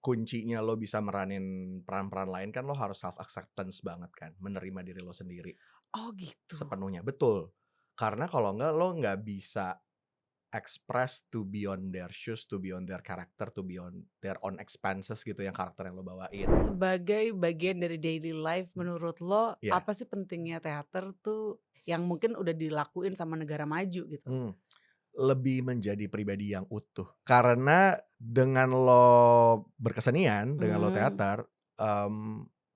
kuncinya lo bisa meranin peran-peran lain kan lo harus self acceptance banget kan, menerima diri lo sendiri Oh gitu. sepenuhnya, betul. Karena kalau enggak lo nggak bisa express to be on their shoes, to be on their character, to be on their own expenses gitu yang karakter yang lo bawain. Sebagai bagian dari daily life menurut lo, Iya, apa sih pentingnya teater tuh yang mungkin udah dilakuin sama negara maju gitu? mmm, lebih menjadi pribadi yang utuh. Karena dengan lo berkesenian, dengan lo Mmm, teater,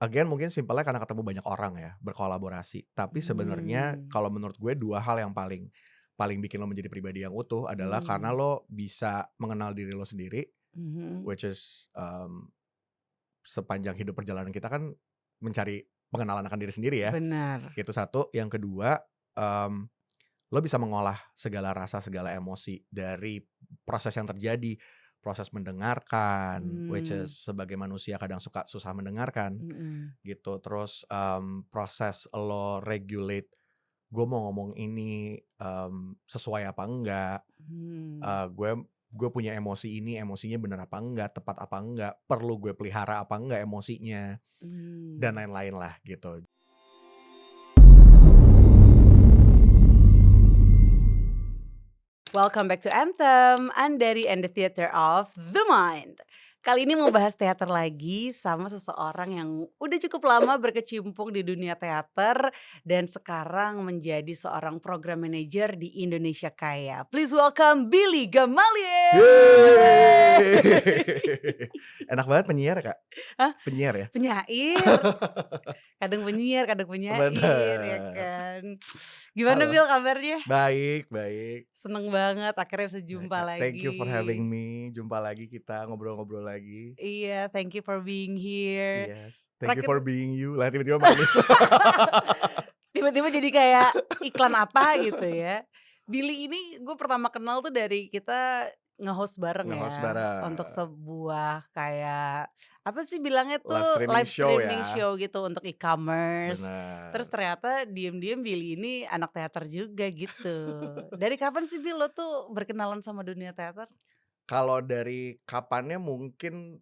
again mungkin simpelnya karena ketemu banyak orang ya, berkolaborasi. Tapi sebenarnya mmm, kalau menurut gue 2 hal yang paling paling bikin lo menjadi pribadi yang utuh adalah karena mmm, lo bisa mengenal diri lo sendiri, mhm, which is, sepanjang hidup perjalanan kita kan mencari pengenalan akan diri sendiri ya, benar, itu satu. Yang kedua, mmm, lo bisa mengolah segala rasa, segala emosi dari proses yang terjadi, proses mendengarkan, which is mmm, sebagai manusia kadang suka susah mendengarkan mhm, gitu. Terus, proses lo regulate, gue mau ngomong ini, sesuai apa enggak, mmm, gue punya emosi ini, emosinya bener apa enggak, tepat apa enggak, perlu gue pelihara apa enggak emosinya, dan mmm. lain-lain lah gitu. Welcome back to Anthem, Andari and the Theater of the Mind. Kali ini mau bahas teater lagi sama seseorang yang udah cukup lama berkecimpung di dunia teater dan sekarang menjadi seorang program manager di Indonesia Kaya. Please welcome Billy Gamaliel. Yeay. Enak banget penyiar, Kak? Hah? Penyiar ya? Penyair, kadang penyiar, kadang penyair ya Bener. kan. Gimana Halo. Bil kabarnya? Baik baik. Seneng banget akhirnya bisa Baik, jumpa Kak. Thank you for lagi. having me. Jumpa lagi kita ngobrol-ngobrol lagi. Iya, thank you for being here. Yes. Thank you Terakhir for being you. Lah tiba-tiba manis. tiba-tiba jadi kayak iklan apa gitu ya. Billy ini gue pertama kenal tuh dari kita nge-host bareng Nge-host ya, untuk bareng. sebuah kayak, apa sih bilangnya Live tuh, streaming live show streaming ya. show gitu untuk e-commerce. Terus Bener. ternyata diem-diem Billy ini anak teater juga gitu. Dari kapan sih Bill lo tuh berkenalan sama dunia teater? Kalau dari kapannya mungkin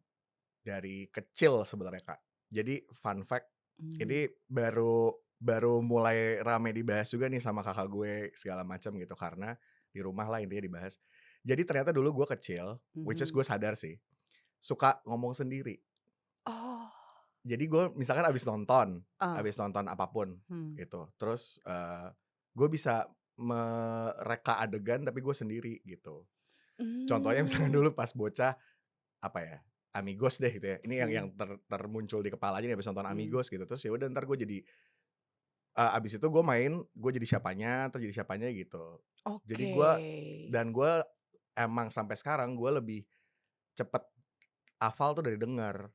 dari kecil sebenarnya, Kak. Jadi fun fact, Mmm, ini baru baru mulai rame dibahas juga nih sama kakak gue segala macam gitu, karena di rumah lah intinya dibahas. Jadi ternyata dulu gue kecil, which is mhm. gue sadar sih, suka ngomong sendiri. Oh, Jadi gue misalkan ah, abis nonton apapun hmm. gitu, terus, gue bisa mereka adegan tapi gue sendiri gitu. Contohnya misalkan Mmm, dulu pas bocah, apa ya, Amigos deh gitu ya, ini yang mhm, termuncul di kepala aja nih abis nonton mhm. Amigos gitu, terus ya udah entar gue jadi, abis itu gue main, gue jadi siapanya, entar jadi siapanya gitu. Jadi Oke. gue emang sampai sekarang gue lebih cepet hafal tuh dari denger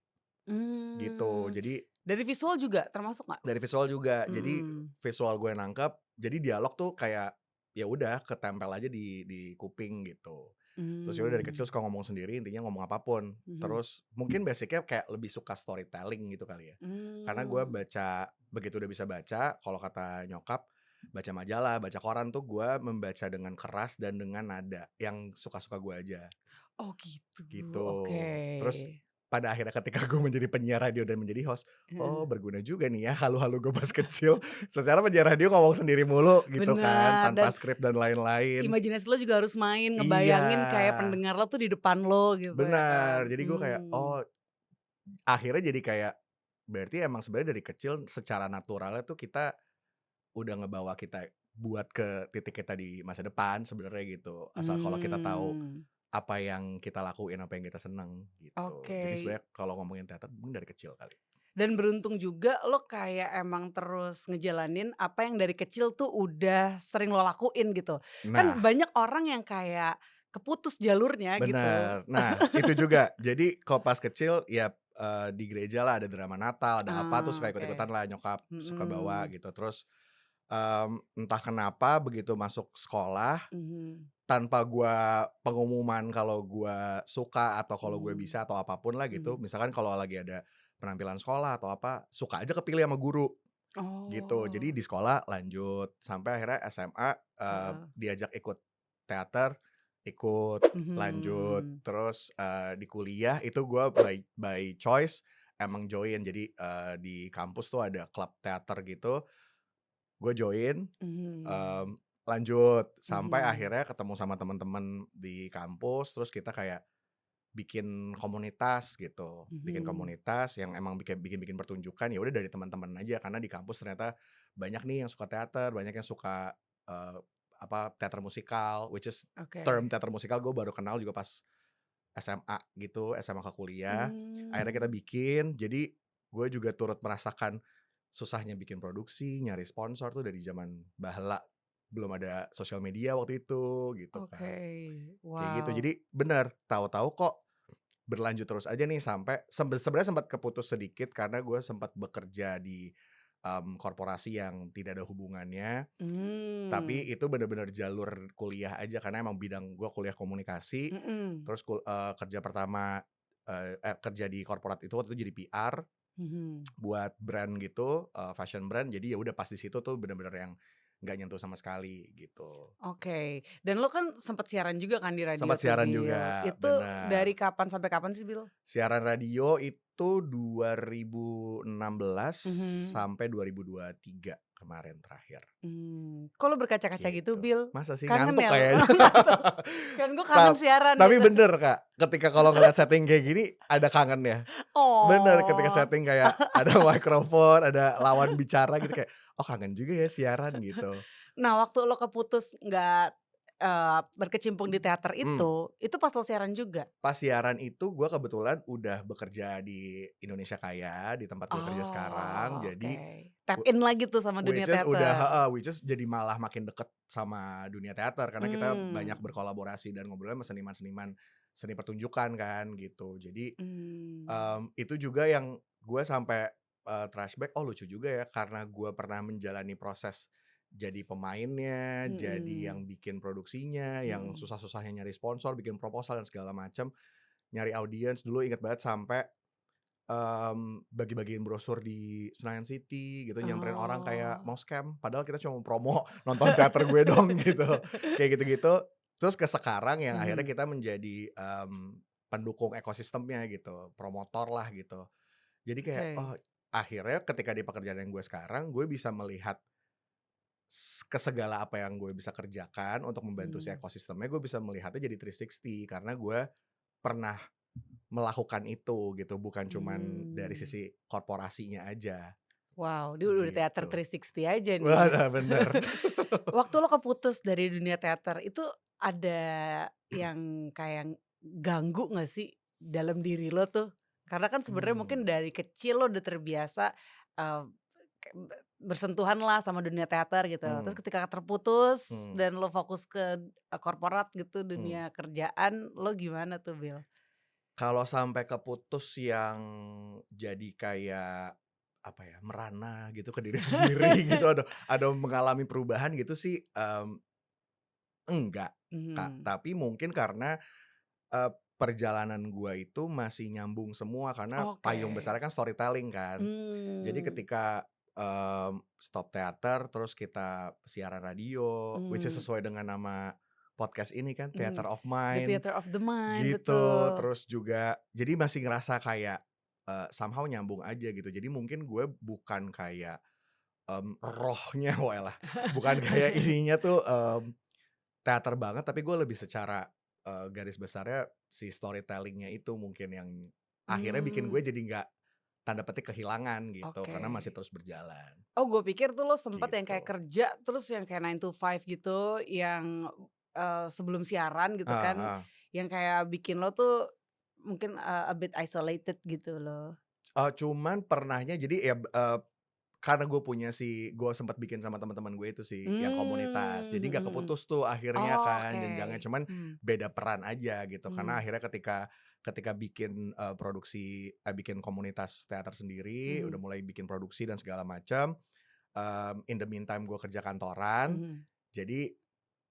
gitu. Mmm, Jadi dari visual juga termasuk nggak? dari visual juga, jadi Mhm, visual gue nangkep, jadi dialog tuh kayak, ya udah ketempel aja di kuping gitu. Terus ya udah dari kecil mmm, suka ngomong sendiri, intinya ngomong apapun. mhm, Terus mungkin basic-nya kayak lebih suka storytelling gitu kali ya. Karena gue mmm. baca, begitu udah bisa baca, kalau kata nyokap, baca majalah, baca koran tuh gue membaca dengan keras dan dengan nada yang suka-suka gue aja, Oh gitu, gitu. oke. Terus pada akhirnya ketika gue menjadi penyiar radio dan menjadi host, oh Heeh. berguna juga nih ya halu-halu gue pas kecil. Secara penyiar radio ngomong sendiri mulu gitu kan, Bener, tanpa dan skrip dan lain-lain. imajinasi lo juga harus main, Iya, ngebayangin kayak pendengar lo tuh di depan lo gitu ya kan? benar. Jadi gue kayak, oh akhirnya jadi kayak, berarti emang sebenarnya dari kecil secara naturalnya tuh kita udah ngebawa kita buat ke titik kita di masa depan sebenarnya gitu. Asal kalau kita tahu Mmm, apa yang kita lakuin, apa yang kita seneng gitu. oke. Jadi sebenarnya kalau ngomongin teater mungkin dari kecil kali. Dan beruntung juga lo kayak emang terus ngejalanin apa yang dari kecil tuh udah sering lo lakuin gitu. Kan Nah, banyak orang yang kayak keputus jalurnya gitu. bener. Nah, itu juga. Jadi kalau pas kecil ya, di gereja lah ada drama Natal, ada apa tuh Ah, suka oke. ikut-ikutan lah nyokap, suka bawa Mhm, gitu. Terus, entah kenapa begitu masuk sekolah, mhm, tanpa gua pengumuman kalau gua suka atau kalau gue mmm, bisa atau apapun lah gitu, mhm. misalkan kalau lagi ada penampilan sekolah atau apa, suka aja kepilih sama guru, gitu. Jadi Oh, di sekolah lanjut, sampai akhirnya SMA, heeh, diajak ikut teater. ikut, lanjut, Mhm. terus, di kuliah itu gue by choice emang join. Jadi, di kampus tuh ada klub teater gitu, gue join, Mhm. mmm, lanjut, sampai Mhm. akhirnya ketemu sama teman-teman di kampus, terus kita kayak bikin komunitas gitu, bikin Mhm. komunitas yang emang bikin pertunjukan, ya udah dari teman-teman aja, karena di kampus ternyata banyak nih yang suka teater, banyak yang suka, eee, teater musikal, which is term Oke. teater musikal gue baru kenal juga pas SMA gitu, SMA ke kuliah. Akhirnya kita Mmm. bikin, jadi gue juga turut merasakan susahnya bikin produksi, nyari sponsor tuh dari zaman bahla, belum ada sosial media waktu itu, gitu Oke. kan. Kayak gitu, Wow. jadi bener, tahu-tahu kok berlanjut terus aja nih sampai sebenarnya sempat keputus sedikit karena gue sempat bekerja di, korporasi yang tidak ada hubungannya, tapi Mmm. itu bener-bener jalur kuliah aja karena emang bidang gue kuliah komunikasi, Mhm. terus kerja pertama, kerja di korporat itu waktu itu jadi PR Mhm. buat brand gitu, fashion brand, jadi ya udah pas di situ tuh bener-bener yang nggak nyentuh sama sekali gitu. Oke. Dan lo kan sempet siaran juga kan di radio Sempat tuh, siaran Bil. juga, Itu bener. dari kapan sampai kapan sih, Bil? Siaran radio itu 2016 Mhm. sampai 2023 kemarin terakhir, Kok lo berkaca-kaca gitu, gitu. Bil? Masa sih? Kangen Ngantuk ya lo? kayaknya. Ngantuk. Kan gue kangen siaran Tapi gitu. bener, Kak, ketika kalau ngeliat setting kayak gini ada kangennya. Bener, ketika Oh. setting kayak ada mikrofon, ada lawan bicara gitu kayak, "Oh kangen juga ya siaran," gitu. Nah, waktu lo keputus nggak, berkecimpung di teater Mmm. itu pas lo siaran juga? Pas siaran itu gue kebetulan udah bekerja di Indonesia Kaya, di tempat gue kerja sekarang, Oh, jadi oke. Tap in lagi tuh sama dunia which is udah teater. heeh, which is jadi malah makin deket sama dunia teater karena kita Mmm. banyak berkolaborasi dan ngobrolnya sama seniman-seniman seni pertunjukan kan gitu. Jadi, Mmm. itu juga yang gue sampai, flashback, oh lucu juga ya karena gue pernah menjalani proses jadi pemainnya, jadi Mhm. yang bikin produksinya, yang Mhm. susah-susahnya nyari sponsor, bikin proposal dan segala macam, nyari audiens. Dulu inget banget sampai bagi-bagiin brosur di Senayan City gitu, nyamperin orang kayak Oh. mau scam, padahal kita cuma mau promo nonton teater gue dong gitu, kayak gitu-gitu. Terus ke sekarang yang akhirnya Mhm. kita menjadi, pendukung ekosistemnya gitu, promotor lah gitu. Jadi kayak, oh Oke. akhirnya ketika di pekerjaan yang gue sekarang, gue bisa melihat ke segala apa yang gue bisa kerjakan untuk membantu si Mmm. ekosistemnya, gue bisa melihatnya jadi 360 karena gue pernah melakukan itu gitu, bukan cuman dari Mmm. sisi korporasinya aja, Wow, dia udah teater gitu. 360 aja nih. Wah, bener. Waktu lo keputus dari dunia teater itu ada yang kayak ganggu nggak sih dalam diri lo tuh? Karena kan sebenarnya mungkin Mmm, dari kecil lo udah terbiasa, eee, bersentuhan lah sama dunia teater gitu. Terus mmm, ketika terputus mmm, dan lo fokus ke, korporat gitu, mmm. dunia kerjaan, lo gimana tuh, Bil? Kalau sampai keputus yang jadi kayak, apa ya, merana gitu ke diri sendiri gitu, ada mengalami perubahan gitu sih, enggak, Kak. Mhm. Tapi mungkin karena, perjalanan gua itu masih nyambung semua karena Oke. payung besarnya kan storytelling kan. Jadi Mmm. ketika, stop teater, terus kita siaran radio, which is Mmm. sesuai dengan nama podcast ini kan, Mmm. Theater of The Mind, Theater of the Mind, gitu. betul. Terus juga jadi masih ngerasa kayak, somehow nyambung aja gitu. Jadi mungkin gue bukan kayak, rohnya walah, bukan kayak ininya tuh, teater banget, tapi gue lebih secara, garis besarnya si storytelling-nya itu mungkin yang akhirnya bikin Mmm. gue jadi nggak tanda petik kehilangan gitu, Oke. karena masih terus berjalan, Oh, gue pikir tuh lo sempet yang kayak gitu. kerja terus yang kayak 9 to 5 gitu yang, sebelum siaran gitu Heeh kan, heeh. yang kayak bikin lo tuh mungkin, a bit isolated gitu loh. Cuman pernahnya jadi ya, karena gue sempet bikin sama teman-teman gue itu sih, yang komunitas. Mmm, Jadi mhm nggak mhm. keputus tuh akhirnya kan Oke. jenjangnya, cuman Mmm. beda peran aja gitu. Karena Mmm. akhirnya ketika ketika bikin, bikin komunitas teater sendiri, udah Mhm. mulai bikin produksi dan segala macam, in the meantime gue kerja kantoran, Mhm. jadi,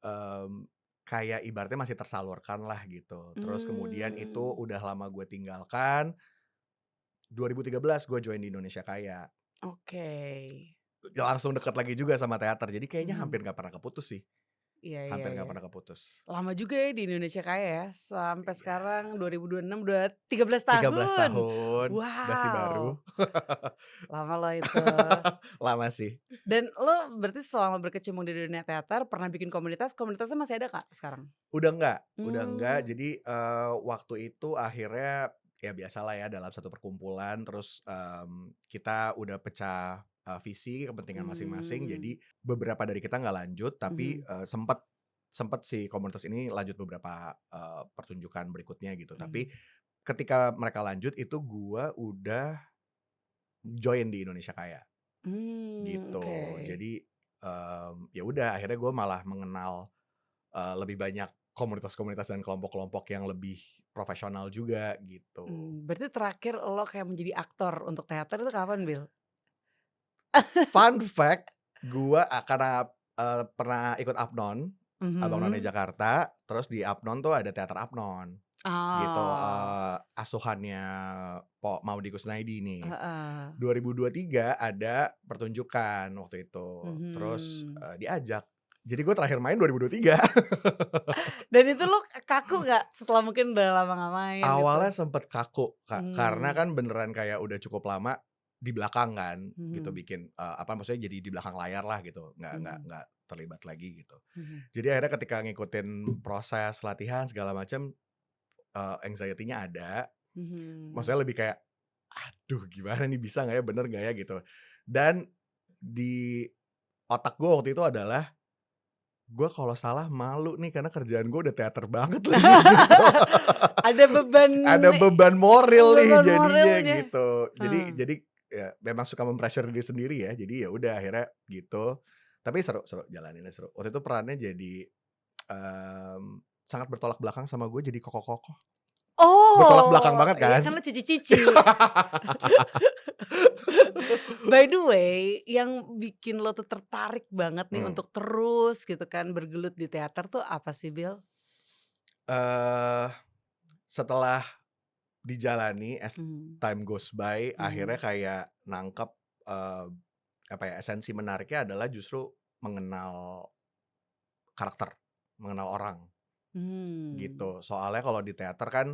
mmm, kayak ibaratnya masih tersalurkan lah gitu. Terus kemudian itu Mmm. udah lama gue tinggalkan, 2013 gue join di Indonesia Kaya. Oke. Ya langsung deket lagi juga sama teater, jadi kayaknya Mhm. hampir nggak pernah keputus sih, Iya iya hampir nggak iya. pernah keputus. Lama juga ya di Indonesia Kaya ya, sampai Iya, sekarang 2026 udah 13 13 tahun. tahun, masih baru. Wow, lama loh itu. Lama sih. Dan lo berarti selama berkecimpung di dunia teater pernah bikin komunitas, komunitasnya masih ada Kak sekarang? Udah enggak. Mmm, Jadi, waktu itu akhirnya ya biasalah ya dalam satu perkumpulan terus, kita udah pecah, visi, kepentingan masing-masing. mmm, Jadi beberapa dari kita nggak lanjut, tapi, mhm, sempet sempet si komunitas ini lanjut beberapa, pertunjukan berikutnya gitu. Tapi mhm. ketika mereka lanjut itu gua udah join di Indonesia Kaya, Oke. gitu. Jadi, ya udah akhirnya gua malah mengenal lebih banyak komunitas-komunitas dan kelompok-kelompok yang lebih profesional juga gitu. Berarti terakhir lo kayak menjadi aktor untuk teater itu kapan, Bil? Fun fact, gua, karena, pernah ikut Apnon, Abang None Mhm. Jakarta, terus di Apnon tuh ada teater Apnon, gitu, Oh, asuhannya Maudy Koesnaedi nih. heeh. 2023 ada pertunjukan waktu itu, terus, Mhm. diajak. Jadi gue terakhir main 2023. Dan itu lo kaku nggak setelah mungkin udah lama nggak main gitu? Awalnya sempet kaku, Kak, karena Mmm, kan beneran kayak udah cukup lama di belakang kan, gitu mhm, bikin, maksudnya jadi di belakang layar lah gitu, mhm, nggak terlibat lagi gitu. mhm. Jadi akhirnya ketika ngikutin proses latihan segala macam, anxiety-nya ada, Mhm. maksudnya lebih kayak, "Aduh gimana nih, bisa nggak ya, bener nggak ya?" Gitu. Dan di otak gue waktu itu adalah, gue kalau salah malu nih karena kerjaan gue udah teater banget lagi gitu. Ada beban Ada beban moral nih beban jadinya moralnya. gitu. Heeh. Jadi ya memang suka mem-pressure diri sendiri ya. Jadi ya udah akhirnya gitu. Tapi seru seru, jalaninnya seru. Waktu itu perannya jadi, sangat bertolak belakang sama gue, jadi Koko-Koko. Bertolak belakang Oh, banget iya kan? kan lo cici-cici. By the way, yang bikin lo tuh tertarik banget nih Mmm, untuk terus gitu kan bergelut di teater tuh apa sih, Bil? eee, setelah dijalani as Mmm, time goes by, akhirnya mhm, kayak nangkep, eee, apa ya, esensi menariknya adalah justru mengenal karakter, mengenal orang, mmm, gitu. Soalnya kalau di teater kan,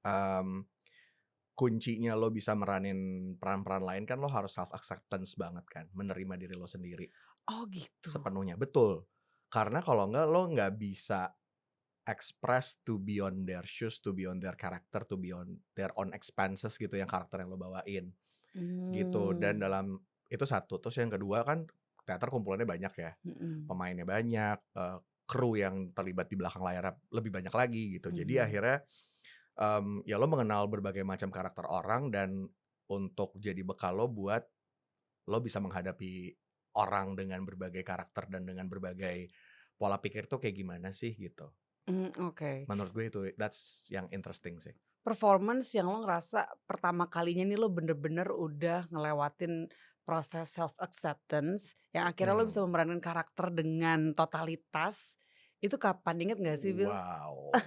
mmm, kuncinya lo bisa meranin peran-peran lain kan lo harus self acceptance banget kan, menerima diri lo sendiri oh gitu, sepenuhnya, betul. Karena kalau enggak lo nggak bisa express to be on their shoes, to be on their character, to be on their own expenses gitu yang karakter yang lo bawain, gitu. Dan mmm, dalam itu satu, terus yang kedua kan teater kumpulannya banyak ya, mhm, pemainnya banyak, kru yang terlibat di belakang layar lebih banyak lagi gitu. Jadi mhm, akhirnya, ya lo mengenal berbagai macam karakter orang dan untuk jadi bekal lo buat lo bisa menghadapi orang dengan berbagai karakter dan dengan berbagai pola pikir tuh kayak gimana sih gitu. oke. Menurut gue itu, that's yang interesting sih. Performance yang lo ngerasa pertama kalinya nih lo bener-bener udah ngelewatin proses self acceptance yang akhirnya lo bisa Mmm, memerankan karakter dengan totalitas, itu kapan? Inget nggak sih, Bil? wow,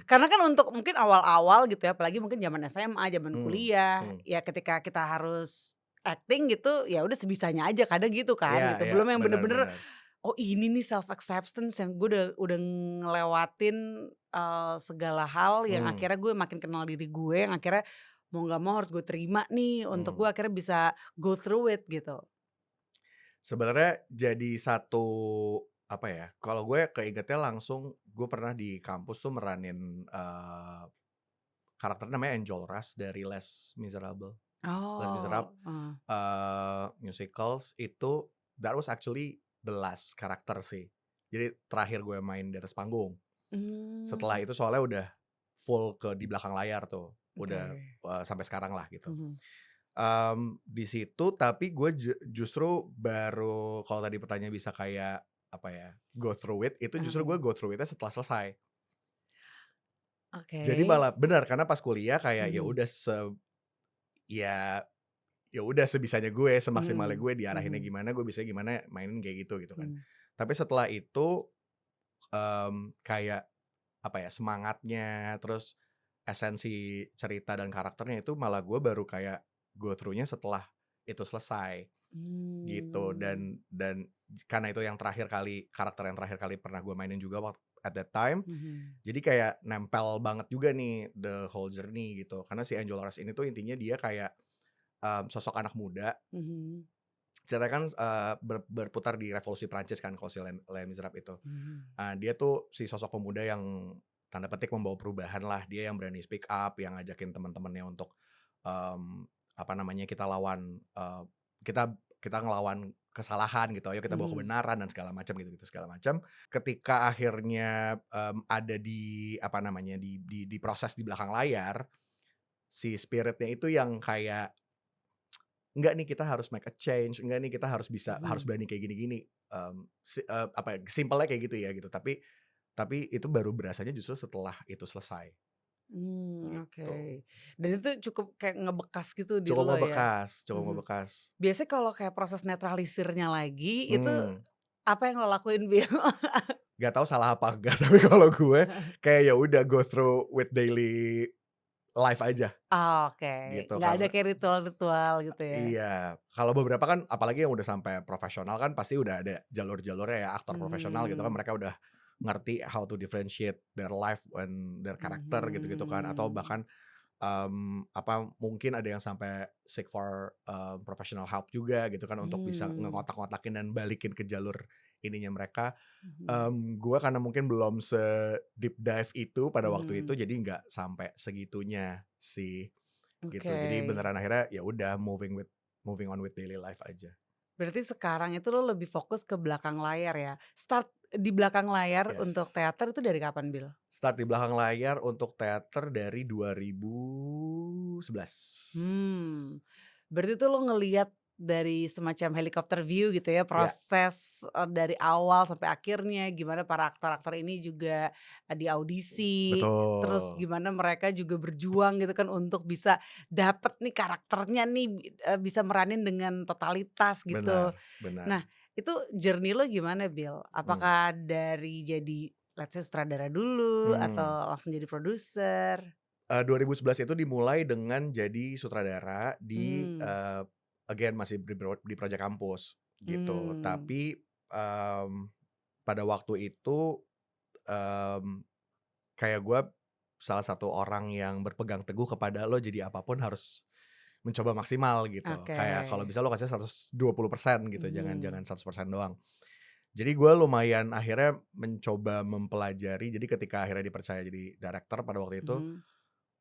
Karena kan untuk mungkin awal-awal gitu ya, apalagi mungkin zaman SMA, zaman mmm, kuliah, mmm, ya ketika kita harus acting gitu, ya udah sebisanya aja kadang gitu kan iya gitu. iya, Belum yang bener bener-bener, bener, oh ini nih self acceptance yang gue udah ngelewatin, segala hal yang mmm, akhirnya gue makin kenal diri gue, yang akhirnya mau nggak mau harus gue terima nih untuk mmm. gue akhirnya bisa go through it gitu. Sebenarnya jadi satu, apa ya, kalau gue keingetnya langsung gue pernah di kampus tuh meranin, karakter namanya Enjolras dari Les Misérables. Les Misérables, Oh, heeh, musicals itu that was actually the last karakter sih. Jadi terakhir gue main di atas panggung. Setelah mmm, itu soalnya udah full ke di belakang layar tuh, oke, udah, sampai sekarang lah gitu. mhm, Di situ tapi gue justru baru kalau tadi pertanyaan bisa kayak, apa ya, go through it, itu justru gue heeh, go through it-nya setelah selesai. oke, Jadi malah bener, karena pas kuliah kayak ya mhm. udah ya ya udah sebisanya gue, semaksimalnya Mhm, gue diarahinnya mhm, gimana, gue bisanya gimana, mainin kayak gitu, gitu kan. mmm, Tapi setelah itu, kayak, apa ya, semangatnya, terus esensi cerita dan karakternya itu malah gue baru kayak go through-nya setelah itu selesai. gitu. Mmm. Dan karena itu yang terakhir kali karakter yang terakhir kali pernah gue mainin juga at that time, Mhm. jadi kayak nempel banget juga nih the whole journey gitu. Karena si Angel Rush ini tuh intinya dia kayak, sosok anak muda. Mhm. Ceritanya kan, berputar di revolusi Prancis kan kalau si Les Misérables itu. Mhm. Dia tuh si sosok pemuda yang tanda petik membawa perubahan lah. Dia yang berani speak up, yang ngajakin teman-temannya untuk, mmm, apa namanya, kita kita ngelawan kesalahan gitu, ayo kita bawa Mhm. kebenaran dan segala macam gitu-gitu segala macam. Ketika akhirnya, ada di apa namanya, di proses di belakang layar, si spirit-nya itu yang kayak, "Enggak nih kita harus make a change, enggak nih kita harus Mhm. berani kayak gini-gini." Apa ya, simpelnya kayak gitu ya gitu, tapi itu baru berasanya justru setelah itu selesai, Oke. gitu. Dan itu cukup kayak ngebekas gitu di Cukup lo ya? ngebekas cukup Mhm. ngebekas. Biasanya kalau kayak proses netralisirnya lagi, itu Mmm, apa yang lo lakuin, Bill? nggak tahu salah apa enggak, tapi kalau gue kayak ya udah go through with daily life aja Oh, oke, gitu, nggak ada karena kayak ritual-ritual gitu ya? iya, kalau beberapa kan apalagi yang udah sampai profesional kan pasti udah ada jalur-jalurnya ya, aktor profesional gitu kan Mhm. mereka udah ngerti how to differentiate their life and their character gitu-gitu kan, atau Mhm. bahkan mungkin ada yang sampai seek for, professional help juga gitu kan untuk bisa Mmm. ngekotak-kotakin dan balikin ke jalur ininya mereka. Mhm. Gua karena mungkin belum se-deep dive itu pada waktu itu Mhm. jadi nggak sampai segitunya sih, gitu. Oke. Jadi beneran akhirnya ya udah moving on with daily life aja. Berarti sekarang itu lo lebih fokus ke belakang layar ya? Start di belakang layar untuk Yes. teater itu dari kapan, Bill? Start di belakang layar untuk teater dari 2011. Hmm, berarti tuh lo ngelihat dari semacam helikopter view gitu ya, Ya, proses, dari awal sampai akhirnya, gimana para aktor-aktor ini juga, diaudisi, terus betul. gimana mereka juga berjuang gitu kan untuk bisa dapet nih karakternya nih, bisa meranin dengan totalitas gitu. Benar benar. Nah, itu journey lo gimana, Bill? Mmm, Apakah dari jadi let's say sutradara dulu mhm. atau langsung jadi produser? 2011 itu dimulai dengan jadi sutradara di, Mmm. again masih di project kampus, gitu. Mmm. Tapi, pada waktu itu, mmm, kayak gue salah satu orang yang berpegang teguh kepada lo jadi apapun harus mencoba maksimal gitu. Oke. Kayak kalau bisa lo kasih 120% gitu, jangan Mhm. jangan 100% doang. Jadi gue lumayan akhirnya mencoba mempelajari, jadi ketika akhirnya dipercaya jadi director pada waktu itu, Mhm.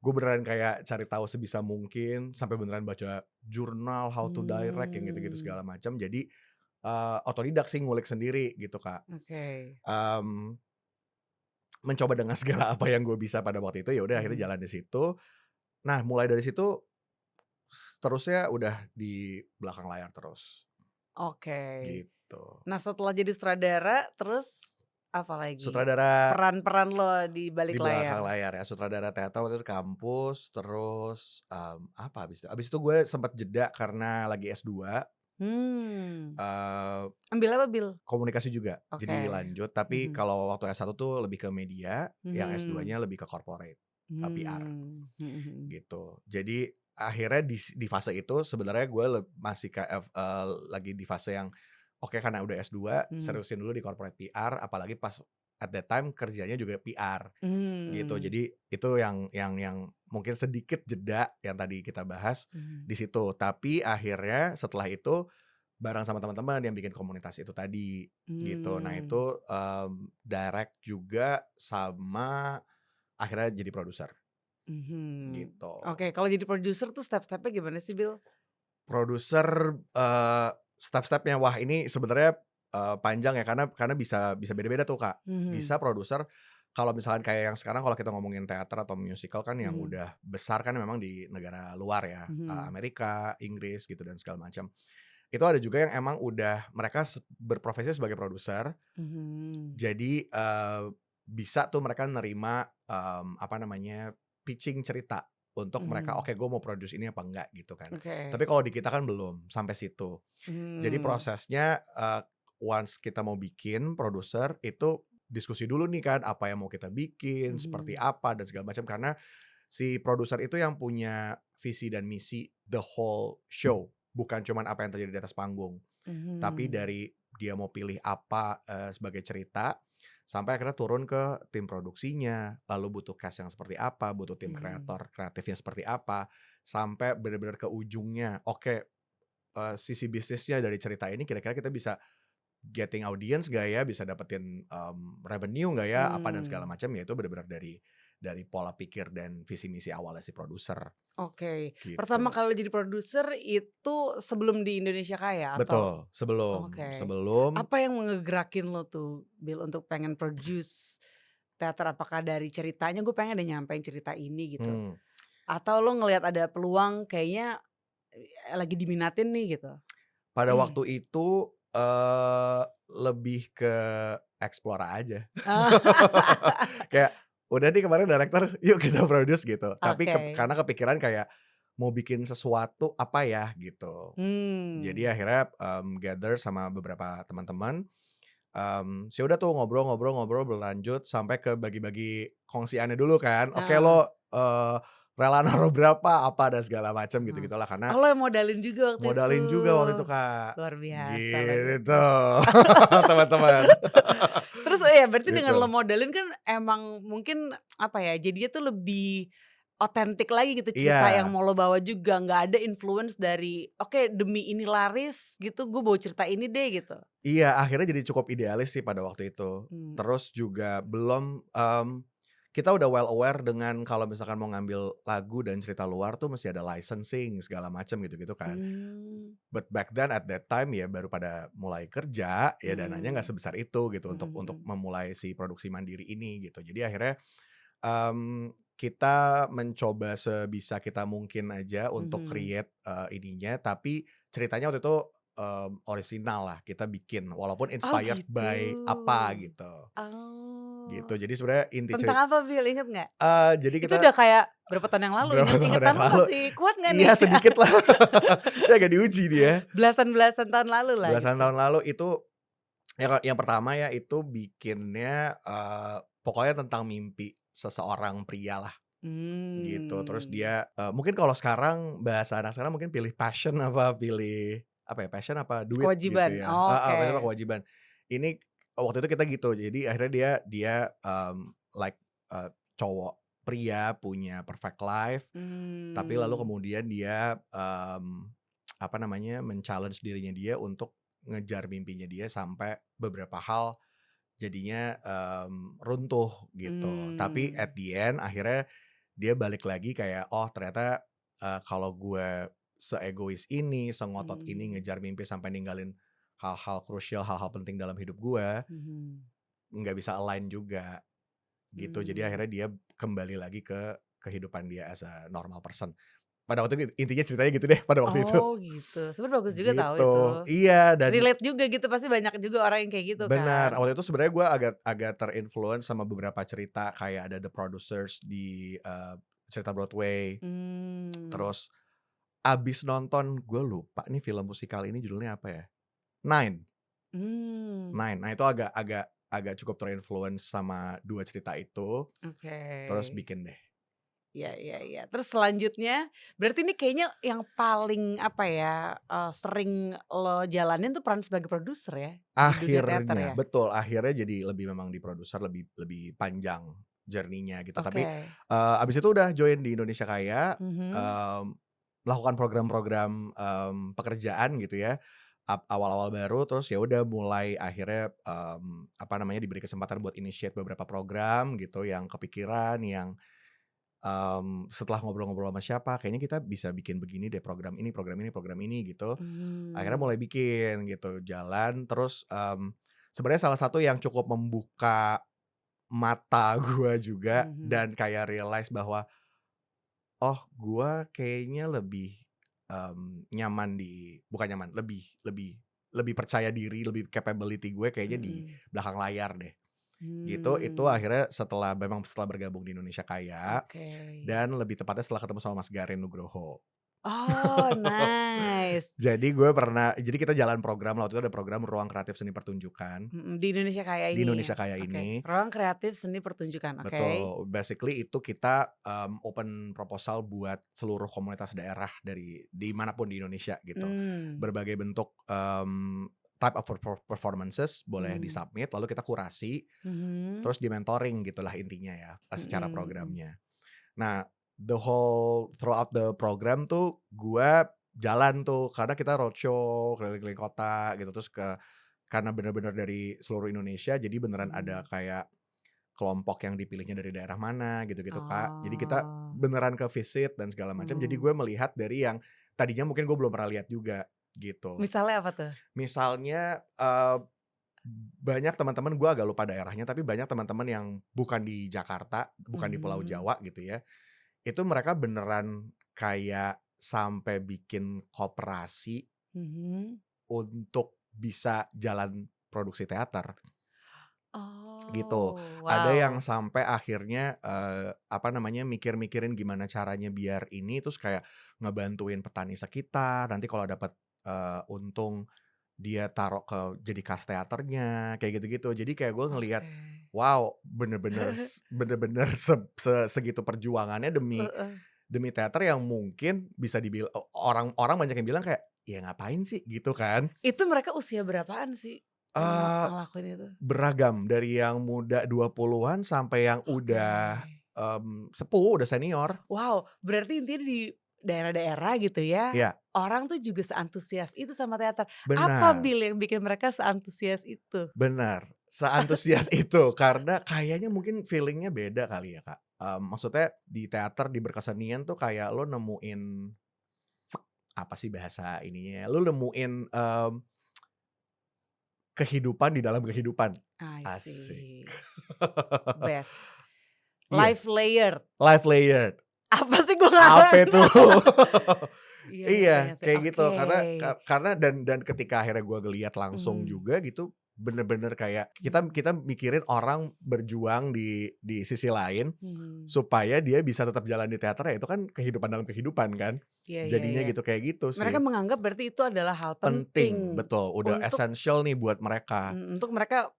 gue beneran kayak cari tahu sebisa mungkin, sampai beneran baca jurnal how to direct yang gitu-gitu Mmm. segala macam. Jadi, otodidak sih ngulik sendiri gitu, Kak. Oke. Mmm, mencoba dengan segala apa yang gue bisa pada waktu itu, ya udah akhirnya Mhm. jalan di situ. Nah, mulai dari situ terusnya udah di belakang layar terus, Oke. gitu. Nah, setelah jadi sutradara terus apa lagi Sutradara peran-peran lo di di balik belakang layar? layar ya, sutradara teater waktu itu di kampus, terus, apa habis itu gue sempet jeda karena lagi S2, Hmm. eee, Ambil apa, Bill? komunikasi juga, Oke. jadi lanjut. Tapi Mhm. kalau waktu S1 tuh lebih ke media, yang Mhm. S2-nya lebih ke corporate, PR, Mmm. Mhm mhm. gitu. Jadi akhirnya di fase itu sebenarnya gue masih kayak, lagi di fase yang, oke karena udah S2, Mhm. seriusin dulu di corporate PR, apalagi pas at that time kerjanya juga PR. Gitu, Mmm. jadi itu yang mungkin sedikit jeda yang tadi kita bahas Mhm. di situ. Tapi akhirnya setelah itu bareng sama teman-teman yang bikin komunitas itu tadi, gitu. Nah Mmm. itu, direct juga sama akhirnya jadi produser, Mhm. gitu. Oke, kalau jadi produser tuh step-stepnya gimana sih, Bill? Produser, step-stepnya wah ini sebenarnya, panjang ya karena bisa bisa beda-beda tuh, Kak. Mhm. Bisa produser kalau misalkan kayak yang sekarang kalau kita ngomongin teater atau musical kan yang Mhm. udah besar kan memang di negara luar ya, Mhm. Amerika, Inggris gitu dan segala macam. Itu ada juga yang emang udah mereka berprofesi sebagai produser, Mhm. jadi, bisa tuh mereka nerima, apa namanya, pitching cerita untuk mereka, Mhm. "Oke gue mau produce ini apa enggak," gitu kan. Tapi Oke. kalau di kita kan belum sampai situ. Jadi Mmm. prosesnya, once kita mau bikin produser, itu diskusi dulu nih kan, apa yang mau kita bikin, seperti Mhm. apa dan segala macam. Karena si produser itu yang punya visi dan misi the whole show. bukan cuman apa yang terjadi di atas panggung, tapi Mhm. dari dia mau pilih apa, sebagai cerita, sampai akhirnya turun ke tim produksinya, lalu butuh cast yang seperti apa, butuh tim Mhm. kreator kreatifnya seperti apa, sampai bener-bener ke ujungnya, oke, sisi bisnisnya dari cerita ini kira-kira kita bisa getting audience nggak ya, bisa dapetin, revenue nggak ya, apa dan segala Mmm. macam, ya itu bener-bener dari pola pikir dan visi misi awalnya si produser, Oke. Pertama gitu. kali jadi produser itu sebelum di Indonesia Kaya atau Betul, sebelum oke. sebelum Apa yang ngegerakin lo tuh, Bil, untuk pengen produce teater? Apakah dari ceritanya, "Gue pengen deh nyampein cerita ini," gitu? mmm, Atau lo ngelihat ada peluang kayaknya, lagi diminatin nih gitu? pada waktu itu, lebih ke explore aja. Kayak, "Udah nih kemarin direktur, yuk kita produce," gitu. Tapi Oke. karena kepikiran kayak, mau bikin sesuatu apa ya, gitu. Jadi Mmm. akhirnya, gather sama beberapa teman-teman, ya udah tuh ngobrol-ngobrol-ngobrol berlanjut sampai ke bagi-bagi kongsiannya dulu kan. Oke Heeh, lo, rela naruh berapa, apa dan segala macam heeh. gitu-gitulah karena Oh, lo yang modalin juga waktu itu? modalin juga waktu itu, Kak. Luar biasa lagi. Gitu, teman-teman. Terus oh ya berarti dengan lo Gitu. modelin kan emang mungkin apa ya, jadinya tuh lebih otentik lagi gitu cerita yang Iya mau lo bawa juga, nggak ada influence dari, "Oke demi ini laris gitu gue bawa cerita ini deh," gitu? iya, akhirnya jadi cukup idealis sih pada waktu itu. Mmm. Terus juga belum, kita udah well aware dengan kalau misalkan mau ngambil lagu dan cerita luar tuh mesti ada licensing segala macam gitu-gitu kan. Mmm. But back then at that time ya baru pada mulai kerja, ya dananya nggak Mmm. sebesar itu gitu Mhm, untuk mhm. memulai si produksi mandiri ini gitu. Jadi akhirnya, kita mencoba sebisa kita mungkin aja untuk Mhm. create, ininya, tapi ceritanya waktu itu, orisinal lah kita bikin, walaupun Oh inspired gitu. by apa gitu, gitu. Oh. Jadi sebenarnya inti Tentang apa Bil, inget nggak? jadi Itu kita udah kayak berapa tahun yang lalu, berapa tahun ingetan yang lo lalu masih kuat nggak nih? iya sedikit lah, dia agak diuji dia. Belasan-belasan tahun lalu lah Belasan gitu. tahun lalu itu yang pertama ya itu bikinnya, pokoknya tentang mimpi seseorang pria lah gitu. Terus Mmm. dia, mungkin kalau sekarang bahasa anak sekarang mungkin pilih passion apa pilih apa ya, passion apa duit gitu Kewajiban, ya heeh, oke. passion apa kewajiban. Ini waktu itu kita gitu, jadi akhirnya dia, like, cowok pria punya perfect life, tapi lalu Mmm. kemudian dia, apa namanya, men-challenge dirinya dia untuk ngejar mimpinya dia sampai beberapa hal jadinya, runtuh gitu. Tapi Mmm. at the end akhirnya dia balik lagi kayak, "Oh ternyata, kalau gue seegois ini, sengotot ini Mmm. ngejar mimpi sampai ninggalin hal-hal krusial, hal-hal penting dalam hidup gue, Mhm. nggak bisa align juga." Gitu. Jadi Mmm. akhirnya dia kembali lagi ke kehidupan dia as a normal person. Pada waktu itu intinya ceritanya gitu deh pada waktu itu. Oh gitu, sebenarnya bagus juga tahu itu. Gitu. Iya dan Relate juga gitu, pasti banyak juga orang yang kayak gitu benar, kan. waktu itu sebenarnya gue agak agak sama beberapa cerita kayak ada The Producers di, cerita Broadway. Mmm. Terus abis nonton gue lupa nih film musikal ini judulnya apa ya, Nine, Mmm. Nine. Nah itu agak agak agak cukup sama 2 cerita itu, Oke. terus bikin deh. Iya, iya, iya. Terus selanjutnya, berarti ini kayaknya yang paling apa ya, sering lo jalanin tuh peran sebagai produser ya? Di dunia teater Akhirnya, ya? betul, akhirnya jadi lebih memang di produser lebih lebih panjang journey-nya gitu. Tapi, Oke. abis itu udah join di Indonesia Kaya, Mhm. mmm, melakukan program-program, pekerjaan gitu ya, awal-awal baru terus ya udah mulai akhirnya, apa namanya, diberi kesempatan buat initiate beberapa program gitu yang kepikiran, yang, setelah ngobrol-ngobrol sama siapa, kayaknya kita bisa bikin begini deh program ini program ini program ini gitu. Akhirnya Mmm. mulai bikin gitu, jalan terus, sebenarnya salah satu yang cukup membuka mata gua juga Mhm. dan kayak realize bahwa, oh gua kayaknya lebih, nyaman di bukan nyaman, lebih lebih lebih percaya diri, lebih capability gue kayaknya di Mhm. belakang layar deh, gitu. Itu Mmm. akhirnya setelah bergabung di Indonesia Kaya Oke. dan lebih tepatnya setelah ketemu sama Mas Garin Nugroho, Oh, nice. Jadi kita jalan program lah, waktu itu ada program Ruang Kreatif Seni Pertunjukan Di Indonesia Kaya di ini Indonesia ya? Kaya Oke, ini. ruang kreatif seni pertunjukan, oke. Betul, basically itu kita, open proposal buat seluruh komunitas daerah di manapun di Indonesia gitu. Mmm, Berbagai bentuk, type of performances boleh mmm, di-submit, lalu kita kurasi, mhm, terus di-mentoring gitulah intinya ya, secara mhm mhm. programnya. Nah, the whole throughout the program tuh gua jalan tuh, karena kita roadshow keliling-keliling kota gitu, terus karena bener-bener dari seluruh Indonesia, jadi beneran ada Mhm. kayak kelompok yang dipilihnya dari daerah mana gitu-gitu, Kak. Jadi kita Oh, beneran ke visit dan segala macam, jadi gue mmm. melihat dari yang tadinya mungkin gue belum pernah lihat juga, gitu. Misalnya apa tuh? Misalnya, banyak teman-teman gue agak lupa daerahnya, tapi banyak teman-teman yang bukan di Jakarta, bukan di Pulau Mhm, Jawa gitu ya, itu mereka beneran kayak sampai bikin koperasi mhm. untuk bisa jalan produksi teater. Gitu. Oh, Ada yang wow. sampai akhirnya, apa namanya, mikir-mikirin gimana caranya biar ini, terus kayak ngebantuin petani sekitar, nanti kalau dapat, untung dia taruh jadi kas teaternya, kayak gitu-gitu. Jadi kayak gue ngelihat, Oke. wow, bener-bener segitu perjuangannya demi Heeh. demi teater yang mungkin bisa orang-orang banyak yang bilang kayak, "Ya ngapain sih?" Gitu kan. Itu mereka usia berapaan sih Eee ngelakuin itu? Beragam, dari yang muda 20-an sampai yang Oke. udah, sepuh, udah senior. Wow, berarti intinya di daerah-daerah gitu ya, Iya, orang tuh juga seantusias itu sama teater. Apa benar Bil yang bikin mereka seantusias itu? benar, seantusias itu, karena kayaknya mungkin feeling-nya beda kali ya, Kak. Maksudnya di teater, di berkesenian tuh kayak lo nemuin, apa sih bahasa ininya ya, lo nemuin, kehidupan di dalam kehidupan. I Asik. see, best. Iya, Live layered. live layered. Apa sih gua nggak Apa itu? iya Iya, ngerti-ngerti, kayak gitu. oke. Karena dan ketika akhirnya gua ngelihat langsung Mhm, juga gitu, bener-bener kayak kita mmm, kita mikirin orang berjuang di sisi lain, mhm. supaya dia bisa tetap jalan di teater, ya itu kan kehidupan dalam kehidupan kan. Iya iya Jadinya iya. gitu, kayak gitu Mereka sih. menganggap berarti itu adalah hal Penting, penting betul, udah untuk essential nih buat mereka. untuk mereka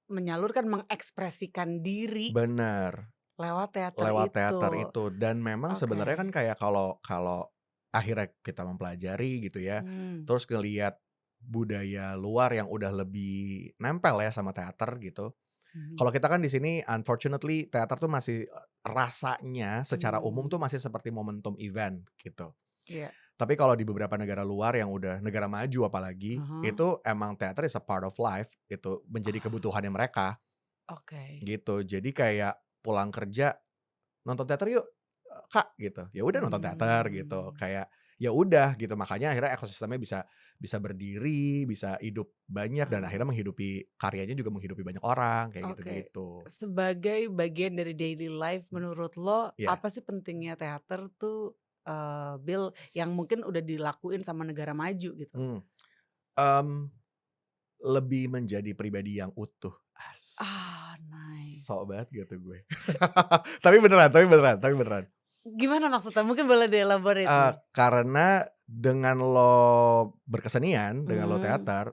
menyalurkan, mengekspresikan diri Bener, lewat teater lewat itu. teater itu. Dan memang Oke. sebenarnya kan kayak kalau kalau akhirnya kita mempelajari gitu ya, Mmm, terus ngelihat budaya luar yang udah lebih nempel ya sama teater gitu. mhm, Kalau kita kan di sini unfortunately teater tuh masih, rasanya secara umum tuh mmm, masih seperti momentum event gitu. iya, Tapi kalau di beberapa negara luar yang udah negara maju apalagi, ah itu emang teater is a part of life, itu menjadi Oh, kebutuhannya mereka, oke. gitu. Jadi kayak pulang kerja, "Nonton teater yuk, Kak," gitu. Ya udah nonton teater gitu, Mmm, kayak ya udah gitu. Makanya akhirnya ekosistemnya bisa bisa berdiri, bisa hidup banyak dan oh, akhirnya menghidupi karyanya juga menghidupi banyak orang, kayak oke. gitu-gitu. Sebagai bagian dari daily life menurut lo, Iya, apa sih pentingnya teater tuh, Bil, yang mungkin udah dilakuin sama negara maju gitu? mmm, mmm, lebih menjadi pribadi yang utuh, asik. Ah, nice. Sok banget gak tuh gue. Tapi beneran. Gimana maksudnya? Mungkin boleh di-elaborate nih? Karena dengan lo berkesenian, dengan lo Mmm, teater,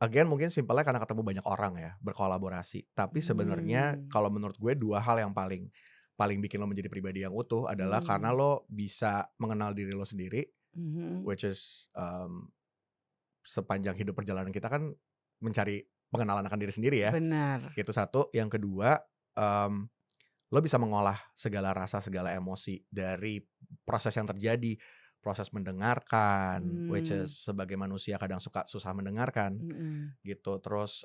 again mungkin simpelnya karena ketemu banyak orang ya, berkolaborasi. Tapi sebenarnya mmm, kalau menurut gue 2 hal yang paling paling bikin lo menjadi pribadi yang utuh adalah karena mmm, lo bisa mengenal diri lo sendiri, mhm, which is, sepanjang hidup perjalanan kita kan mencari pengenalan akan diri sendiri ya, bener, itu satu. Yang kedua, mmm lo bisa mengolah segala rasa, segala emosi dari proses yang terjadi, proses mendengarkan, which is mmm, sebagai manusia kadang suka susah mendengarkan, mhm, gitu. Terus,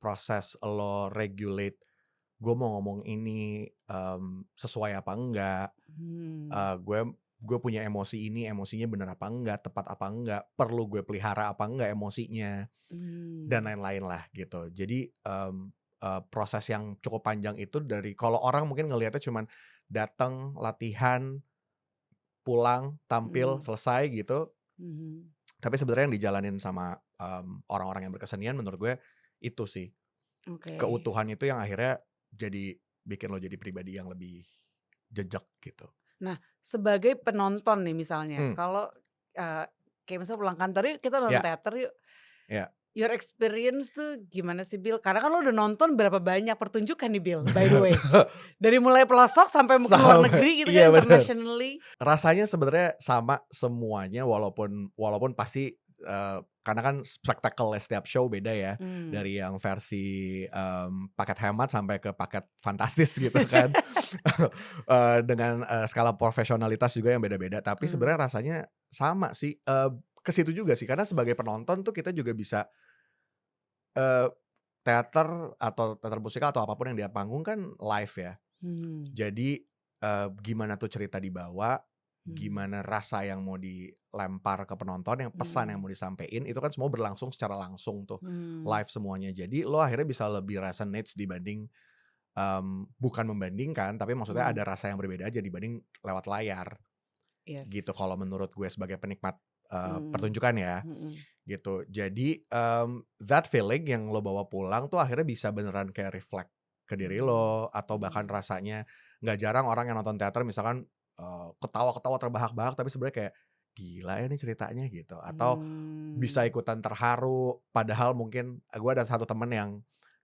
proses lo regulate, gue mau ngomong ini, sesuai apa enggak, mmm, gue punya emosi ini, emosinya bener apa enggak, tepat apa enggak, perlu gue pelihara apa enggak emosinya. Dan mmm, lain-lain lah gitu. Jadi, proses yang cukup panjang itu dari kalau orang mungkin ngelihatnya cuman datang, latihan, pulang, tampil, mhm, selesai gitu. mhm, Tapi sebenarnya yang dijalanin sama, orang-orang yang berkesenian menurut gue itu sih, oke. keutuhan itu yang akhirnya jadi bikin lo jadi pribadi yang lebih jejak gitu. Nah, Sebagai penonton nih misalnya, Mmm, kalau, eee, kayak misal pulang kantor, "Yuk kita nonton ya teater yuk." ya, Your experience tuh gimana sih, Bill? Karena kan lo udah nonton berapa banyak pertunjukan nih, Bill, by the bener. way. Dari mulai pelosok sampai ke luar Sampai negeri gitu iya kan, bener. internationally. Rasanya sebenarnya sama semuanya walaupun walaupun pasti, karena kan spektakelnya setiap show beda ya, Mmm. dari yang versi, paket hemat sampai ke paket fantastis gitu kan. Dengan, skala profesionalitas juga yang beda-beda, tapi Mmm, sebenarnya rasanya sama sih, ke situ juga sih karena sebagai penonton tuh kita juga bisa, eee, teater atau teater musikal atau apapun yang di panggung kan live ya. hmm, Jadi, gimana tuh cerita dibawa, hmm, gimana rasa yang mau dilempar ke penonton, yang pesan yang mhm, mau disampein, itu kan semua berlangsung secara langsung tuh, mmm, live semuanya. Jadi lo akhirnya bisa lebih resonates dibanding, bukan membandingkan, tapi maksudnya mmm, ada rasa yang berbeda aja dibanding lewat layar, gitu yes, kalau menurut gue sebagai penikmat, mhm, pertunjukan ya, mhm, gitu. Jadi, that feeling yang lo bawa pulang tuh akhirnya bisa beneran kayak reflect ke diri mmm, lo, atau bahkan mmm, rasanya nggak jarang orang yang nonton teater misalkan, ketawa-ketawa terbahak-bahak tapi sebenarnya kayak, "Gila ya ini ceritanya," gitu. Atau bisa mmm. ikutan terharu, padahal mungkin gue ada satu temen yang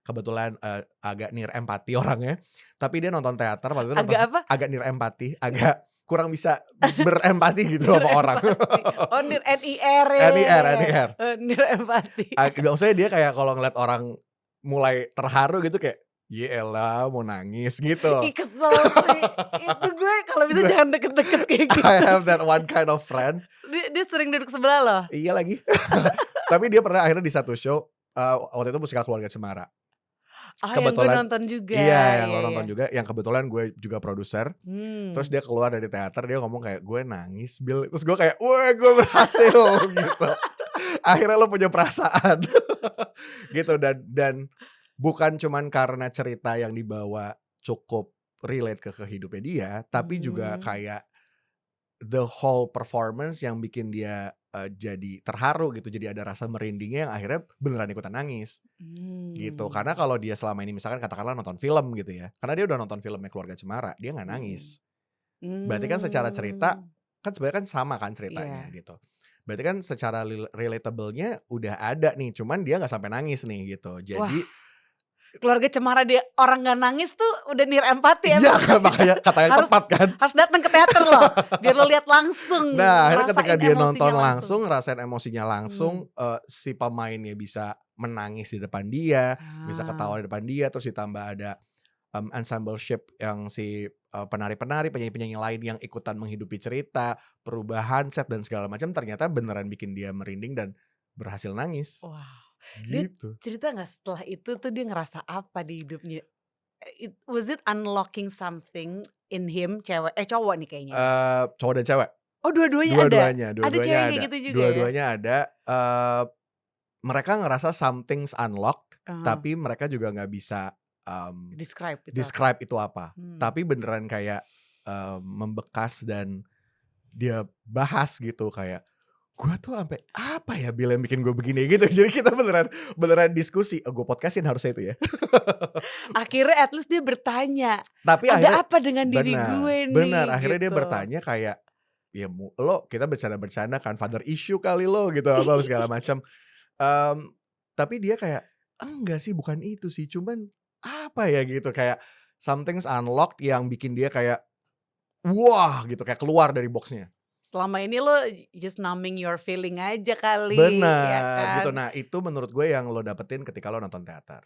kebetulan, agak near empati orangnya, tapi dia nonton teater waktu itu nonton Agak apa? agak near empati, agak kurang bisa berempati gitu Nir sama orang. empati. Oh, nir NIR, ya ya NIR ya. NIR. Nir empati. Maksudnya dia kayak kalau ngeliat orang mulai terharu gitu kayak, "Yaelah mau nangis," gitu. Ih, kesel sih. Itu gue kalau bisa Gue jangan deket-deket kayak I gitu have sih. that one kind of friend. Dia sering duduk sebelah loh. Iya lagi. Tapi dia pernah akhirnya di satu show, waktu itu musikal Keluarga Cemara. Oh, yang gue Kebetulan nonton juga, iya, yang iya lo iya. nonton juga, yang kebetulan gue juga produser. Terus Mmm. dia keluar dari teater, dia ngomong kayak, "Gue nangis, Bil." Terus gue kayak, "Wah, gue berhasil," gitu. Akhirnya lo punya perasaan. Gitu dan bukan cuman karena cerita yang dibawa cukup relate ke kehidupannya dia, tapi juga Mmm, kayak the whole performance yang bikin dia, jadi terharu gitu, jadi ada rasa merindingnya yang akhirnya beneran ikutan nangis, gitu. Karena mmm, kalau dia selama ini misalkan katakanlah nonton film gitu ya, karena dia udah nonton filmnya Keluarga Cemara, dia nggak mhm. nangis. Berarti kan secara cerita, Mmm, kan sebenarnya kan sama kan ceritanya iya. gitu. Berarti kan secara relatable-nya udah ada nih, cuman dia nggak sampai nangis nih gitu. Wah, Jadi Keluarga Cemara dia orang nggak nangis tuh udah nir empati iya emang. kan makanya kata yang Harus tepat kan. harus datang ke teater loh, biar lo lihat langsung, Nah, akhirnya ketika ngerasain dia nonton emosinya langsung, langsung. ngerasain emosinya langsung, Mmm. si pemainnya bisa menangis di depan dia, bisa Ah, ketawa di depan dia, terus ditambah ada, ensembleship yang si, penari-penari, penyanyi-penyanyi lain yang ikutan menghidupi cerita, perubahan set dan segala macam, ternyata beneran bikin dia merinding dan berhasil nangis, wah. Dia gitu. cerita nggak setelah itu tuh dia ngerasa apa di hidupnya? Was it unlocking something in him, cowok nih kayaknya nih? Cowok dan cewek, Oh, dua-duanya ada? dua-duanya Ada dua-duanya cewek kayak ada gitu juga ya? dua-duanya ada, mereka ngerasa something's unlocked, Heeh, tapi mereka juga nggak bisa, describe itu apa? describe itu apa. Mmm. Tapi beneran kayak, membekas dan dia bahas gitu kayak, "Gua tuh ampe apa ya Bil yang bikin gue begini?" Gitu. Jadi kita beneran beneran diskusi, gue podcast-in harusnya itu ya. Akhirnya at least dia bertanya, Tapi "Ada akhirnya apa dengan diri benar gue benar, nih?" akhirnya dia Gitu. bertanya kayak, "Ya lo kita bercanda-bercanda kan, father issue kali lo," gitu, apa segala macam. Mmm, tapi dia kayak, "Enggak sih, bukan itu sih, cuman apa ya," gitu, kayak something's unlocked yang bikin dia kayak, wah gitu, kayak keluar dari box-nya. Selama ini lo just numbing your feeling aja kali, ya Bener, gitu. kan? Nah, itu menurut gue yang lo dapetin ketika lo nonton teater,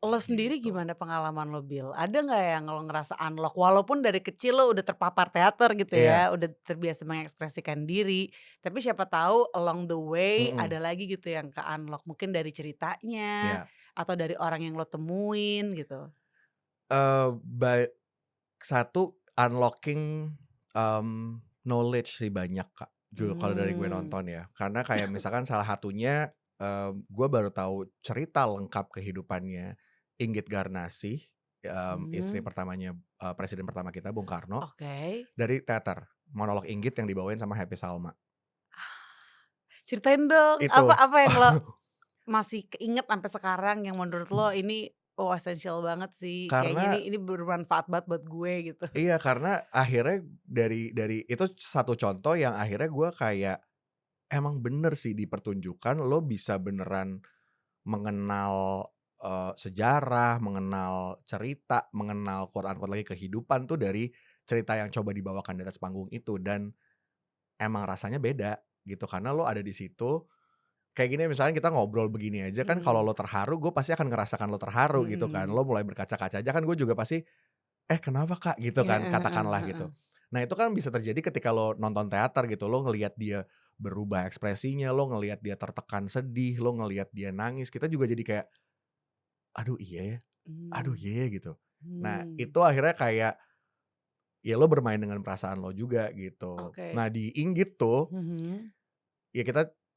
Lo sendiri gitu. gimana pengalaman lo, Bill? Ada nggak yang lo ngerasa unlock walaupun dari kecil lo udah terpapar teater gitu Iya, ya, udah terbiasa mengekspresikan diri, tapi siapa tahu along the way mhm, ada lagi gitu yang ke-unlock mungkin dari ceritanya iya. atau dari orang yang lo temuin gitu? By satu unlocking, knowledge sih banyak, Kak, kalau dari gue Mmm, nonton ya. Karena kayak misalkan salah satunya, gue baru tahu cerita lengkap kehidupannya Inggit Garnasih, istri mmm, pertamanya, presiden pertama kita Bung Karno, oke. dari teater. Monolog Inggit yang dibawain sama Happy Salma. Ceritain dong, apa Itu. apa yang lo masih keinget sampai sekarang yang menurut lo ini, Oh, esensial banget sih. Kayaknya Karena ini bermanfaat banget buat gue gitu. iya, karena akhirnya dari itu satu contoh yang akhirnya gue kayak, emang bener sih dipertunjukkan lo bisa beneran mengenal, sejarah, mengenal cerita, mengenal quote unquote lagi kehidupan tuh dari cerita yang coba dibawakan di atas panggung itu dan emang rasanya beda gitu karena lo ada di situ, kayak gini misalnya kita ngobrol begini aja kan kalau Mhm, lo terharu gue pasti akan ngerasakan lo terharu gitu kan, mhm. lo mulai berkaca-kaca aja kan gue juga pasti, "Eh kenapa Kak?" Gitu kan Heeh heeh katakanlah heeh. gitu. Nah itu kan bisa terjadi ketika lo nonton teater gitu, lo ngelihat dia berubah ekspresinya, lo ngelihat dia tertekan sedih, lo ngelihat dia nangis, kita juga jadi kayak, "Aduh iya ya, aduh Mmm, iya ya," gitu. Nah mmm. itu akhirnya kayak, ya lo bermain dengan perasaan lo juga gitu. Oke. Nah di Inggit tuh, Mhm, ya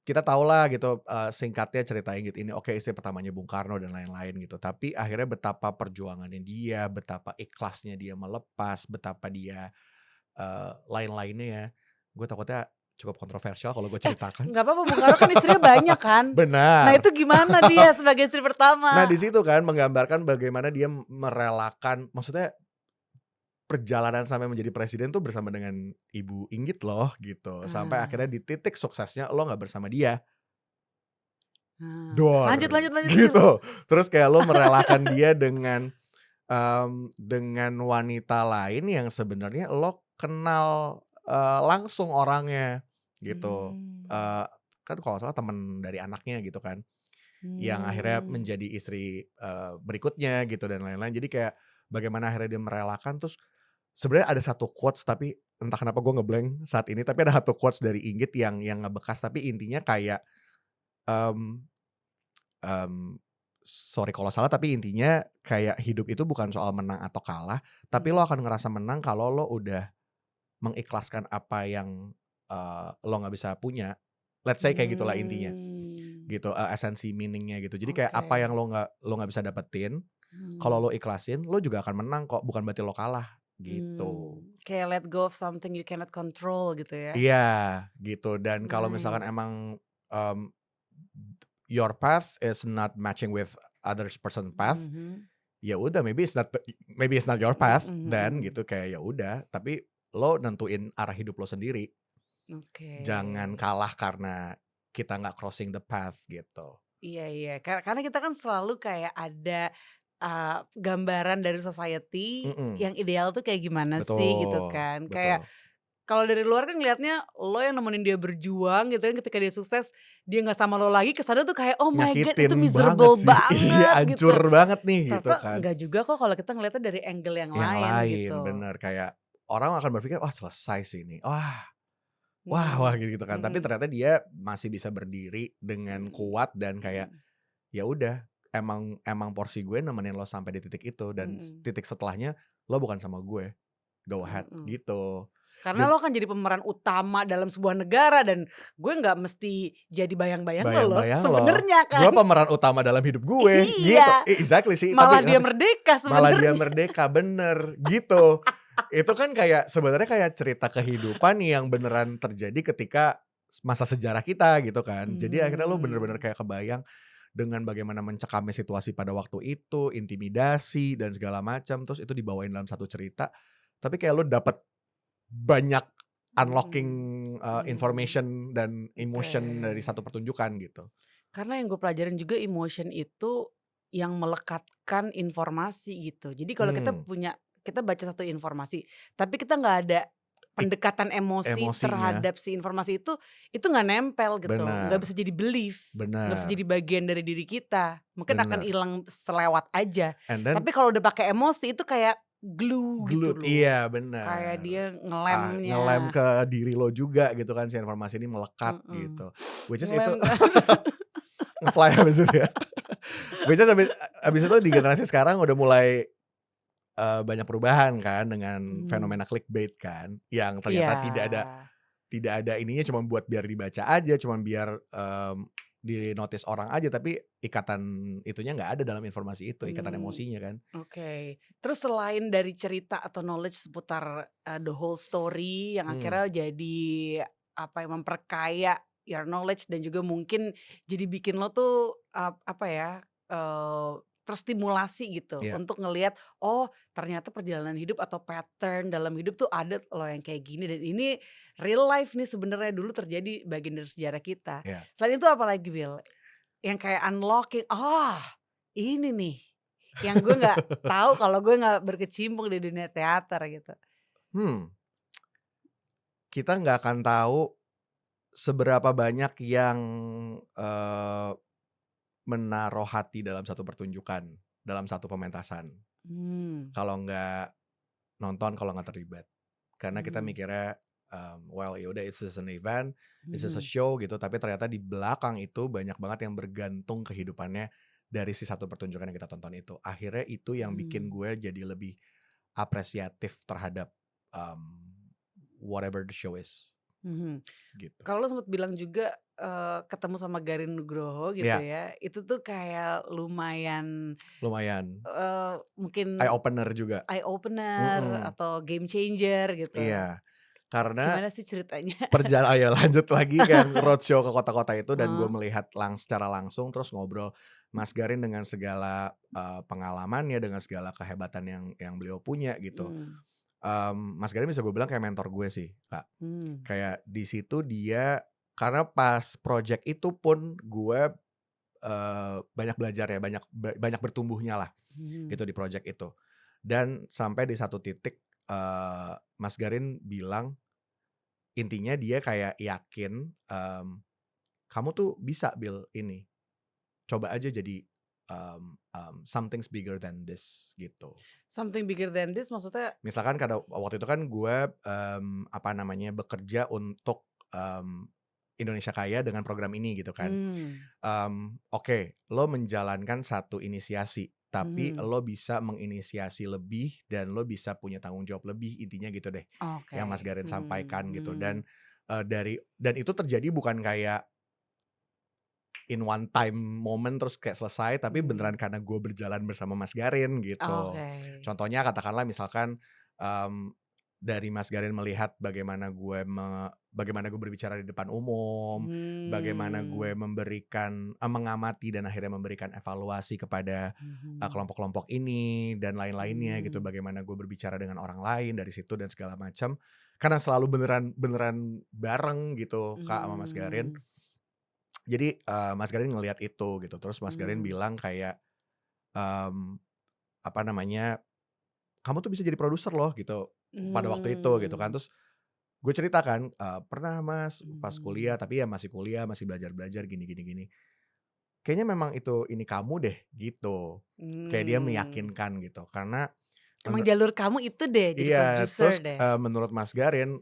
kita tahulah gitu, singkatnya cerita Inggit ini, oke istri pertamanya Bung Karno dan lain-lain gitu. Tapi akhirnya betapa perjuangannya dia, betapa ikhlasnya dia melepas, betapa dia, lain-lainnya ya. Gue takutnya cukup kontroversial kalau gue ceritakan. nggak apa-apa Bung Karno kan istrinya banyak kan? Nah Benar. itu gimana dia sebagai istri Nah pertama? di situ kan menggambarkan bagaimana dia merelakan maksudnya perjalanan sampai menjadi presiden tuh bersama dengan Ibu Inggit loh gitu. Sampai akhirnya Ah, di titik suksesnya lo nggak bersama dia. ah. Lanjut Dor, lanjut lanjut lanjut. gitu. Terus kayak lo merelakan dia dengan wanita lain yang sebenarnya lo kenal, langsung orangnya, gitu. Mmm, Eee, kan kalau nggak salah temen dari anaknya gitu kan, yang akhirnya mmm. menjadi istri, berikutnya gitu dan lain-lain. Jadi kayak bagaimana akhirnya dia merelakan, terus sebenarnya ada satu quotes tapi entah kenapa gue nge-blank saat ini, tapi ada satu quotes dari Inggit yang ngebekas, tapi intinya kayak, mmm Mmm, sorry kalau salah tapi intinya kayak hidup itu bukan soal menang atau kalah, tapi lo Mhm, akan ngerasa menang kalau lo udah mengikhlaskan apa yang, lo nggak bisa punya. Let's say kayak gitulah intinya, mmm, gitu, esensi meaning-nya gitu. Jadi kayak apa oke, yang lo nggak bisa dapetin, kalau mmm, lo ikhlasin, lo juga akan menang kok, bukan berarti lo kalah, gitu. kayak let go of something you cannot control gitu ya? Iya, gitu dan kalau misalkan Nice, emang, mmm, your path is not matching with others person path. mhm, Ya udah maybe it's not your path mhm dan mhm, gitu kayak ya udah, tapi lo nentuin arah hidup lo sendiri. oke. Jangan kalah karena kita nggak crossing the path gitu. Iya iya, karena kita kan selalu kayak ada, gambaran dari society Mhm, yang ideal tuh kayak gimana sih gitu betul kan. Kayak betul. kalau dari luar kan ngelihatnya lo yang nemenin dia berjuang gitu kan, ketika dia sukses, dia nggak sama lo lagi, kesannya tuh kayak, "Oh my god itu Nyakitin banget miserable sih, iya banget," hancur gitu. banget nih gitu Ternyata kan. enggak juga kok kalau kita ngelihatnya dari angle yang Yang lain lain gitu. bener, kayak orang akan berpikir, "Wah selesai sih ini, wah wah wah," Mmm, gitu kan. Tapi mhm, ternyata dia masih bisa berdiri dengan mmm, kuat dan kayak mhm, ya udah, emang emang porsi gue nemenin lo sampai di titik itu dan mhm, titik setelahnya lo bukan sama gue, go ahead mhm. gitu. Karena Jad lo kan jadi pemeran utama dalam sebuah negara dan gue nggak mesti jadi bayang-bayang lo loh bayang-bayang lo, sebenarnya gue kan. pemeran utama dalam hidup gue, gitu. Iya, Exactly sih, malah tapi dia merdeka malah dia sebenarnya. merdeka, bener, gitu. Itu kan kayak sebenarnya kayak cerita kehidupan yang beneran terjadi ketika masa sejarah kita gitu kan. Jadi akhirnya lo bener-bener Mmm, kayak kebayang dengan bagaimana mencekamnya situasi pada waktu itu, intimidasi dan segala macam, terus itu dibawain dalam satu cerita, tapi kayak lo dapet banyak unlocking, mhm, mmm, information dan oke. emotion dari satu pertunjukan gitu. Karena yang gue pelajarin juga emotion itu yang melekatkan informasi gitu. Jadi kalau Mmm, kita baca satu informasi, tapi kita nggak ada ik pendekatan emosi emosinya, terhadap si informasi itu nggak nempel gitu, nggak bener bisa jadi belief, nggak bisa jadi bener bagian dari diri kita, mungkin akan bener, hilang selewat aja. and then Tapi kalau udah pakai emosi itu kayak glue gitu glut, loh, iya kayak bener. dia Ngelem ngelemnya, ke diri lo juga gitu kan si informasi ini melekat heeh, gitu. Which is itu ngelem kan. nge-fly habis itu ya. Which is habis itu di generasi sekarang udah mulai, banyak perubahan kan dengan Mmm, fenomena clickbait kan, yang iya. ternyata tidak ada ininya cuma buat biar dibaca aja, cuma biar, di-notice orang aja, tapi ikatan itunya nggak ada dalam informasi itu, ikatan Mmm, emosinya kan. oke. Terus selain dari cerita atau knowledge seputar, the whole story yang Mmm, akhirnya jadi, apa ya, memperkaya your knowledge dan juga mungkin jadi bikin lo tuh, apa ya, terstimulasi gitu Iya. untuk ngelihat, oh ternyata perjalanan hidup atau pattern dalam hidup tuh ada loh yang kayak gini dan ini real life nih sebenarnya dulu terjadi bagian dari sejarah kita. Iya. Selain itu apalagi Will? Yang kayak unlocking, ini nih yang gue nggak tahu kalau gue nggak berkecimpung di dunia teater gitu. Hmm, kita nggak akan tahu seberapa banyak yang, eee, menaruh hati dalam satu pertunjukan, dalam satu pementasan, Mmm, kalau nggak nonton, kalau nggak terlibat. Karena kita mmm, mikirnya, well ya udah it's just an event, it's just a mhm, show gitu, tapi ternyata di belakang itu banyak banget yang bergantung kehidupannya dari si satu pertunjukan yang kita tonton itu. Akhirnya itu yang bikin mmm, gue jadi lebih apresiatif terhadap, whatever the show is, mhm. gitu. Kalau lo sempet bilang juga, ketemu sama Garin Nugroho gitu Iya, ya, itu tuh kayak lumayan, lumayan eye mungkin opener juga. eye opener Mhm, atau game changer gitu. iya. Karena Gimana sih ceritanya? ya lanjut lagi kan roadshow ke kota-kota itu dan gue Heeh, melihat secara langsung terus ngobrol Mas Garin dengan segala, pengalamannya, dengan segala kehebatan yang beliau punya gitu. mmm, Mas Garin bisa gue bilang kayak mentor gue sih, Kak. mmm, Kayak di situ dia karena pas project itu pun gue, banyak belajar ya, banyak bertumbuhnya lah mhm, gitu di project itu. Dan sampai di satu titik, Mas Garin bilang intinya dia kayak yakin, "Kamu tuh bisa Bil ini, coba aja jadi, something's bigger than this," gitu. something bigger than this maksudnya. Misalkan karena waktu itu kan gue, apa namanya, bekerja untuk, Indonesia Kaya dengan program ini gitu kan. Mmm, Oke, lo menjalankan satu inisiasi, tapi mhm, lo bisa menginisiasi lebih dan lo bisa punya tanggung jawab lebih, intinya gitu deh, oke, yang Mas Garin sampaikan gitu. mmm, Dan itu terjadi bukan kayak in one time moment terus kayak selesai, tapi beneran mmm, karena gue berjalan bersama Mas Garin gitu. oke, Contohnya katakanlah misalkan, mmm, dari Mas Garin melihat bagaimana gue berbicara di depan umum, bagaimana gue mmm, mengamati dan akhirnya memberikan evaluasi kepada, mhm, kelompok-kelompok ini dan lain-lainnya gitu, mmm, bagaimana gue berbicara dengan orang lain dari situ dan segala macam. Karena selalu beneran beneran bareng gitu Kak, sama Mas Garin. mmm, Jadi, Mas Garin ngelihat itu gitu, terus Mas Garin mmm, bilang kayak, mmm, apa namanya, "Kamu tuh bisa jadi produser loh," gitu, pada waktu itu gitu kan. mmm, Terus gue cerita kan, "Pernah Mas, pas kuliah, mhm, tapi ya masih kuliah, masih belajar-belajar gini gini gini. Kayaknya memang itu ini kamu deh," gitu. Kayak dia mmm. meyakinkan gitu, karena Emang menu jalur kamu itu deh jadi iya, produser terus, deh. menurut Mas Garin,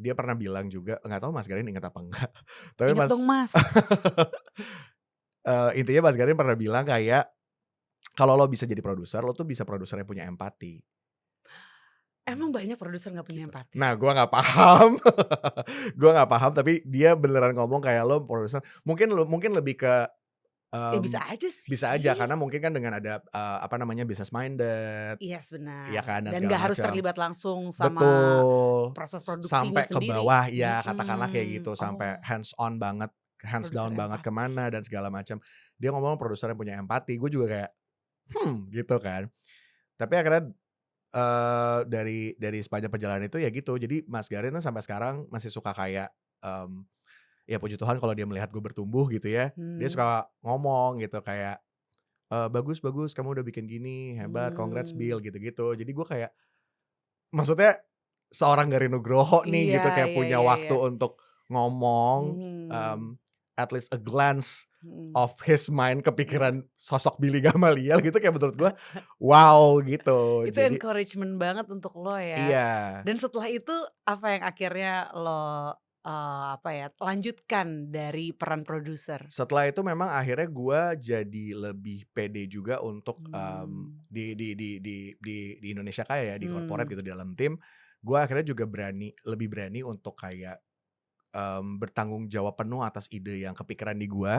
dia pernah bilang juga, nggak tahu Mas Garin inget apa enggak, tapi Inget dong Mas. intinya Mas Garin pernah bilang kayak, "Kalau lo bisa jadi produser, lo tuh bisa produser yang punya empati." Emang banyak produser nggak punya Gitu. empati? Nah, gua nggak paham, gua nggak paham, tapi dia beneran ngomong kayak lo produser mungkin lebih ke, Ya bisa mmm, aja bisa aja sih. karena mungkin kan dengan ada, apa namanya, business minded, Yes, ya benar. kan, dan Dan segala nggak harus macam. terlibat langsung sama Betul, proses produksinya sampai ke sendiri. bawah ya katakanlah kayak Mhm. gitu, sampai Oh, hands on banget, hands produser down banget ke empati. mana dan segala macam. Dia ngomong produser yang punya empati, gue juga kayak, gitu kan. Tapi akhirnya dari sepanjang perjalanan itu ya gitu, jadi Mas Garin tuh sampai sekarang masih suka kayak, mmm, ya puji Tuhan kalau dia melihat gue bertumbuh gitu ya, dia Mmm, suka ngomong gitu kayak, "Bagus bagus kamu udah bikin gini, hebat, congrats mmm. Bill," gitu-gitu. Jadi gue kayak maksudnya seorang Garin Nugroho nih Iya gitu kayak iya punya iya waktu iya. untuk ngomong, Mhm, at least a glance mhm. of his mind kepikiran sosok Billy Gamaliel gitu kayak menurut gue, wow gitu. Itu Jadi encouragement banget untuk lo ya. iya. Dan setelah itu apa yang akhirnya lo, apa ya, lanjutkan dari peran produser? Setelah itu memang akhirnya gua jadi lebih pede juga untuk, Mmm, di Indonesia Kaya ya, di corporate mmm, gitu, di dalam tim, gua akhirnya juga lebih berani untuk kayak, bertanggung jawab penuh atas ide yang kepikiran di gue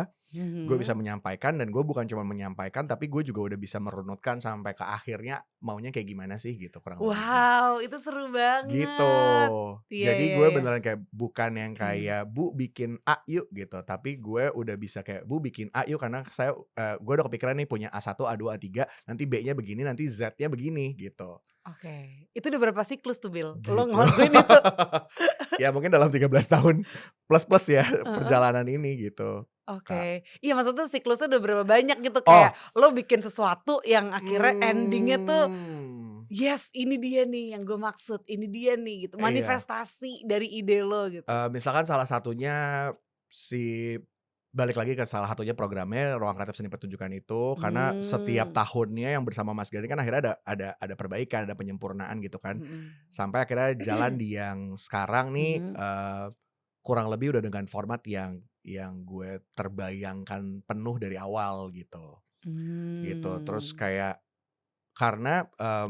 bisa Mhm. menyampaikan dan gue bukan cuma menyampaikan tapi gue juga udah bisa merunutkan sampai ke akhirnya maunya kayak gimana sih gitu kurang lebihnya. Wow, itu seru Gitu. banget. Iya Jadi iya gue iya. beneran kayak bukan yang kayak, "Bu, bikin A yuk," gitu, tapi gue udah bisa kayak, "Bu, bikin A yuk karena gue udah kepikiran nih punya A1, A2, A3, nanti B-nya begini, nanti Z-nya begini," gitu. Oke. Itu udah berapa siklus tuh, Bil? Lo Gitu. ngelakuin itu? Ya mungkin dalam 13 tahun plus-plus ya Heeh. perjalanan ini gitu, Kak. Oke. Iya maksudnya siklusnya udah berapa banyak gitu kayak Oh, lo bikin sesuatu yang akhirnya ending-nya tuh, mmm, yes ini dia nih yang gue maksud, ini dia nih gitu, iya. manifestasi dari ide lo gitu. Misalkan salah satunya si balik lagi ke salah satunya programnya Ruang Kreatif Seni Pertunjukan itu, karena setiap Mmm, tahunnya yang bersama Mas Gani kan akhirnya ada perbaikan, ada penyempurnaan gitu kan. mhm. Sampai akhirnya jalan di yang sekarang nih, Mhm. kurang lebih udah dengan format yang gue terbayangkan penuh dari awal gitu, gitu. Terus Mmm. kayak karena,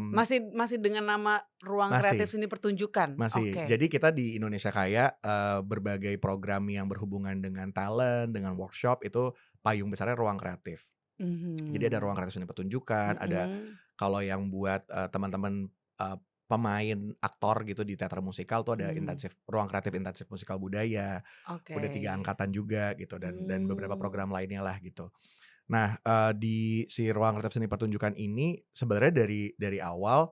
Masih masih dengan nama Ruang Kreatif masih Seni Pertunjukan? Masih. Oke. Jadi kita di Indonesia Kaya, berbagai program yang berhubungan dengan talent, dengan workshop, itu payung besarnya ruang kreatif. Jadi ada ruang Mhm. kreatif seni pertunjukan, ada Mhm. kalau yang buat, teman-teman, pemain aktor gitu di teater musikal tuh ada Mmm. ruang kreatif intensif musikal budaya, Oke. udah 3 angkatan juga gitu dan beberapa Mmm. program lainnya lah gitu. Nah, di si ruang kreatif seni pertunjukan ini sebenarnya dari awal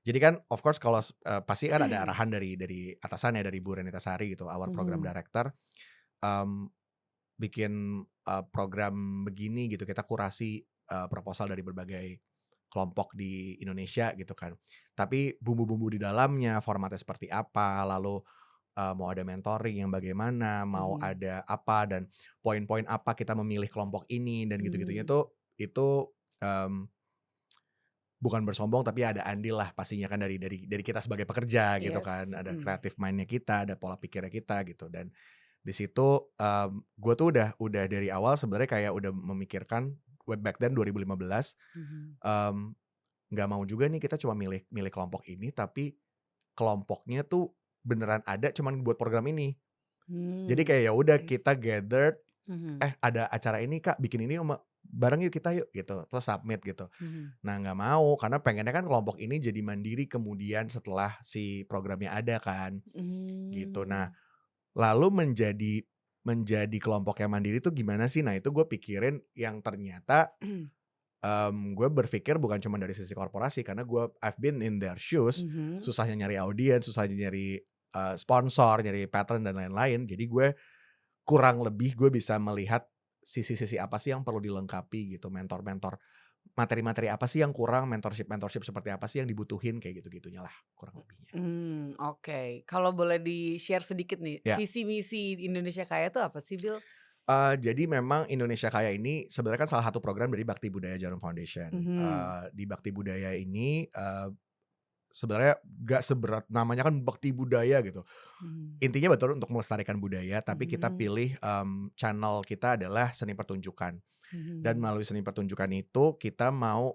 jadi kan of course kalau pasti kan ada arahan dari atasan ya, dari Bu Renita Sari gitu, our program Mhm. director, mmm, bikin, program begini gitu, kita kurasi, proposal dari berbagai kelompok di Indonesia gitu kan. Tapi bumbu-bumbu di dalamnya, formatnya seperti apa, lalu, mau ada mentoring yang bagaimana, mau Mhm. ada apa, dan poin-poin apa kita memilih kelompok ini dan gitu-gitunya Mmm. tuh, itu, mmm bukan bersombong tapi ada andil lah pastinya kan dari kita sebagai pekerja gitu kan, Yes. ada Mhm. kreatif mind-nya kita, ada pola pikirnya kita gitu dan di situ, gue tuh udah dari awal sebenarnya kayak udah memikirkan way back then 2015, Mhm. mmm, nggak mau juga nih kita cuma milih milih kelompok ini tapi kelompoknya tuh beneran ada cuman buat program ini. Jadi Mmm. kayak ya udah Oke. kita gathered, Mhm. ada acara ini Kak, bikin ini bareng yuk kita yuk gitu, terus submit gitu. Mhm. Nah, nggak mau, karena pengennya kan kelompok ini jadi mandiri kemudian setelah si programnya ada kan, gitu. Nah, Mmm. lalu menjadi kelompok yang mandiri itu gimana sih? Nah, itu gue pikirin yang ternyata, gue berpikir bukan cuma dari sisi korporasi karena I've been in their shoes, Mhm. susahnya nyari audiens, susahnya nyari, sponsor, nyari patron dan lain-lain. Jadi kurang lebih gue bisa melihat sisi-sisi apa sih yang perlu dilengkapi gitu, mentor-mentor materi-materi apa sih yang kurang, mentorship-mentorship seperti apa sih yang dibutuhin, kayak gitu-gitunya lah kurang lebihnya. Oke. Kalau boleh di-share sedikit nih, Ya, visi misi Indonesia Kaya itu apa sih, Bil? jadi memang Indonesia Kaya ini sebenarnya kan salah satu program dari Bakti Budaya Jarum Foundation. Mhm. Di Bakti Budaya ini, sebenarnya nggak seberat namanya kan Bakti Budaya gitu. Mhm. Intinya betul untuk melestarikan budaya, tapi kita Mhm. pilih, channel kita adalah seni pertunjukan. Dan Mhm. melalui seni pertunjukan itu kita mau,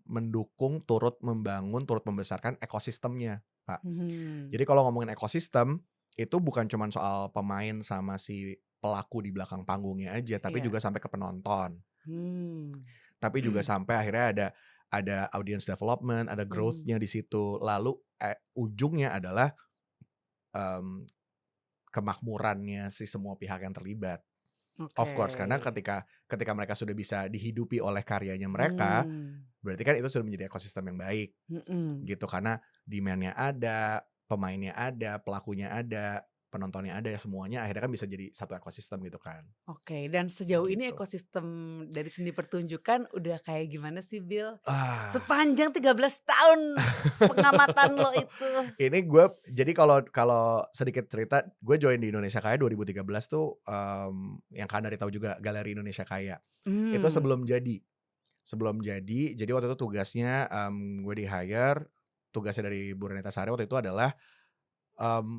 mendukung, turut membangun, turut membesarkan ekosistemnya, Kak. Mhm. Jadi kalau ngomongin ekosistem, itu bukan cuman soal pemain sama si pelaku di belakang panggungnya aja, tapi Iya. juga sampai ke penonton. Mmm. Tapi juga sampai akhirnya ada audience development, ada Mhm. growth-nya di situ. Lalu, ujungnya adalah, mmm, kemakmurannya si semua pihak yang terlibat. Oke. Of course, karena ketika mereka sudah bisa dihidupi oleh karyanya mereka, Mmm. berarti kan itu sudah menjadi ekosistem yang baik, Mhm. gitu. Karena demand-nya ada, pemainnya ada, pelakunya ada, penontonnya ada, ya semuanya akhirnya kan bisa jadi satu ekosistem gitu kan, Oke, dan sejauh ini gitu. ekosistem dari seni pertunjukan udah kayak gimana sih, Bill? Ah, Sepanjang 13 tahun pengamatan lo itu. ini jadi kalau kalau sedikit cerita, gue join di Indonesia Kaya 2013 tuh, yang Kak Andari tahu juga Galeri Indonesia Kaya. Itu Mmm. sebelum jadi waktu itu tugasnya, gue di-hire, tugasnya dari Bu Renita Sari waktu itu adalah,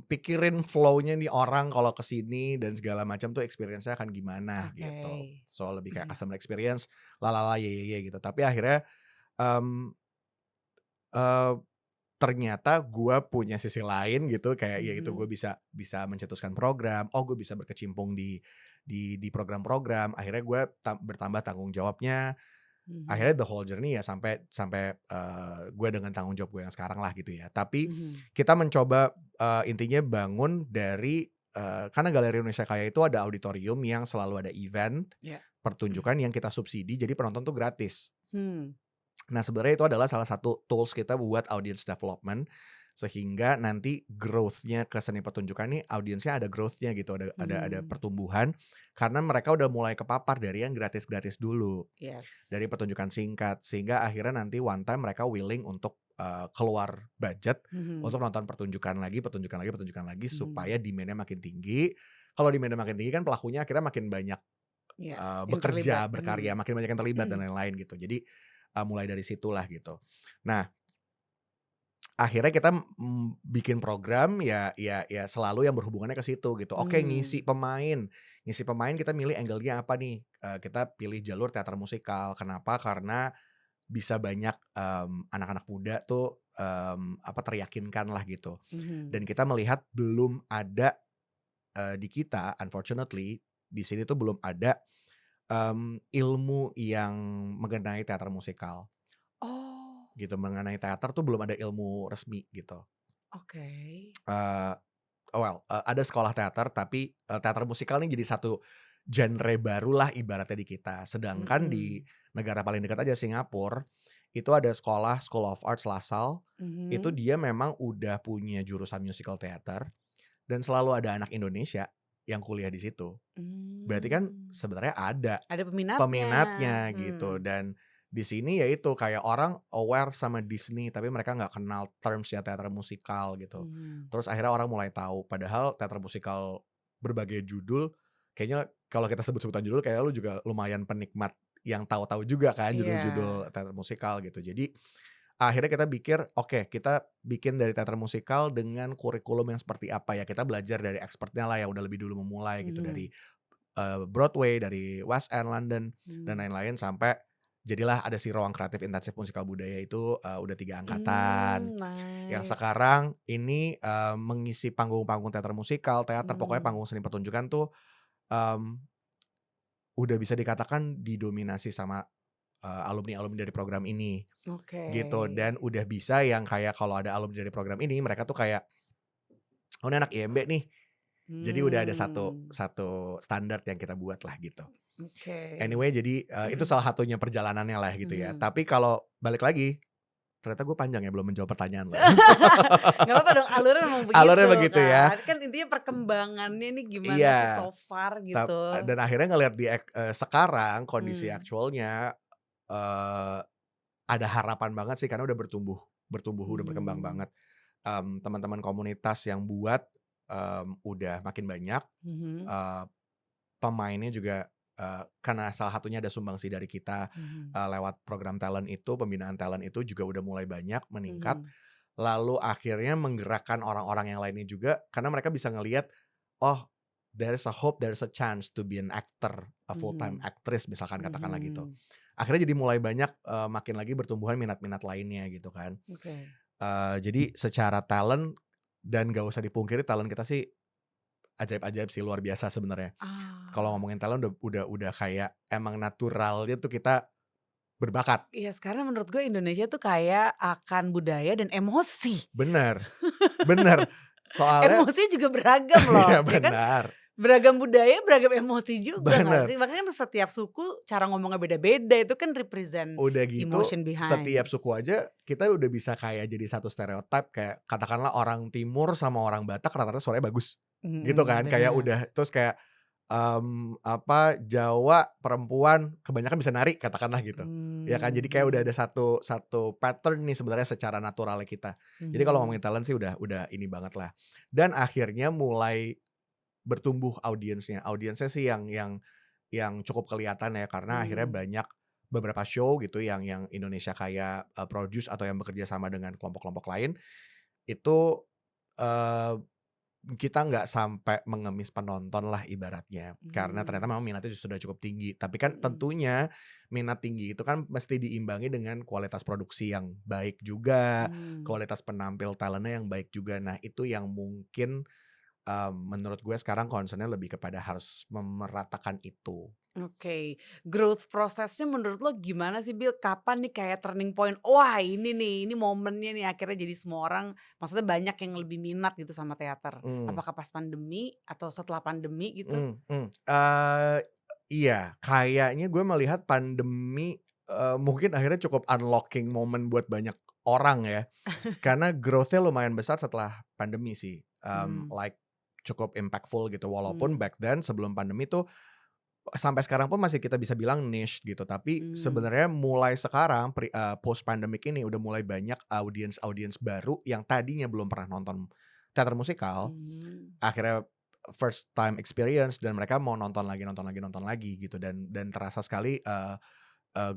pikirin flow-nya nih orang kalau ke sini dan segala macam tuh experience-nya akan gimana Oke. gitu. So lebih kayak customer experience, lalala, ye gitu. Tapi akhirnya, mmm, eee, ternyata gue punya sisi lain gitu, kayak ya itu gue Mhm. bisa bisa mencetuskan program, gue bisa berkecimpung di program-program, akhirnya gue bertambah tanggung jawabnya, Mhm. akhirnya the whole journey ya sampai sampai, gue dengan tanggung jawab gue yang sekarang lah gitu ya. Tapi Mhm. kita mencoba, intinya bangun dari, karena Galeri Indonesia Kaya itu ada auditorium yang selalu ada event, Ya. pertunjukan yang kita subsidi, jadi penonton tuh gratis. Hmm. Nah, sebenarnya itu adalah salah satu tools kita buat audience development, sehingga nanti growth-nya ke seni pertunjukan nih, audiensnya ada growth-nya gitu, ada Mmm. pertumbuhan, karena mereka udah mulai kepapar dari yang gratis-gratis dulu, Yes. dari pertunjukan singkat, sehingga akhirnya nanti one time mereka willing untuk, keluar budget, Mhm. untuk nonton pertunjukan lagi pertunjukan lagi, Mhm. supaya demand-nya makin tinggi. Kalau demand-nya makin tinggi kan pelakunya akhirnya makin banyak, Iya, yang terlibat. bekerja, berkarya, Mhm. makin banyak yang terlibat dan lain-lain gitu. Jadi, mulai dari situlah gitu. Nah, akhirnya kita, bikin program ya selalu yang berhubungannya ke situ gitu. Oke, Mmm. ngisi pemain kita milih angle-nya apa nih, kita pilih jalur teater musikal. Kenapa? Karena bisa banyak, anak-anak muda tuh, teryakinkan lah gitu. Dan Mhm. kita melihat belum ada, di kita unfortunately di sini tuh belum ada, ilmu yang mengenai teater musikal. Oh, Gitu, mengenai teater tuh belum ada ilmu resmi gitu. oke. Eee, ada sekolah teater tapi, teater musikal ini jadi satu genre barulah ibaratnya di kita. Sedangkan di Mhm. negara paling dekat aja Singapura, itu ada sekolah School of Arts LaSalle, itu Mhm. dia memang udah punya jurusan musical theater dan selalu ada anak Indonesia yang kuliah di situ. Berarti kan Mmm. sebenarnya ada Ada peminatnya. peminatnya gitu, Mmm. dan di sini ya itu kayak orang aware sama Disney tapi mereka nggak kenal terms-nya teater musikal gitu. Mhm. Terus akhirnya orang mulai tahu padahal teater musikal berbagai judul kayaknya kalau kita sebut-sebutan judul kayak lu juga lumayan penikmat yang tahu-tahu juga kan Iya. judul-judul teater musikal gitu. Jadi akhirnya kita pikir, oke kita bikin dari teater musikal dengan kurikulum yang seperti apa ya, kita belajar dari expertnya lah yang udah lebih dulu memulai gitu dari, Mhm. Broadway, dari West End London, dan Mmm. lain-lain sampai jadilah ada si Ruang Kreatif Intensif Musikal Budaya itu, udah 3 angkatan. Yang Nice. sekarang ini, mengisi panggung-panggung teater musikal, teater, pokoknya Mmm. panggung seni pertunjukan tuh, mmm, udah bisa dikatakan didominasi sama, alumni-alumni dari program ini, Oke. gitu. Dan udah bisa yang kayak kalau ada alumni dari program ini, mereka tuh kayak, "Oh ini anak IMB nih." Jadi udah ada satu Mmm. satu standar yang kita buat lah gitu. Oke. Anyway jadi, itu salah satunya perjalanannya lah gitu ya. Mhm. Tapi kalau balik lagi, ternyata gue panjang ya belum menjawab pertanyaan lo ya. Nggak apa-apa dong, alurnya memang begitu Alurnya begitu ya. kan. Kan intinya perkembangannya nih gimana sih Iya, so far gitu. dan akhirnya ngelihat sekarang kondisi Mmm. aktualnya, eee, ada harapan banget sih karena udah bertumbuh, udah berkembang Mmm. banget. Teman-teman komunitas yang buat, udah makin banyak, Mhm. eee, pemainnya juga, karena salah satunya ada sumbangsi dari kita, Mhm. lewat program talent itu, pembinaan talent itu juga udah mulai banyak, meningkat. Mhm. Lalu akhirnya menggerakkan orang-orang yang lainnya juga, karena mereka bisa ngelihat, "Oh, there's a hope, there's a chance to be an actor, a full-time Mhm. actress," misalkan katakanlah gitu. Mhm. Akhirnya jadi mulai banyak, makin lagi bertumbuhan minat-minat lainnya gitu kan. Oke. Jadi secara talent dan gak usah dipungkiri talent kita sih ajaib-ajaib sih, luar biasa sebenarnya. Kalau Ah. ngomongin talent udah kayak emang naturalnya tuh kita berbakat. Iya, sekarang menurut gue Indonesia tuh kaya akan budaya dan emosi. Bener bener. Soalnya Emosi juga beragam loh, iya ya kan? benar, Beragam budaya, beragam emosi juga nggak bener. sih? Bahkan setiap suku cara ngomongnya beda-beda, itu kan represent Udah gitu, emotion setiap behind. suku aja kita udah bisa kayak jadi satu stereotip kayak katakanlah orang timur sama orang Batak rata-rata suaranya bagus, gitu Mhm, kan. Kayak bener. udah terus kayak, Jawa perempuan kebanyakan bisa nari katakanlah gitu, ya kan. Jadi kayak udah ada Mhm. satu satu pattern nih sebenarnya secara naturalnya kita. Jadi kalau ngomongin Mhm. talent sih udah ini banget lah. Dan akhirnya mulai bertumbuh audiensnya sih yang cukup kelihatan ya karena akhirnya Mmm. banyak beberapa show gitu yang Indonesia kayak, produce atau yang bekerja sama dengan kelompok-kelompok lain, itu, eee, kita nggak sampai mengemis penonton lah ibaratnya, karena ternyata Mmm, memang minatnya sudah cukup tinggi. Tapi kan mhm, tentunya minat tinggi itu kan mesti diimbangi dengan kualitas produksi yang baik juga, mmm. kualitas penampil talentnya yang baik juga. Nah itu yang mungkin, menurut gue sekarang concern-nya lebih kepada harus memeratakan itu. Oke, growth prosesnya menurut lo gimana sih Bil? Kapan nih kayak turning point, wah ini nih, ini momennya nih akhirnya jadi semua orang maksudnya banyak yang lebih minat gitu sama teater. Mmm. Apakah pas pandemi atau setelah pandemi gitu? Iya, kayaknya gue melihat pandemi, mungkin akhirnya cukup unlocking moment buat banyak orang ya, karena growth-nya lumayan besar setelah pandemi sih, Mmm, like cukup impactful gitu. Walaupun mmm, back then sebelum pandemi tuh sampai sekarang pun masih kita bisa bilang niche gitu, tapi mmm, sebenarnya mulai sekarang post pandemic ini udah mulai banyak audiens-audiens baru yang tadinya belum pernah nonton teater musikal, mhm, akhirnya first time experience dan mereka mau nonton lagi nonton lagi nonton lagi gitu dan terasa sekali,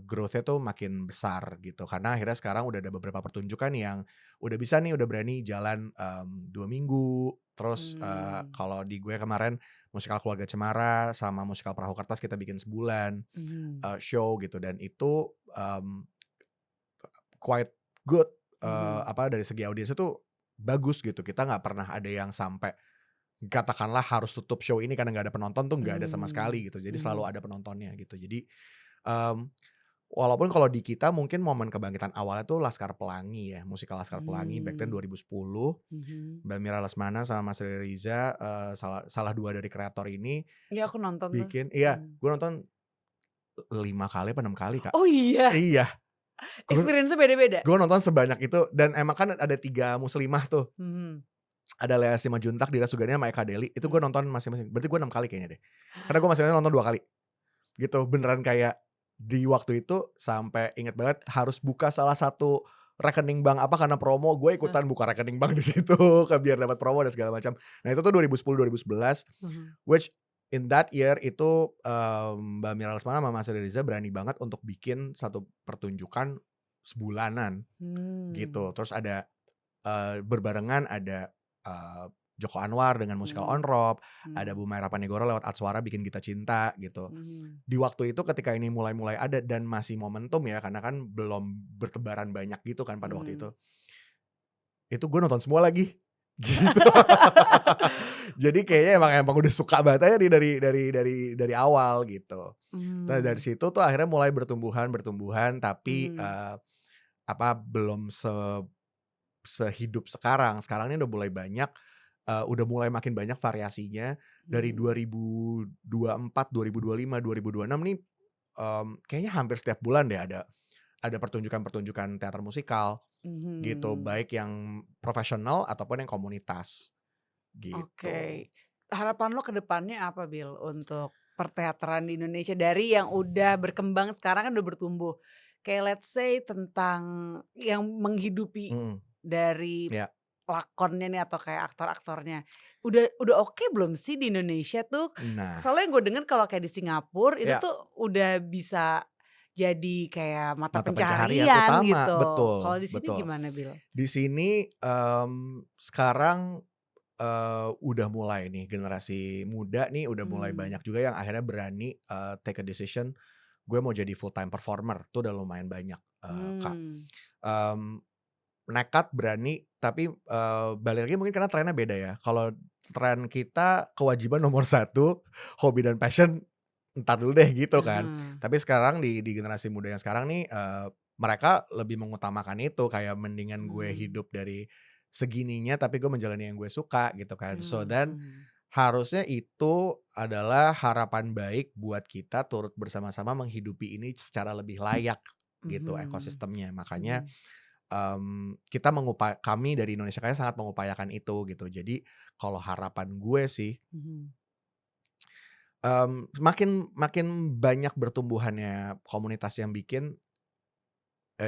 growth-nya tuh makin besar gitu karena akhirnya sekarang udah ada beberapa pertunjukan yang udah bisa nih udah berani jalan, 2 minggu terus, mmm, kalau di gue kemarin musikal Keluarga Cemara sama musikal Perahu Kertas kita bikin sebulan, mhm, show gitu dan itu, quite good, mhm, dari segi audiens itu bagus gitu kita nggak pernah ada yang sampai katakanlah harus tutup show ini karena nggak ada penonton tuh nggak ada sama mmm, sekali gitu. Jadi selalu mhm, ada penontonnya gitu. Jadi, mmm, walaupun kalau di kita mungkin momen kebangkitan awalnya tuh Laskar Pelangi ya, musikal Laskar Pelangi back then mmm, 2010, mhm. Mbak Mira Lesmana sama Mas Riri Riza, salah salah 2 dari kreator ini Iya aku nonton tuh, bikin iya, mmm. gue nonton 5 kali apa 6 kali, Kak. Oh iya? Iya, gue Experience-nya beda-beda? gue nonton sebanyak itu dan emang kan ada 3 muslimah tuh, Mhm, ada Lea Simanjuntak, Dira Sugandi, sama Eka Deli, itu gue mmm. nonton masing-masing, berarti gue 6 kali kayaknya deh. Karena gue masing-masing nonton 2 kali. Gitu, beneran kayak di waktu itu sampai inget banget harus buka salah satu rekening bank apa karena promo, gue Heeh, ikutan buka rekening bank di situ biar dapat promo dan segala macam. Nah itu tuh 2010, 2011 mhm, which in that year itu, Mbak Mira Lesmana sama Mas Reza berani banget untuk bikin satu pertunjukan sebulanan gitu. mmm, Terus ada, berbarengan ada, eee, Joko Anwar dengan musikal On mhm, Road, ada mmm, Bumaira Panegoro lewat Atswara bikin Gita Cinta gitu. mhm, Di waktu itu ketika ini mulai-mulai ada dan masih momentum ya, karena kan belum bertebaran banyak gitu kan pada waktu mhm. itu gue nonton semua lagi, gitu. Jadi kayaknya emang Oke, emang udah suka banget aja nih dari awal gitu. Nah dari mmm, situ tuh akhirnya mulai bertumbuhan tapi, mhm, belum sehidup sekarang. Sekarang ini udah mulai banyak, udah mulai makin banyak variasinya dari mhm, 2024, 2025, 2026 nih, kayaknya hampir setiap bulan deh ada pertunjukan-pertunjukan teater musikal gitu, mhm, baik yang profesional ataupun yang komunitas, gitu. oke. Harapan lo ke depannya apa Bil untuk perteateran di Indonesia dari yang udah berkembang sekarang kan udah bertumbuh, kayak let's say tentang yang menghidupi Mhm, dari iya. lakonnya nih atau kayak aktor-aktornya, udah oke belum sih di Indonesia tuh? Nah, Soalnya yang gue denger kalau kayak di Singapura itu iya, tuh udah bisa jadi kayak mata mata pencaharian pencaharian utama, gitu. Kalau betul di sini betul. gimana Bil? Di sini, sekarang, udah mulai nih generasi muda nih udah mulai Mmm, banyak juga yang akhirnya berani, take a decision, gue mau jadi full time performer, tuh udah lumayan banyak, Kak. mmm, Mmm, nekat, berani, tapi, balik lagi mungkin karena trennya beda ya. Kalau tren kita kewajiban nomor satu, hobi dan passion entar dulu deh gitu kan. heeh, Tapi sekarang di generasi muda yang sekarang nih, mereka lebih mengutamakan itu, kayak mendingan gue mmm, hidup dari segininya tapi gue menjalani yang gue suka gitu kan. So mmm, then mhm, harusnya itu adalah harapan baik buat kita turut bersama-sama menghidupi ini secara lebih layak gitu mhm, ekosistemnya. Makanya, mhm, kami dari Indonesia Kaya sangat mengupayakan itu gitu. Jadi kalau harapan gue sih, mhm, makin makin banyak bertumbuhannya komunitas yang bikin,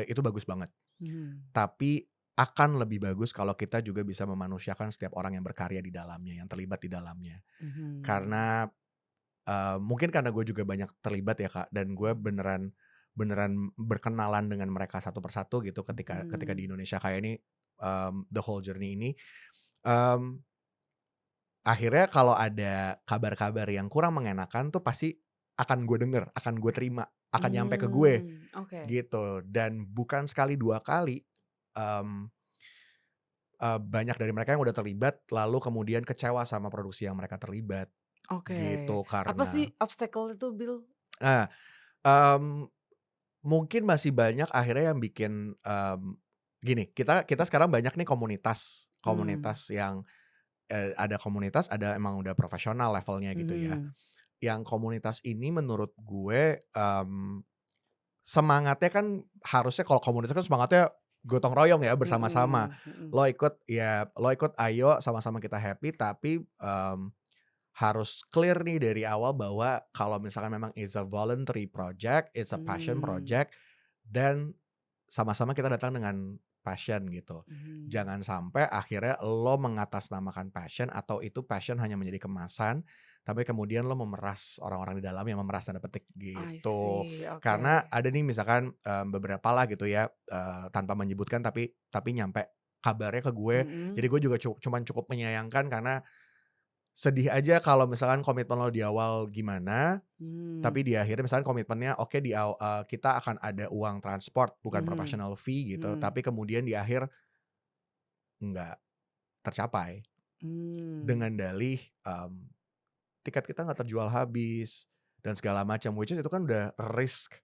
itu bagus banget. mhm, Tapi akan lebih bagus kalau kita juga bisa memanusiakan setiap orang yang berkarya di dalamnya, yang terlibat di dalamnya. mhm, Karena, mungkin karena gue juga banyak terlibat ya, Kak, dan gue mhm, beneran beneran berkenalan dengan mereka satu persatu gitu ketika ketika di mmm, Indonesia kayak ini, the whole journey ini, mmm akhirnya kalau ada kabar-kabar yang kurang mengenakan tuh pasti akan gue denger, akan gue terima, akan nyampe ke gue, Oke. gitu. Dan bukan sekali 2 kali, mmm, banyak dari mereka yang udah terlibat lalu kemudian kecewa sama produksi yang mereka terlibat, Oke. gitu. Apa sih Karena obstacle itu, Bill? nah, mmm, mungkin masih banyak akhirnya yang bikin, gini, kita kita sekarang banyak nih komunitas Mmm, komunitas yang, ada komunitas, ada emang udah profesional levelnya gitu ya. mhm, Yang komunitas ini menurut gue, semangatnya kan harusnya kalau komunitas kan semangatnya gotong royong ya, bersama-sama. mhm, mhm, Lo ikut ayo sama-sama kita happy tapi, harus clear nih dari awal bahwa kalau misalkan memang it's a voluntary project, it's a passion mmm, project, dan sama-sama kita datang dengan passion gitu. mhm. Jangan sampai akhirnya lo mengatasnamakan passion atau itu passion hanya menjadi kemasan, tapi kemudian lo memeras orang-orang di dalam yang memeras tanda petik I gitu. see, Karena oke. ada nih misalkan, beberapa lah gitu ya, tanpa menyebutkan tapi nyampe kabarnya ke gue, Mhm, jadi gue juga cuman cukup menyayangkan karena sedih aja kalau misalkan komitmen lo di awal gimana, mmm, tapi di akhirnya misalkan komitmennya oke kita akan ada uang transport bukan mhm, professional fee gitu, mhm, tapi kemudian di akhir nggak tercapai mmm, dengan dalih, tiket kita nggak terjual habis dan segala macam, which is itu kan udah risk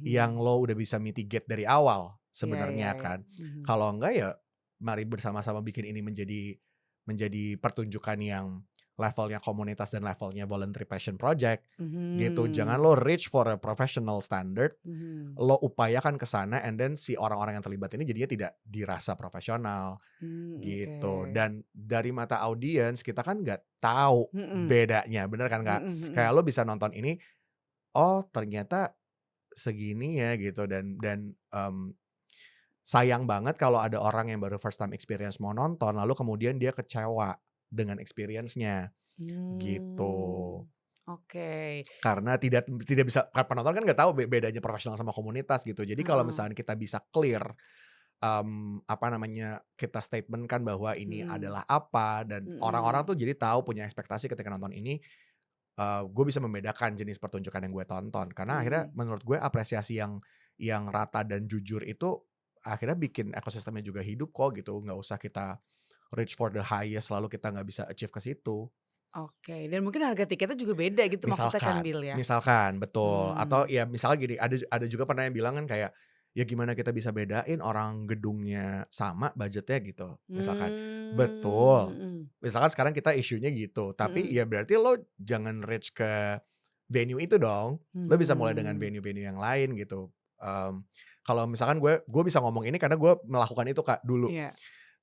yang mhm. lo udah bisa mitigate dari awal Iya, iya, sebenarnya iya, kan. mhm, Kalau enggak ya mari bersama-sama bikin ini menjadi pertunjukan yang levelnya komunitas dan levelnya voluntary passion project gitu. Jangan mhm, lo reach for a professional standard, mhm, lo upayakan ke sana and then si orang-orang yang terlibat ini jadinya tidak dirasa profesional oke. gitu. Dan dari mata audiens kita kan nggak tahu Mhm, bedanya, bener kan, Kak? mhm, Kayak mhm, lo bisa nonton ini, oh ternyata segini ya gitu dan sayang banget kalau ada orang yang baru first time experience mau nonton lalu kemudian dia kecewa dengan experience-nya gitu. oke, Karena tidak bisa penonton kan nggak tahu bedanya profesional sama komunitas gitu. Jadi kalau heeh, misalnya kita bisa clear, apa namanya, kita statement-kan bahwa ini mhm, adalah apa dan orang-orang mhm, tuh jadi tahu punya ekspektasi ketika nonton ini, gue bisa membedakan jenis pertunjukan yang gue tonton. Karena akhirnya mhm, menurut gue apresiasi yang rata dan jujur itu akhirnya bikin ekosistemnya juga hidup kok gitu. Nggak usah kita reach for the highest lalu kita nggak bisa achieve ke situ. oke, dan mungkin harga tiketnya juga beda gitu maksudnya kan, Misalkan Bill, ya? misalkan, betul. Atau Mmm, ya misalnya gini, ada juga pernah yang bilang kan kayak, "Ya gimana kita bisa bedain orang gedungnya sama budgetnya," gitu, misalkan. Betul. mhm, Misalkan sekarang kita isunya gitu, tapi mhm, ya berarti lo jangan reach ke venue itu dong. Lo bisa mulai dengan mhm, venue-venue yang lain gitu. Kalau misalkan gue bisa ngomong ini karena gue melakukan itu Kak, dulu. iya,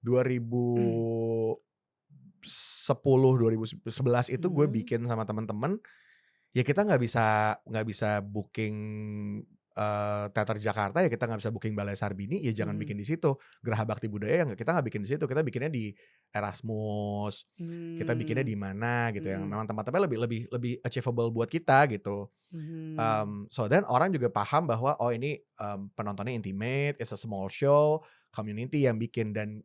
2010, 2011 itu gue mhm, bikin sama temen-temen. Ya kita nggak bisa booking, teater Jakarta, ya kita nggak bisa booking Balai Sarbini, ya jangan mhm, bikin di situ. Geraha Bakti Budaya yang kita nggak bikin di situ, kita bikinnya di Erasmus, kita bikinnya di mmm, mana gitu yang mhm, memang tempatnya lebih lebih lebih achievable buat kita gitu. mhm, So then orang juga paham bahwa, oh ini, penontonnya intimate, it's a small show, community yang bikin dan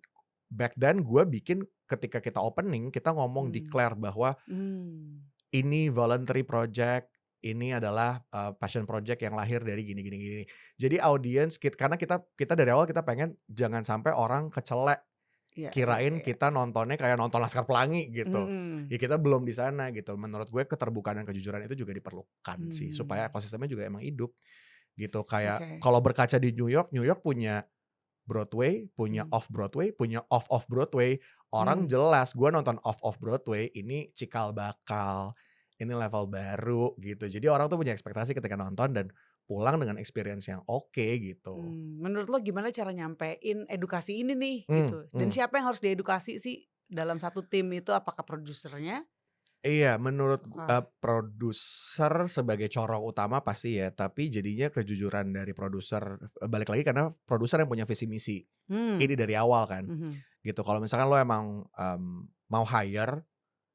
back then gue bikin ketika kita opening, kita ngomong mmm, declare bahwa mmm, ini voluntary project, ini adalah, passion project yang lahir dari gini gini gini. Jadi audiens karena kita dari awal kita pengen jangan sampai orang kecelek, iya, iya, kirain iya, kita nontonnya kayak nonton Laskar Pelangi gitu. mhm, Ya kita belum di sana gitu. Menurut gue keterbukaan dan kejujuran itu juga diperlukan sih, supaya mmm, ekosistemnya juga emang hidup gitu. Kayak oke, kalau berkaca di New York punya Broadway, punya mmm, off Broadway, punya off Broadway. Orang mmm. jelas gua nonton off Broadway ini cikal bakal, ini level baru gitu. Jadi orang tuh punya ekspektasi ketika nonton dan pulang dengan experience yang oke gitu. Menurut lo gimana cara nyampein edukasi ini nih Mmm, gitu? Dan mmm. siapa yang harus diedukasi sih dalam satu tim itu? Apakah produsernya? Iya menurut Apakah produser sebagai corong utama pasti ya, tapi jadinya kejujuran dari produser, balik lagi karena produser yang punya visi misi. Ini mmm, dari awal kan, mhm, gitu. Kalau misalkan lo emang, mau hire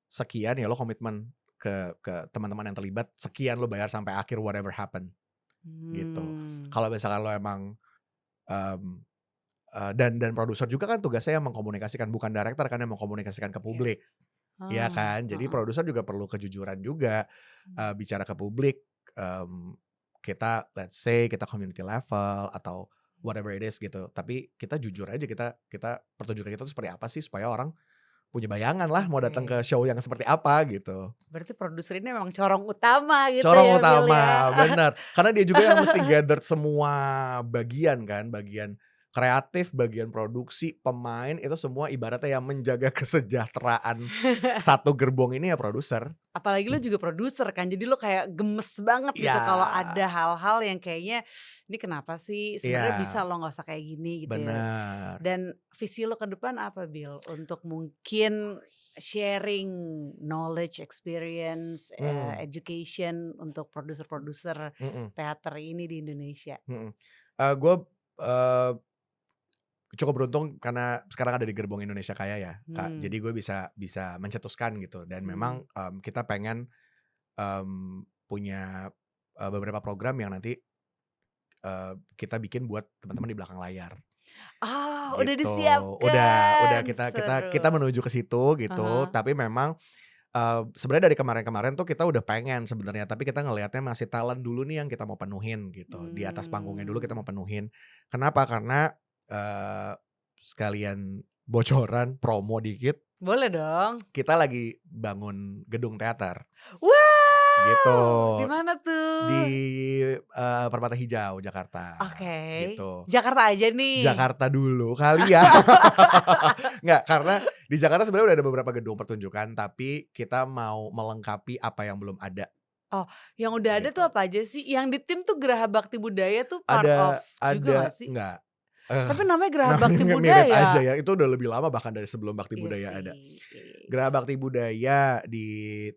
sekian ya lo komitmen ke teman-teman yang terlibat, sekian lo bayar sampai akhir whatever happen, gitu. mmm, Kalau misalkan lo emang, mmm, dan produser juga kan tugasnya yang mengkomunikasikan, bukan director kan yang mengkomunikasikan ke iya, publik, Iya Oh, kan? Jadi heeh. produser juga perlu kejujuran juga, Mmm. bicara ke publik, kita let's say kita community level atau whatever it is gitu, tapi kita jujur aja kita kita pertunjukan kita tuh seperti apa sih supaya orang punya bayangan lah mau datang ke Oke. show yang seperti apa gitu. Berarti produser ini memang corong utama gitu Corong ya, Bill, ya? utama, bener. Karena dia juga yang mesti gather semua bagian kan, bagian kreatif, bagian produksi, pemain, itu semua ibaratnya yang menjaga kesejahteraan satu gerbong ini ya produser. Apalagi lu juga produser kan, jadi lu kayak gemes banget Iya, gitu kalau ada hal-hal yang kayaknya, "Ini kenapa sih? Sebenarnya bisa iya, loh nggak usah kayak gini," gitu ya. bener, Dan visi lo ke depan apa, Bill? Untuk mungkin sharing knowledge, experience, mmm, education untuk produser-produser mhm, teater ini di Indonesia? mhm. Gue, eee, cukup beruntung karena sekarang ada di gerbong Indonesia Kaya ya, Kak. Jadi Mmm, gue bisa bisa mencetuskan gitu dan mhm. memang, kita pengen, punya, beberapa program yang nanti, kita bikin buat teman-teman di belakang layar. Oh, udah Gitu, udah disiapkan, kita seru. menuju ke situ gitu, Ah. tapi memang, sebenarnya dari kemarin-kemarin tuh kita udah pengen sebenarnya, tapi kita ngelihatnya masih talent dulu nih yang kita mau penuhin gitu, di atas panggungnya dulu kita Mmm. mau penuhin. Kenapa? Karena, eee, sekalian bocoran, promo dikit, Boleh dong. kita lagi bangun gedung teater, gitu. Wow! Di mana Di, tuh? Permata Hijau, Jakarta, Oke. gitu. Jakarta aja nih? Jakarta dulu kali ya. Nggak, karena di Jakarta sebenarnya udah ada beberapa gedung pertunjukan, tapi kita mau melengkapi apa yang belum ada, Oh, yang udah ada tuh gitu. apa aja sih? Yang di tim tuh Geraha Bakti Budaya tuh part of juga Ada nggak sih? nggak, eh, Tapi namanya Geraha Bakti namanya mirip aja Budaya. ya, itu udah lebih lama bahkan dari sebelum Bakti Iya Budaya ada. sih, iya, iya, iya. Geraha Bakti Budaya di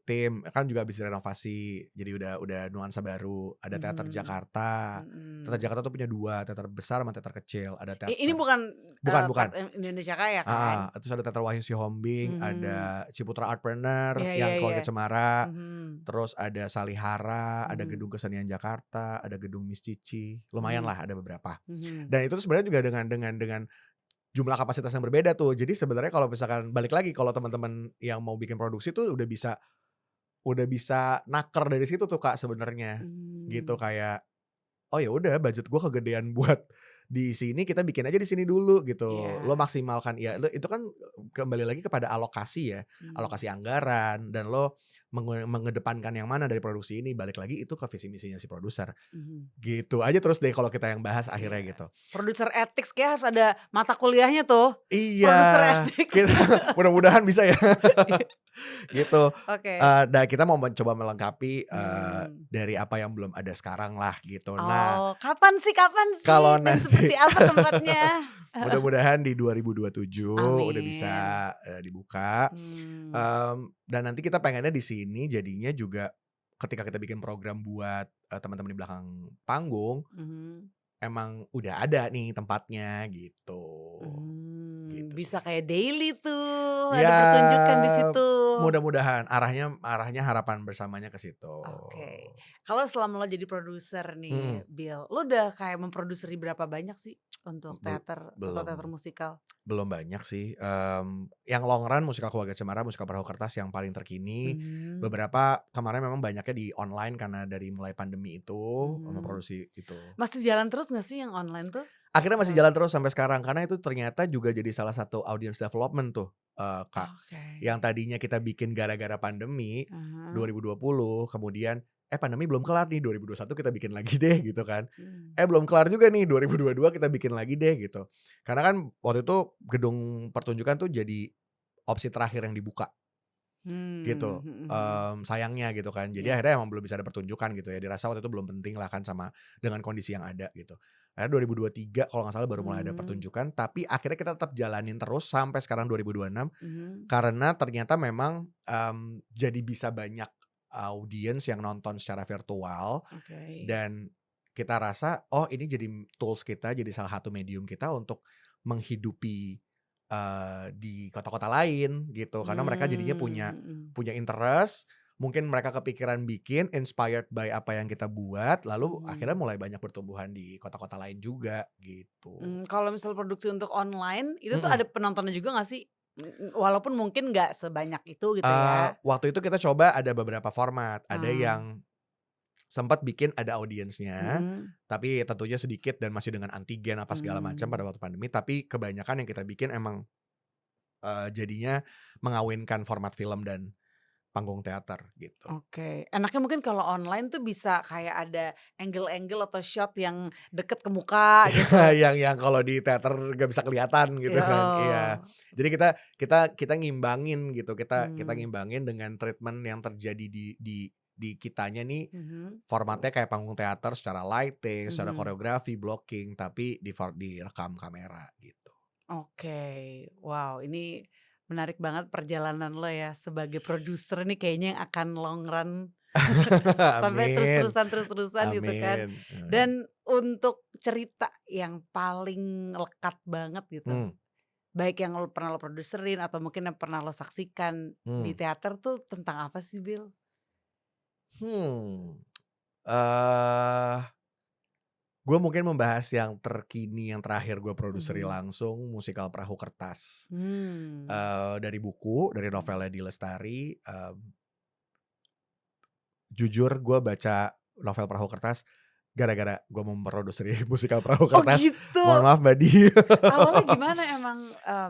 tim, kan juga habis direnovasi, jadi udah nuansa baru. Ada Teater Mhm, Jakarta. Teater mhm. Jakarta tuh punya 2, teater besar sama teater kecil. Ada Ini teater bukan, bukan part bukan. Indonesia Kaya kan? Heeh, terus ada Teater Wahyu Sihombing, Mhm. ada Ciputra Artpreneur Iya, iya, yang iya. Keluarga Cemara, Mhm, terus ada Salihara, ada mhm, Gedung Kesenian Jakarta, ada Gedung Miss Cici, mhm, lumayanlah ada beberapa. mhm. Dan itu tuh sebenarnya juga dengan jumlah kapasitas yang berbeda tuh. Jadi sebenarnya kalau misalkan balik lagi kalau teman-teman yang mau bikin produksi tuh udah bisa naker dari situ tuh Kak sebenarnya. Gitu Mmm, kayak, "Oh ya udah budget gua kegedean buat di sini, kita bikin aja di sini dulu," gitu. Lo iya, maksimalkan ya lo itu kan kembali lagi kepada alokasi ya, mmm, alokasi anggaran dan lo mengedepankan yang mana dari produksi ini, balik lagi itu ke visi misinya si produser. mhm. Gitu aja terus deh kalau kita yang bahas akhirnya Iya. gitu. Produser ethics kayaknya harus ada mata kuliahnya tuh, Iya, produser ethics. kita mudah-mudahan bisa ya. Gitu, Oke, dan kita mau mencoba melengkapi, mmm. dari apa yang belum ada sekarang lah gitu. Nah, Oh, kapan kalau sih dan nanti seperti apa tempatnya? mudah-mudahan di 2027 udah bisa, Amin, dibuka, mmm, dan nanti kita pengennya di sini jadinya juga ketika kita bikin program buat, teman-teman di belakang panggung, mhm, emang udah ada nih tempatnya gitu. Gitu bisa sih. kayak daily tuh, ada Ya, pertunjukan di situ. mudah-mudahan arahnya arahnya harapan bersamanya ke situ. Oke, kalau selama lo jadi produser Mhm, nih, Bill, lo udah kayak memproduseri berapa banyak sih untuk bel teater atau belum teater musikal? belum banyak sih, yang long run musikal Keluarga Cemara, musikal Perahu Kertas yang paling terkini, Mmm, beberapa kemarin memang banyaknya di online karena dari mulai pandemi itu, mhm. memproduksi itu. Masih jalan terus nggak sih yang online tuh? Akhirnya masih Atau jalan terus sampai sekarang karena itu ternyata juga jadi salah satu audience development tuh, Kak. oke, Yang tadinya kita bikin gara-gara pandemi, ah 2020 kemudian, pandemi belum kelar nih 2021 kita bikin lagi deh gitu kan. mmm, Belum kelar juga nih 2022 kita bikin lagi deh gitu. Karena kan waktu itu gedung pertunjukan tuh jadi opsi terakhir yang dibuka gitu, mhm, mhm. sayangnya gitu kan. Jadi Iya, akhirnya emang belum bisa ada pertunjukan gitu ya, dirasa waktu itu belum penting lah kan sama dengan kondisi yang ada gitu. Akhirnya 2023 kalau nggak salah baru mulai ada mmm, pertunjukan, tapi akhirnya kita tetap jalanin terus sampai sekarang 2026 mhm, karena ternyata memang, jadi bisa banyak audiens yang nonton secara virtual oke, dan kita rasa, oh ini jadi tools kita, jadi salah satu medium kita untuk menghidupi, di kota-kota lain gitu. Karena mereka jadinya punya mhm, punya interest, mungkin mereka kepikiran bikin, inspired by apa yang kita buat, lalu akhirnya mhm. mulai banyak pertumbuhan di kota-kota lain juga gitu. Kalau misal produksi untuk online, itu tuh Mhm. ada penontonnya juga nggak sih? Walaupun mungkin nggak sebanyak itu gitu ya? Waktu itu kita coba ada beberapa format, ada Ah, yang sempat bikin ada audiensnya, mhm, tapi tentunya sedikit dan masih dengan antigen apa segala macam pada mmm. waktu pandemi, tapi kebanyakan yang kita bikin emang, jadinya mengawinkan format film dan panggung teater gitu. Oke, enaknya mungkin kalau online tuh bisa kayak ada angle-angle atau shot yang deket ke muka gitu. Yang kalau di teater nggak bisa kelihatan gitu Ya, kan, iya. oh, Jadi kita ngimbangin gitu, kita mmm, ngimbangin dengan treatment yang terjadi di kitanya nih, mhm, formatnya kayak panggung teater secara lighting, secara mhm. koreografi, blocking, tapi direkam kamera gitu. Oke, wow ini menarik banget perjalanan lo ya sebagai produser nih kayaknya yang akan long run sampai Amin, terus-terusan gitu kan. amin, Dan untuk cerita yang paling lekat banget gitu, mmm, baik yang pernah lo produserin atau mungkin yang pernah lo saksikan di mmm, teater tuh tentang apa sih, Bill? hmm, eee, gue mungkin membahas yang terkini, yang terakhir gue produseri Mhm. langsung, musikal Perahu Kertas. Mmm. Dari buku, dari Mhm. novelnya D. Lestari, jujur gue baca novel Perahu Kertas gara-gara gue mau memproduksi musikal Perahu Oh Kertas. gitu? Mohon maaf Mbak Di. Awalnya gimana emang,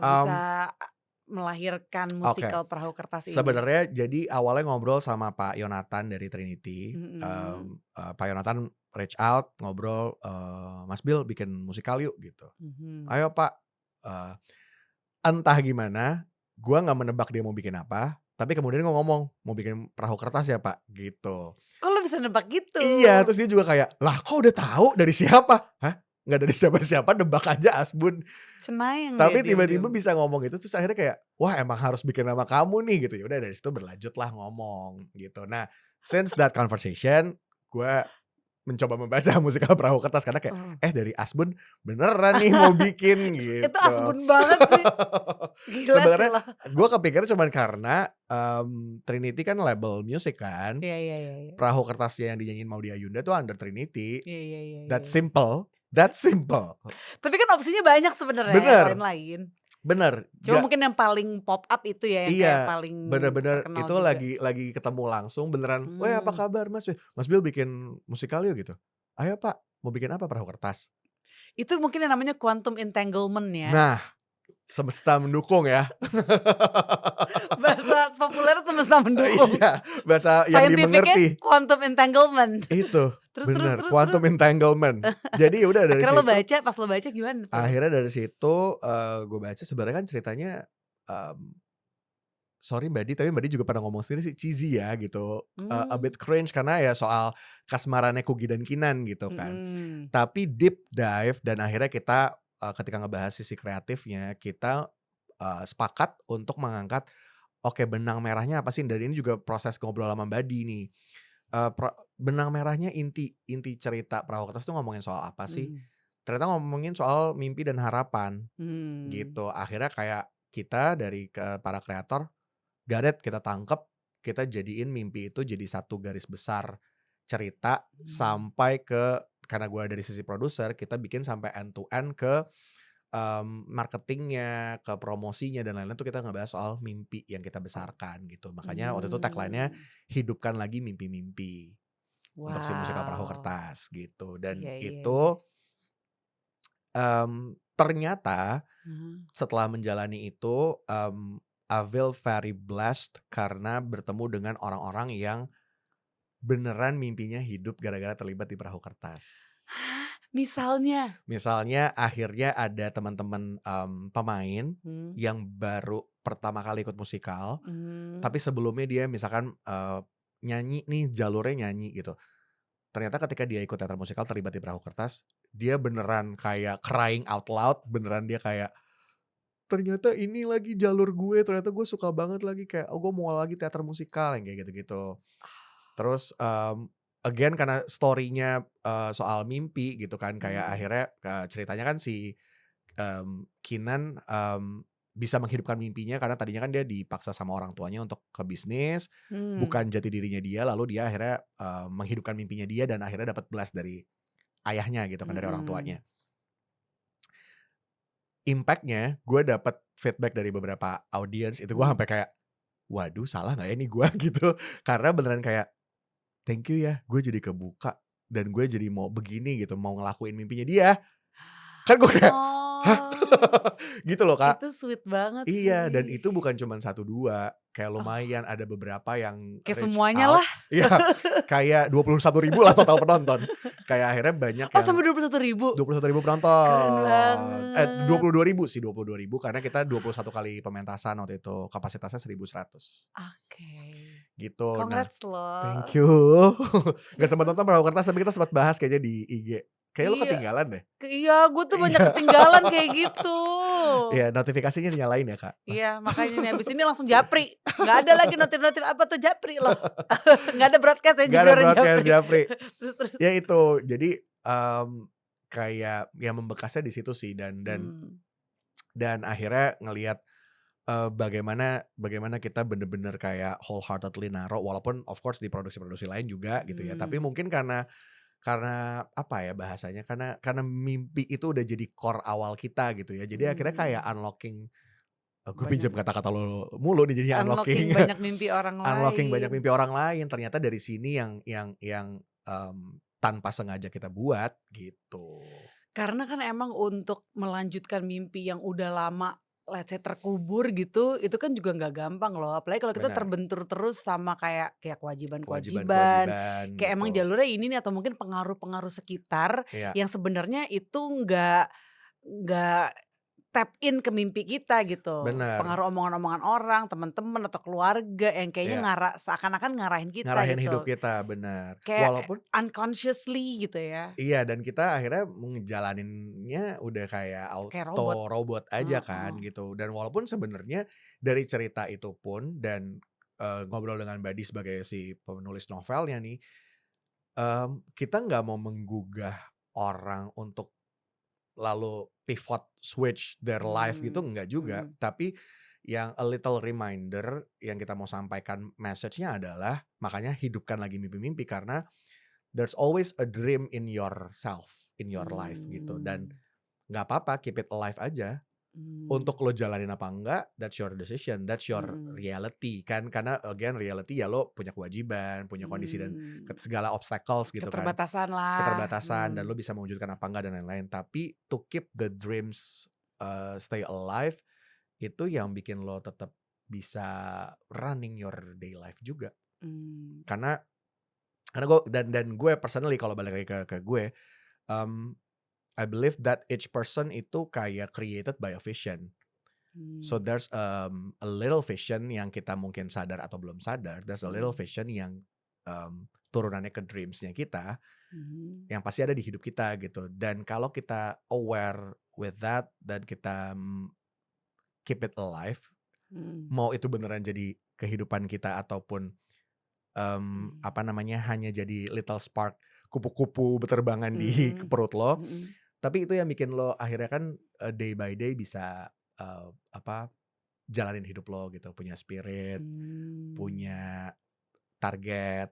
Mmm, bisa melahirkan oke. musikal Perahu Kertas ini? Sebenarnya jadi awalnya ngobrol sama Pak Yonatan dari Trinity, Mhm. Pak Yonatan reach out, ngobrol, "Mas Bil bikin musikal yuk," gitu. Mhm. "Ayo Pak." Eee, Entah gimana, gua nggak menebak dia mau bikin apa, tapi kemudian dia ngomong, "Mau bikin Perahu Kertas ya Pak?" Gitu. Kok lo bisa nebak gitu? Iya, terus dia juga kayak, "Lah kok udah tahu? Dari siapa?" "Hah? Nggak dari siapa-siapa, nebak aja Asbun." Cenayang ya Tapi diam-diam. tiba-tiba bisa ngomong itu, terus akhirnya kayak, "Wah emang harus bikin nama kamu nih," gitu. Ya udah dari situ berlanjutlah ngomong, gitu. Nah, since that conversation, gue mencoba membaca musikal Perahu Kertas karena kayak, Oh. dari Asbun beneran nih mau bikin, Itu gitu. asbun banget sih. Gila sih Sebenarnya lo. gue kepikiran cuman karena, Trinity kan label musik kan, Iya iya iya iya. Perahu Kertasnya yang dinyanyiin Maudy Ayunda tuh under Trinity. Iya iya iya iya That's iya. simple, that's simple. Tapi kan opsinya banyak sebenarnya yang Bener, lain-lain. bener, Cuma mungkin yang paling pop up itu ya, yang kayak iya, paling bener-bener terkenal itu juga. lagi ketemu langsung beneran, "Weh, apa Mmm. kabar Mas? Mas Bil bikin musikal yuk," gitu. "Ayo Pak, mau bikin apa? Perahu Kertas?" Itu mungkin yang namanya quantum entanglement ya. Nah, semesta mendukung ya. Bahasa populer semesta mendukung. Iya, bahasa yang Scientific-nya dimengerti. quantum entanglement. Itu, Terus terus bener, terus terus? quantum entanglement. Jadi ya udah dari Akhirnya lo situ, baca, pas lo baca gimana tuh? akhirnya dari situ, gue baca sebenarnya kan ceritanya, mmm, sorry Mbak Di, tapi Mbak Di juga pernah ngomong sendiri sih cheesy ya gitu, a Mmm, bit cringe karena ya soal kasmarannya Kugy dan Kinan gitu kan. mhm, Tapi deep dive dan akhirnya kita, ketika ngebahas sisi kreatifnya, kita, sepakat untuk mengangkat, oke benang merahnya apa sih? Dan ini juga proses ngobrol sama Mbak Di nih, benang merahnya inti inti cerita Perahu Kertas tuh ngomongin soal apa sih? mhm, Ternyata ngomongin soal mimpi dan harapan, mmm, gitu. Akhirnya kayak kita dari para kreator, got it, kita tangkep, kita jadiin mimpi itu jadi satu garis besar cerita mmm, sampai ke, karena gue dari sisi produser, kita bikin sampai end to end ke, marketingnya, ke promosinya dan lain-lain tuh kita ngebahas soal mimpi yang kita oh, besarkan gitu. Makanya waktu itu tagline-nya, mmm, "Hidupkan lagi mimpi-mimpi." Untuk si musikal Perahu wow, Kertas gitu, dan iya iya iya, itu, ternyata mhm. setelah menjalani itu, I feel very blessed karena bertemu dengan orang-orang yang beneran mimpinya hidup gara-gara terlibat di Perahu Kertas. Hah? Misalnya? Misalnya akhirnya ada teman-teman, pemain Mmm, yang baru pertama kali ikut musikal, mmm, tapi sebelumnya dia misalkan, nyanyi nih, jalurnya nyanyi gitu. Ternyata ketika dia ikut teater musikal terlibat di Perahu Kertas, dia beneran kayak crying out loud, beneran dia kayak, "Ternyata ini lagi jalur gue, ternyata gue suka banget lagi," kayak, "Oh gue mau lagi teater musikal," yang kayak gitu-gitu. Terus, again karena story-nya, soal mimpi gitu kan, kayak mhm, akhirnya, ceritanya kan si, Kinan, bisa menghidupkan mimpinya karena tadinya kan dia dipaksa sama orang tuanya untuk ke bisnis, mmm, bukan jati dirinya dia, lalu dia akhirnya, menghidupkan mimpinya dia dan akhirnya dapat blast dari ayahnya gitu kan, dari orang mhm. tuanya. impact-nya gue dapet feedback dari beberapa audiens itu gue Mhm. sampai kayak, "Waduh salah nggak ya nih gue?" Gitu. Karena beneran kayak, "Thank you ya, gue jadi kebuka dan gue jadi mau begini gitu, mau ngelakuin mimpinya dia." Kan gue kayak, "Hah?" Oh, Gitu loh, Kak. itu sweet banget Iya, dan sih. itu bukan cuman 1, 2, kayak Oh, lumayan ada beberapa yang kayak reach semuanya out. lah. Iya, kayak 21.000 lah total penonton. Kayak akhirnya banyak Oh, yang sampai 21.000. 21.000 Keren penonton. Dua banget. puluh dua ribu sih, 22.000 karena kita 21 kali pementasan waktu itu, kapasitasnya 1.100 Oke. gitu. Nah, Congrats thank loh. you. Nggak Itu sempet nonton Perahu Kertas tapi kita sempat bahas kayaknya di IG. Kayaknya lu iya, ketinggalan deh. iya, gue tuh banyak Iya. ketinggalan kayak gitu. Iya, notifikasinya dinyalain ya, Kak? Iya, makanya nih abis ini langsung japri. Nggak ada lagi notif-notif apa tuh, japri loh. Nggak ada broadcast ya, Nggak ada jeblorin broadcast japri. Japri. Terus? Ya itu, jadi, kayak yang membekasnya di situ sih Mmm, dan akhirnya ngelihat, bagaimana bagaimana kita bener-bener kayak wholeheartedly naruh walaupun of course di produksi-produksi lain juga gitu ya, tapi mhm, mungkin karena apa ya bahasanya, karena mimpi itu udah jadi core awal kita gitu ya, jadi akhirnya kayak mmm, unlocking, gue banyak pinjam kata-kata lo mulu nih jadinya unlocking unlocking banyak mimpi orang unlocking banyak lain. mimpi orang lain, ternyata dari sini tanpa sengaja kita buat gitu. Karena kan emang untuk melanjutkan mimpi yang udah lama, let's say terkubur gitu, itu kan juga nggak gampang loh. Apalagi kalau kita Benar, terbentur terus sama kayak kewajiban-kewajiban, kewajiban-kewajiban kayak emang betul. jalurnya ini nih atau mungkin pengaruh-pengaruh sekitar Iya, yang sebenarnya itu nggak tap in ke mimpi kita gitu. bener, Pengaruh omongan-omongan orang, teman-teman atau keluarga yang kayaknya iya, seakan-akan ngarahin kita ngarahin hidup gitu. kita, bener. Kayak Walaupun unconsciously gitu ya, iya, dan kita akhirnya ngejalaninnya udah kayak kayak robot. auto robot aja kan Heeh. gitu. Dan walaupun sebenarnya dari cerita itu pun dan, ngobrol dengan Badi sebagai si penulis novelnya nih, kita nggak mau menggugah orang untuk lalu pivot switch their life gitu Mmm, enggak juga. mhm, Tapi yang a little reminder yang kita mau sampaikan message-nya adalah makanya hidupkan lagi mimpi-mimpi karena there's always a dream in yourself, in your life gitu dan mmm, nggak apa-apa keep it alive aja. mmm, Untuk lo jalanin apa enggak, that's your decision, that's your mhm, reality kan. Karena again reality ya lo punya kewajiban, punya kondisi dan mmm, segala obstacles gitu kan. keterbatasanlah, Keterbatasan dan lo bisa mewujudkan apa enggak dan lain-lain. Tapi to keep the dreams, stay alive itu yang bikin lo tetap bisa running your day life juga. mmm, Karena gue gue personally kalau balik lagi ke gue, mmm, I believe that each person itu kayak created by a vision. So mmm, there's, a little vision yang kita mungkin sadar atau belum sadar, there's a little mhm, vision yang, turunannya ke dreams-nya kita, mhm, yang pasti ada di hidup kita gitu. Dan kalau kita aware with that dan kita, keep it alive, mhm, mau itu beneran jadi kehidupan kita ataupun, mmm, apa namanya, hanya jadi little spark, kupu-kupu berterbangan di mhm, perut lo, mhm, tapi itu yang bikin lo akhirnya kan, day by day bisa, apa, jalanin hidup lo gitu, punya spirit, mmm, punya target,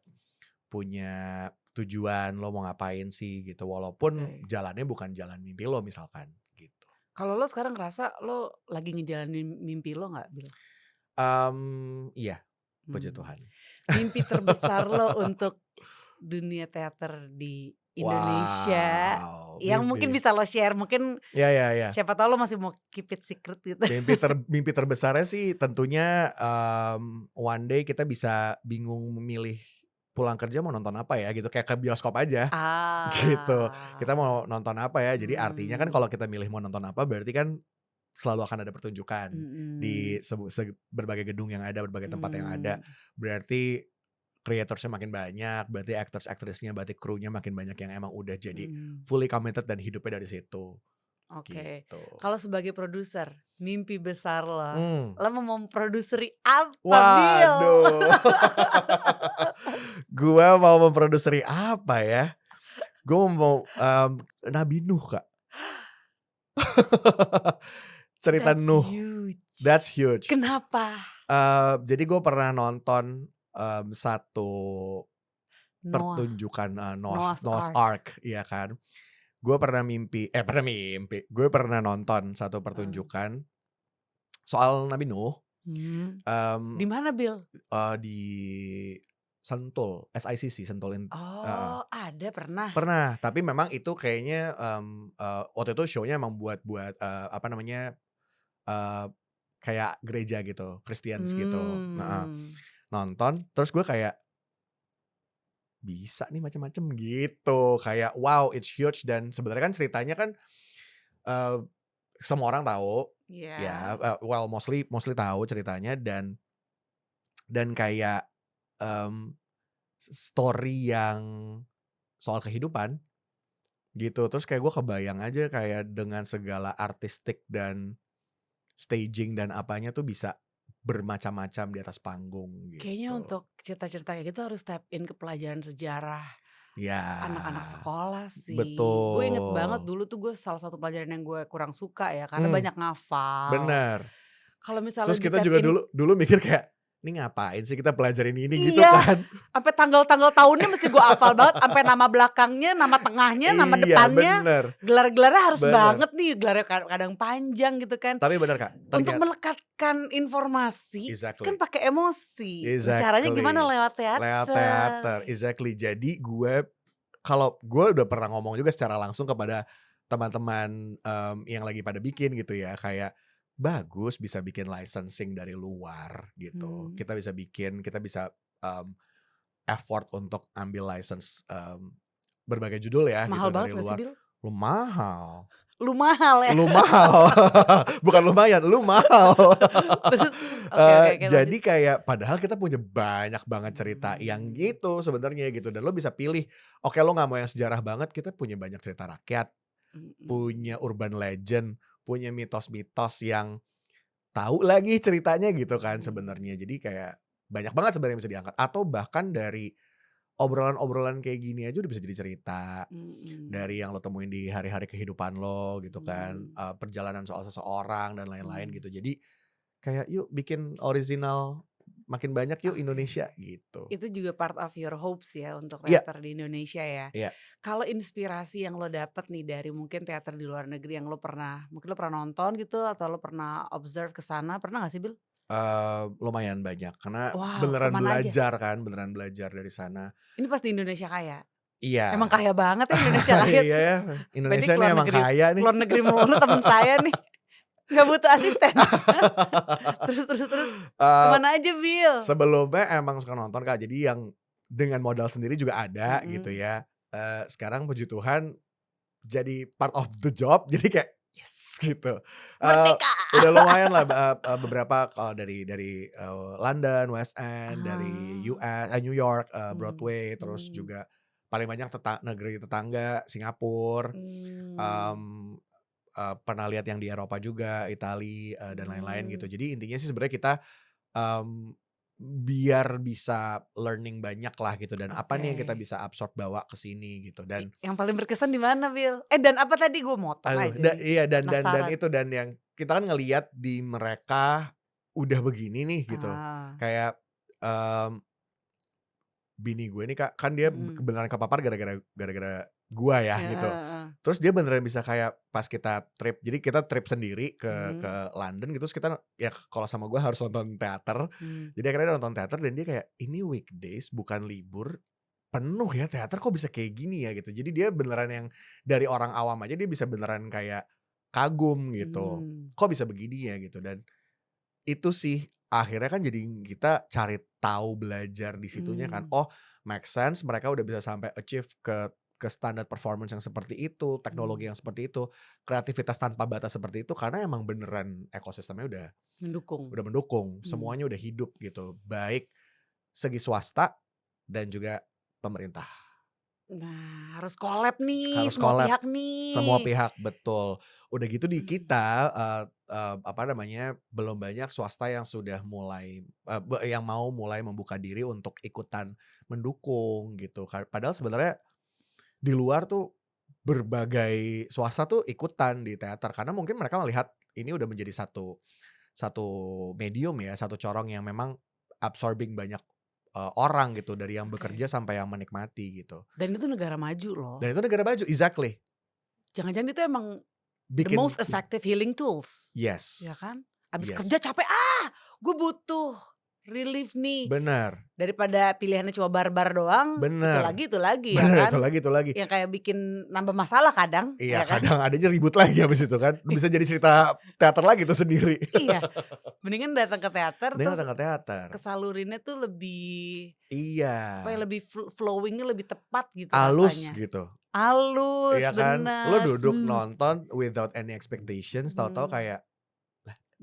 punya tujuan lo mau ngapain sih gitu, walaupun oke. jalannya bukan jalan mimpi lo misalkan, gitu. Kalau lo sekarang ngerasa lo lagi ngejalanin mimpi lo nggak, Bil? Iya, puji Mmm, Tuhan. mimpi terbesar lo untuk dunia teater di Indonesia, Wow, yang mungkin mimpi. bisa lo share, mungkin Ya ya ya. siapa tahu lo masih mau keep it secret gitu. Mimpi terbesarnya sih tentunya, one day kita bisa bingung memilih pulang kerja mau nonton apa ya gitu, kayak ke bioskop aja. Gitu. Kita Ah, mau nonton apa ya, jadi artinya kan mmm, kalau kita milih mau nonton apa berarti kan selalu akan ada pertunjukan di mhm, berbagai gedung yang ada, berbagai tempat yang ada. mmm, Berarti creators-nya makin banyak, berarti actors-actress-nya, berarti krunya makin banyak yang emang udah jadi mhm, fully committed dan hidupnya dari situ, oke. gitu. Kalau sebagai produser, mimpi besar Mmm, lo mau memproduceri apa, Bil? waduh. Gua mau memproduksi apa ya? Gua mau, Nabi Nuh, Kak. Cerita That's Nuh, huge. that's huge. Kenapa? Jadi gue pernah nonton, satu Noah, pertunjukan, Noah's Noah's Ark. Ark, iya kan. gue pernah nonton satu Heeh. pertunjukan soal Nabi Nuh, Di mmm, mana, Bil? di Sentul, SICC, Sentul heeh. Oh, ada pernah? Pernah, tapi memang itu kayaknya, waktu itu show-nya emang buat, apa namanya, eee, kayak gereja gitu, Christians gitu, heeh. Mmm. Nonton, terus gue kayak, bisa nih macem-macem gitu, kayak wow it's huge dan sebenarnya kan ceritanya kan, eee, semua orang tahu, ya, Iya. well mostly mostly tahu ceritanya dan kayak, mmm, story yang soal kehidupan gitu, terus kayak gue kebayang aja kayak dengan segala artistik dan staging dan apanya tuh bisa bermacam-macam di atas panggung Kayaknya gitu. untuk cerita-cerita kayak gitu harus tap in ke pelajaran sejarah anak-anak Ya, sekolah sih. Gue inget banget betul, dulu tuh gue salah satu pelajaran yang gue kurang suka ya, karena mmm, banyak ngafal. bener. Kalau misalnya Terus di kita tap juga in dulu mikir kayak, "Ini ngapain sih kita pelajarin ini?" Gitu iya, kan. sampai tanggal-tanggal tahunnya mesti gue hafal banget, sampai nama belakangnya, nama tengahnya, nama Iya, depannya, bener gelar-gelarnya harus bener. banget nih, gelarnya kadang panjang gitu kan. Tapi bener Kak, Untuk melekatkan informasi, kan exactly pakai emosi. Nah, caranya gimana? exactly, Lewat lewat teater. teater, exactly. Jadi gue udah pernah ngomong juga secara langsung kepada teman-teman, yang lagi pada bikin gitu ya, kayak, "Bagus bisa bikin licensing dari luar," gitu. Mmm, Kita bisa, mmm, effort untuk ambil license, berbagai judul ya mahal gitu banget dari gak sih, luar. Bil? Lu mahal Lu mahal ya? lu mahal, bukan lumayan, lu mahal. Terus oke oke oke lanjut. Jadi kayak padahal kita punya banyak banget cerita yang Mmm, gitu sebenarnya gitu dan lo bisa pilih, oke lo nggak mau yang sejarah banget, kita punya banyak cerita rakyat, punya mhm. urban legend, punya mitos-mitos yang tahu lagi ceritanya gitu kan Mmm, sebenarnya. Jadi kayak banyak banget sebenarnya yang bisa diangkat atau bahkan dari obrolan-obrolan kayak gini aja udah bisa jadi cerita, mhm, dari yang lo temuin di hari-hari kehidupan lo gitu kan, mmm, perjalanan soal seseorang dan lain-lain mmm. gitu. Jadi kayak, "Yuk bikin orisinal makin banyak yuk Oke. Indonesia," gitu. Itu juga part of your hopes ya untuk Iya teater di Indonesia ya. iya, Kalau inspirasi yang lo dapet nih dari mungkin teater di luar negeri yang lo pernah mungkin lo pernah nonton gitu atau lo pernah observe ke sana, pernah gak sih, Bil? lumayan banyak karena Wow, beneran kemana aja? belajar kan, beneran belajar dari sana. Ini pas di Indonesia kaya? Emang Iya, kaya banget ya Indonesia kaya iya tuh. ya, Berarti Indonesia nih emang kaya nih. keluar negeri mulu temen saya nih, nggak butuh asisten. Terus, Eee, kemana aja, Bil? Sebelumnya emang suka nonton Kak, jadi yang dengan modal sendiri juga ada gitu Mhm. ya, sekarang puji Tuhan jadi part of the job, jadi kayak, yes gitu. Eee, Merdeka! udah lumayan lah beberapa kalau dari, London, West End, dari Ah, New York, mmm, Broadway, terus mmm, juga paling banyak negeri tetangga Singapura, mmm, mmm, pernah lihat yang di Eropa juga, Italia, dan lain-lain gitu. mmm, Jadi intinya sih sebenarnya kita, mmm, biar bisa learning banyak lah gitu dan apa oke. nih yang kita bisa absorb bawa ke sini gitu dan Yang paling berkesan di mana, Bil? Dan apa tadi? Gue motong aduh, aja nih, iya dan penasaran. itu dan yang kita kan ngelihat di mereka udah begini nih gitu. Ah, Kayak, mmm, bini gue nih Kak, kan dia mhm. beneran kepapar gara-gara gua ya Heeh gitu. heeh. Terus dia beneran bisa kayak pas kita trip jadi kita trip sendiri ke Mhm, London gitu, terus kita ya kalau sama gua harus nonton teater. mmm, Jadi akhirnya dia nonton teater dan dia kayak, "Ini weekdays bukan libur, penuh ya teater kok bisa kayak gini ya?" Gitu. Jadi dia beneran yang dari orang awam aja dia bisa beneran kayak kagum gitu, mmm, "Kok bisa begini ya?" Gitu dan itu sih akhirnya kan jadi kita cari tahu belajar di situnya kan, mmm, oh make sense mereka udah bisa sampai achieve ke standar performance yang seperti itu, teknologi mmm, yang seperti itu, kreativitas tanpa batas seperti itu karena emang beneran ekosistemnya mendukung, udah mendukung, mmm. semuanya udah hidup gitu, baik segi swasta dan juga pemerintah. Nah, harus collab nih Harus semua collab, pihak semua nih. pihak, betul. Udah gitu di Mmm, kita, apa namanya, belum banyak swasta yang sudah mulai, yang mau mulai membuka diri untuk ikutan mendukung gitu padahal sebenarnya di luar tuh berbagai swasta tuh ikutan di teater karena mungkin mereka melihat ini udah menjadi satu satu medium ya, satu corong yang memang absorbing banyak, orang gitu dari yang bekerja oke. sampai yang menikmati gitu. Dan itu negara maju loh. Dan itu negara maju, exactly. Jangan-jangan itu emang the Bikin most effective healing tools, ya yes, kan? Abis kerja yes, capek, gue butuh relief nih. benar, Daripada pilihannya cuma barbar doang, benar, itu lagi ya benar, kan? itu lagi. Yang kayak bikin nambah masalah kadang, Iya, ya kan? kadang adanya ribut lagi habis itu kan, bisa jadi cerita teater lagi tuh sendiri. Iya, mendingan datang ke teater Dia terus datang ke teater. kesalurinnya tuh lebih, Iya, apa ya, lebih flowing-nya lebih tepat gitu halus rasanya. gitu. Halus, Iya kan, lo bener, duduk smooth, nonton without any expectations, tahu-tahu mhm, kayak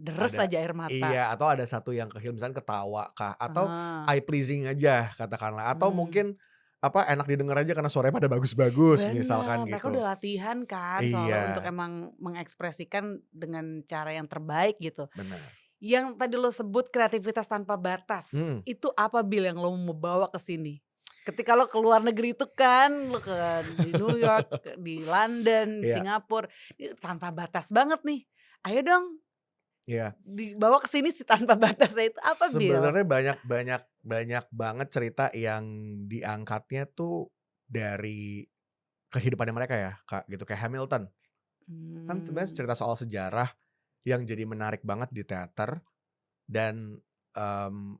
deres ada aja air mata. iya, atau ada satu yang kehil misalnya ketawa kah, atau Ah, eye pleasing aja katakanlah, atau mmm, mungkin, apa, enak didengar aja karena suaranya pada bagus-bagus bener, misalkan mereka gitu. udah latihan kan soalnya untuk Iya, emang mengekspresikan dengan cara yang terbaik gitu. benar. Yang tadi lo sebut kreativitas tanpa batas, Mhm, itu apa Bil yang lo mau bawa ke sini? Ketika lo ke luar negeri itu kan, lo di New York, di London, di iya, Singapura, ini tanpa batas banget nih. Ayo dong iya. dibawa ke sini si tanpa batasnya itu apa Bil? Sebenarnya banyak banyak banyak banget cerita yang diangkatnya tuh dari kehidupannya mereka ya, Kak, gitu. Kayak Hamilton, kan sebenarnya Mmm, cerita soal sejarah yang jadi menarik banget di teater dan, mmm,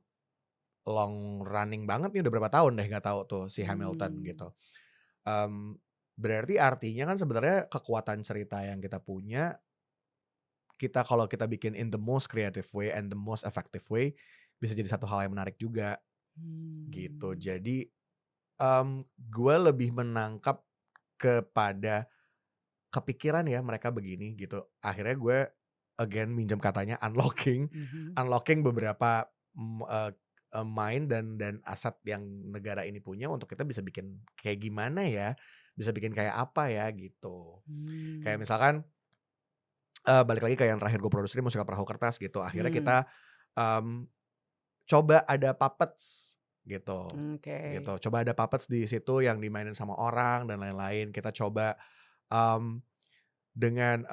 long running banget nih udah berapa tahun deh nggak tahu tuh si Hamilton mmm, gitu. Mmm, Berarti artinya kan sebenarnya kekuatan cerita yang kita punya, kita kalau kita bikin in the most creative way and the most effective way, bisa jadi satu hal yang menarik juga, gitu. mmm, Jadi, gue lebih menangkap kepada kepikiran ya mereka begini gitu. Akhirnya gue again minjem katanya unlocking, mhm. unlocking beberapa, mind dan aset yang negara ini punya untuk kita bisa bikin kayak gimana ya, bisa bikin kayak apa ya gitu. Kayak Mmm, misalkan, balik lagi ke yang terakhir gue produksi musikal Perahu Kertas gitu. Akhirnya mmm, kita, mmm, coba ada puppets gitu, oke. gitu. Coba ada puppets di situ yang dimainin sama orang dan lain-lain. Kita coba, mmm, dengan,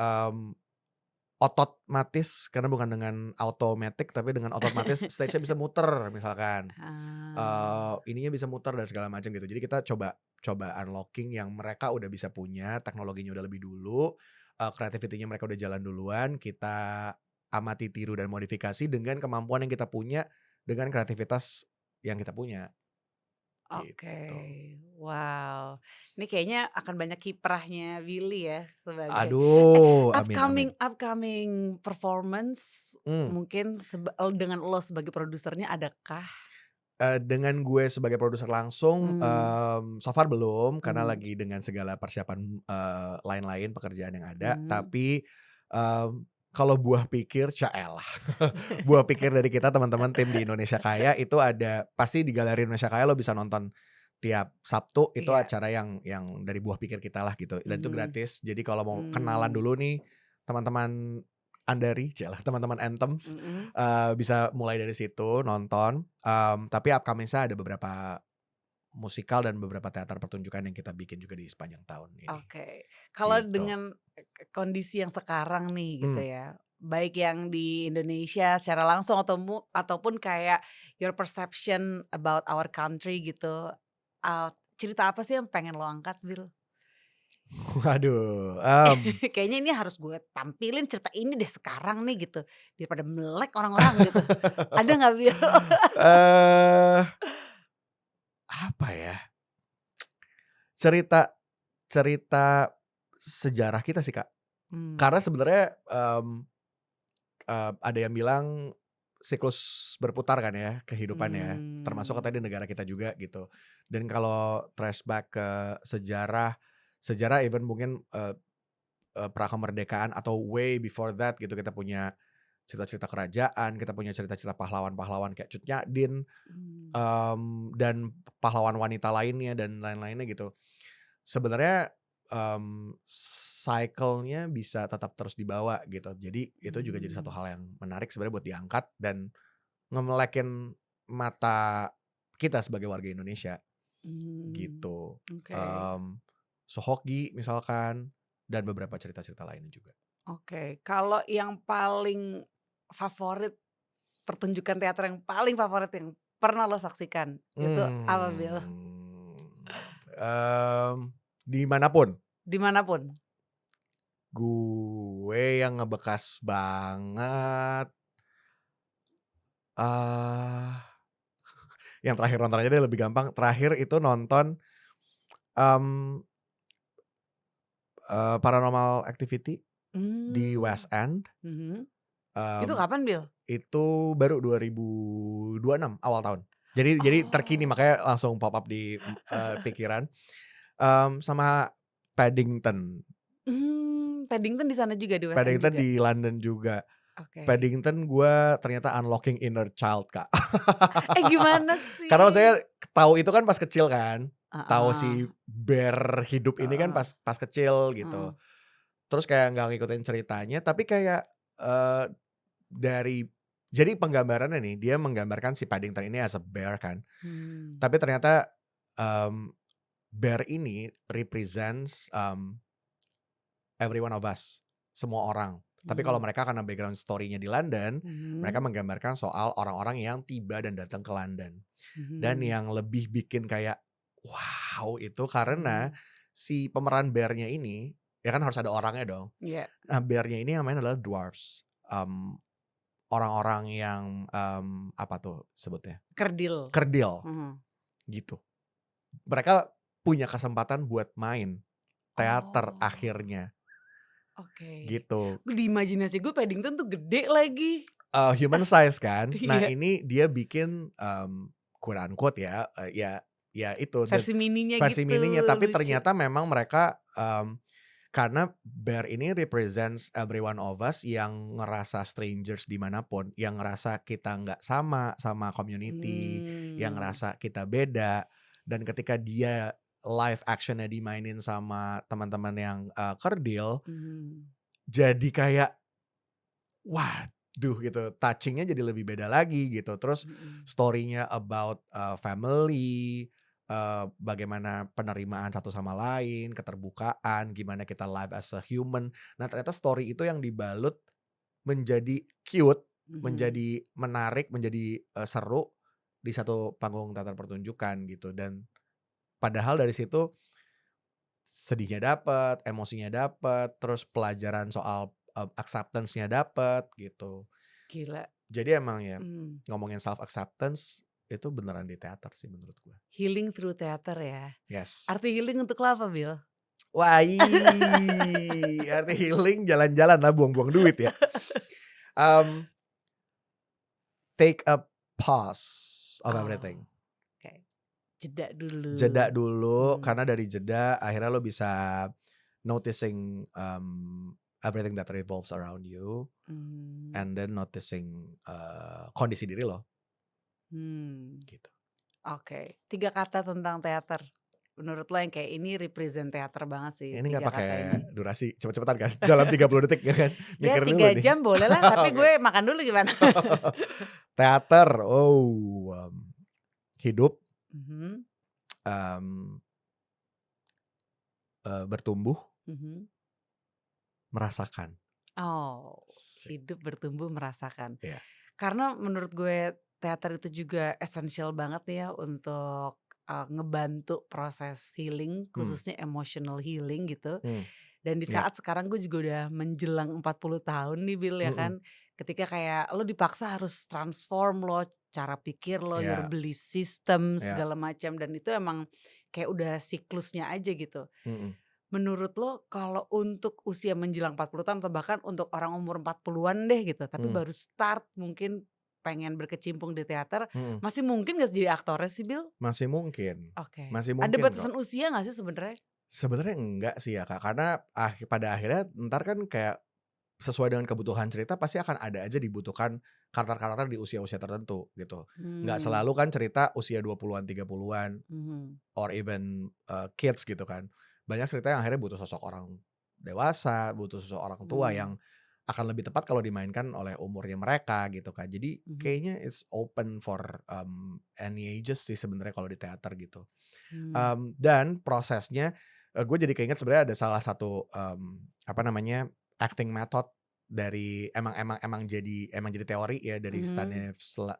otomatis karena bukan dengan automatic tapi dengan otomatis stage-nya bisa muter misalkan, Ah, ininya bisa muter dan segala macam gitu. Jadi kita coba coba unlocking yang mereka udah bisa punya, teknologinya udah lebih dulu, creativity-nya mereka udah jalan duluan, kita amati, tiru, dan modifikasi dengan kemampuan yang kita punya, dengan kreativitas yang kita punya, oke. gitu. Wow, ini kayaknya akan banyak kiprahnya Willy ya sebagai Aduh, amin amin. upcoming upcoming performance Mmm. mungkin dengan lo sebagai produsernya adakah? Dengan gue sebagai produser langsung, Mmm, so far belum karena mmm, lagi dengan segala persiapan, lain-lain pekerjaan yang ada. mmm, Tapi, kalau buah pikir yaelah, buah pikir dari kita teman-teman tim di Indonesia Kaya itu ada pasti di Galeri Indonesia Kaya lo bisa nonton tiap Sabtu, itu iya, acara yang dari buah pikir kita lah gitu dan itu mhm, gratis. Jadi kalau mau kenalan mmm, dulu nih teman-teman Andari, cialah teman-teman Anthems, mhm, bisa mulai dari situ nonton, tapi upcoming-nya ada beberapa musikal dan beberapa teater pertunjukan yang kita bikin juga di sepanjang tahun ini, oke. Kalau gitu. dengan kondisi yang sekarang nih gitu Mmm, ya, baik yang di Indonesia secara langsung ataupun kayak your perception about our country gitu, cerita apa sih yang pengen lo angkat, Bil? waduh, Kayaknya ini harus gue tampilin cerita ini deh sekarang nih gitu, biar pada melek orang-orang gitu. Ada nggak, Bil? eee, apa ya, cerita cerita sejarah kita sih, Kak. Karena Mmm, sebenarnya, ada yang bilang siklus berputar kan ya kehidupan ya, termasuk mmm, katanya di negara kita juga gitu. Dan kalau trace back ke sejarah, sejarah even mungkin, pra kemerdekaan atau way before that gitu, kita punya cerita-cerita kerajaan, kita punya cerita-cerita pahlawan-pahlawan kayak Cut Nyak mmm, dan pahlawan wanita lainnya dan lain-lainnya gitu. Sebenarnya, cycle-nya bisa tetap terus dibawa gitu. Jadi itu juga jadi satu mmm, hal yang menarik sebenarnya buat diangkat dan ngemelekin mata kita sebagai warga Indonesia mmm, gitu. oke. Mmm, Sohoki misalkan dan beberapa cerita-cerita lainnya juga. Oke, kalau yang paling favorit, pertunjukan teater yang paling favorit yang pernah lo saksikan, itu apa, Bil? Mmm, mmm, di manapun, Di mana pun? gue yang ngebekas banget, eee, yang terakhir nonton aja deh lebih gampang. Terakhir itu nonton, mmm, Paranormal Activity di Mmm, West End, mhm. Itu mmm, kapan, Bil? itu baru 2026 awal tahun. Jadi terkini Oh. makanya langsung pop up di, pikiran, sama Paddington. Paddington di sana juga, di West End Paddington juga? di London juga. Oke. Paddington gue ternyata unlocking inner child, Kak. Gimana Karena sih? maksudnya tahu itu kan pas kecil kan, tahu Heeh, si bear hidup ini kan heeh, pas pas kecil heeh. gitu. Terus kayak nggak ngikutin ceritanya, tapi kayak, dari jadi penggambarannya nih, dia menggambarkan si Paddington ini as a bear kan, Mmm. tapi ternyata, mmm, bear ini represents, every one of us, semua orang. Tapi kalau Mhm, mereka karena background story-nya di London, mereka mhm, menggambarkan soal orang-orang yang tiba dan datang ke London. Dan mhm, yang lebih bikin kayak, wow itu karena mhm. si pemeran bear-nya ini, ya kan harus ada orangnya dong. Iya, Nah bear-nya ini yang main adalah dwarfs, orang-orang yang, apa tuh sebutnya, kerdil. kerdil Mhm. gitu. Mereka punya kesempatan buat main teater Oh, akhirnya oke. gitu. Di imajinasi gue Paddington tuh gede lagi. Human size kan. Nah Iya, ini dia bikin, quote unquote ya, ya itu versi mininya versi gitu, mininya, tapi lucu. ternyata memang mereka, karena bear ini represents every one of us yang ngerasa strangers dimanapun, yang ngerasa kita nggak sama community, yang Mmm, ngerasa kita beda, dan ketika dia live action-nya dimainin sama teman-teman yang, kerdil, mhm, jadi kayak waduh gitu, touching-nya jadi lebih beda lagi gitu. Terus mhm. story-nya about, family, bagaimana penerimaan satu sama lain, keterbukaan, gimana kita live as a human. Nah ternyata story itu yang dibalut menjadi cute, Mhm. menjadi menarik, menjadi, seru di satu panggung teater pertunjukan gitu. Dan padahal dari situ sedihnya dapet, emosinya dapet, terus pelajaran soal, acceptance-nya dapet gitu. Gila, Jadi emang ya, mmm, ngomongin self acceptance itu beneran di teater sih menurut gue. healing through theater ya. Yes. Arti healing untuk lo apa, Bil? Wah, arti healing jalan-jalan lah, buang-buang duit ya. Mmm, take a pause of Oh, everything. oke. Jeda Jeda dulu. dulu, Mmm, karena dari jeda akhirnya lo bisa noticing, everything that revolves around you, mmm, and then noticing, kondisi diri lo, hmm. gitu. Oke, 3 kata tentang teater. Menurut lo yang kayak ini represent teater banget sih, Ini nggak 3 pakai kata ini. durasi, cepet-cepetan kan? Dalam 30 detik ya kan? Ya Mikir dulu 3 nih. jam bolehlah, tapi Oke. gue makan dulu gimana? Teater, hidup, Mhm, mmm, bertumbuh, mhm. merasakan. Oh, Sik, hidup, bertumbuh, merasakan. iya, Karena menurut gue teater itu juga esensial banget nih ya untuk, ngebantu proses healing, mmm, khususnya emotional healing gitu. mmm, Dan di iya, saat sekarang gue juga udah menjelang 40 tahun nih Bil ya mhm, kan, ketika kayak lo dipaksa harus transform lo, cara pikir lo, your iya, belief system iya, segala macam dan itu emang kayak udah siklusnya aja gitu. mhm, Menurut lo kalau untuk usia menjelang 40 tahun atau bahkan untuk orang umur 40-an deh gitu, tapi mmm, baru start mungkin pengen berkecimpung di teater, mhm, masih mungkin gak sih jadi aktornya sih Bil? masih mungkin, Oke. masih Ada mungkin kok. batasan usia gak sih sebenarnya? Sebenarnya enggak sih ya, Kak, karena pada akhirnya entar kan kayak sesuai dengan kebutuhan cerita pasti akan ada aja dibutuhkan karakter-karakter di usia-usia tertentu gitu. Nggak Mmm, selalu kan cerita usia 20-an, 30-an, mhm, or even, kids gitu kan. Banyak cerita yang akhirnya butuh sosok orang dewasa, butuh sosok orang tua mmm, yang akan lebih tepat kalau dimainkan oleh umurnya mereka gitu kan. Jadi mhm, kayaknya it's open for, any ages sih sebenarnya kalau di teater gitu. mmm. Dan prosesnya, gue jadi keinget sebenarnya ada salah satu, apa namanya, acting method dari emang jadi teori ya dari Mhm,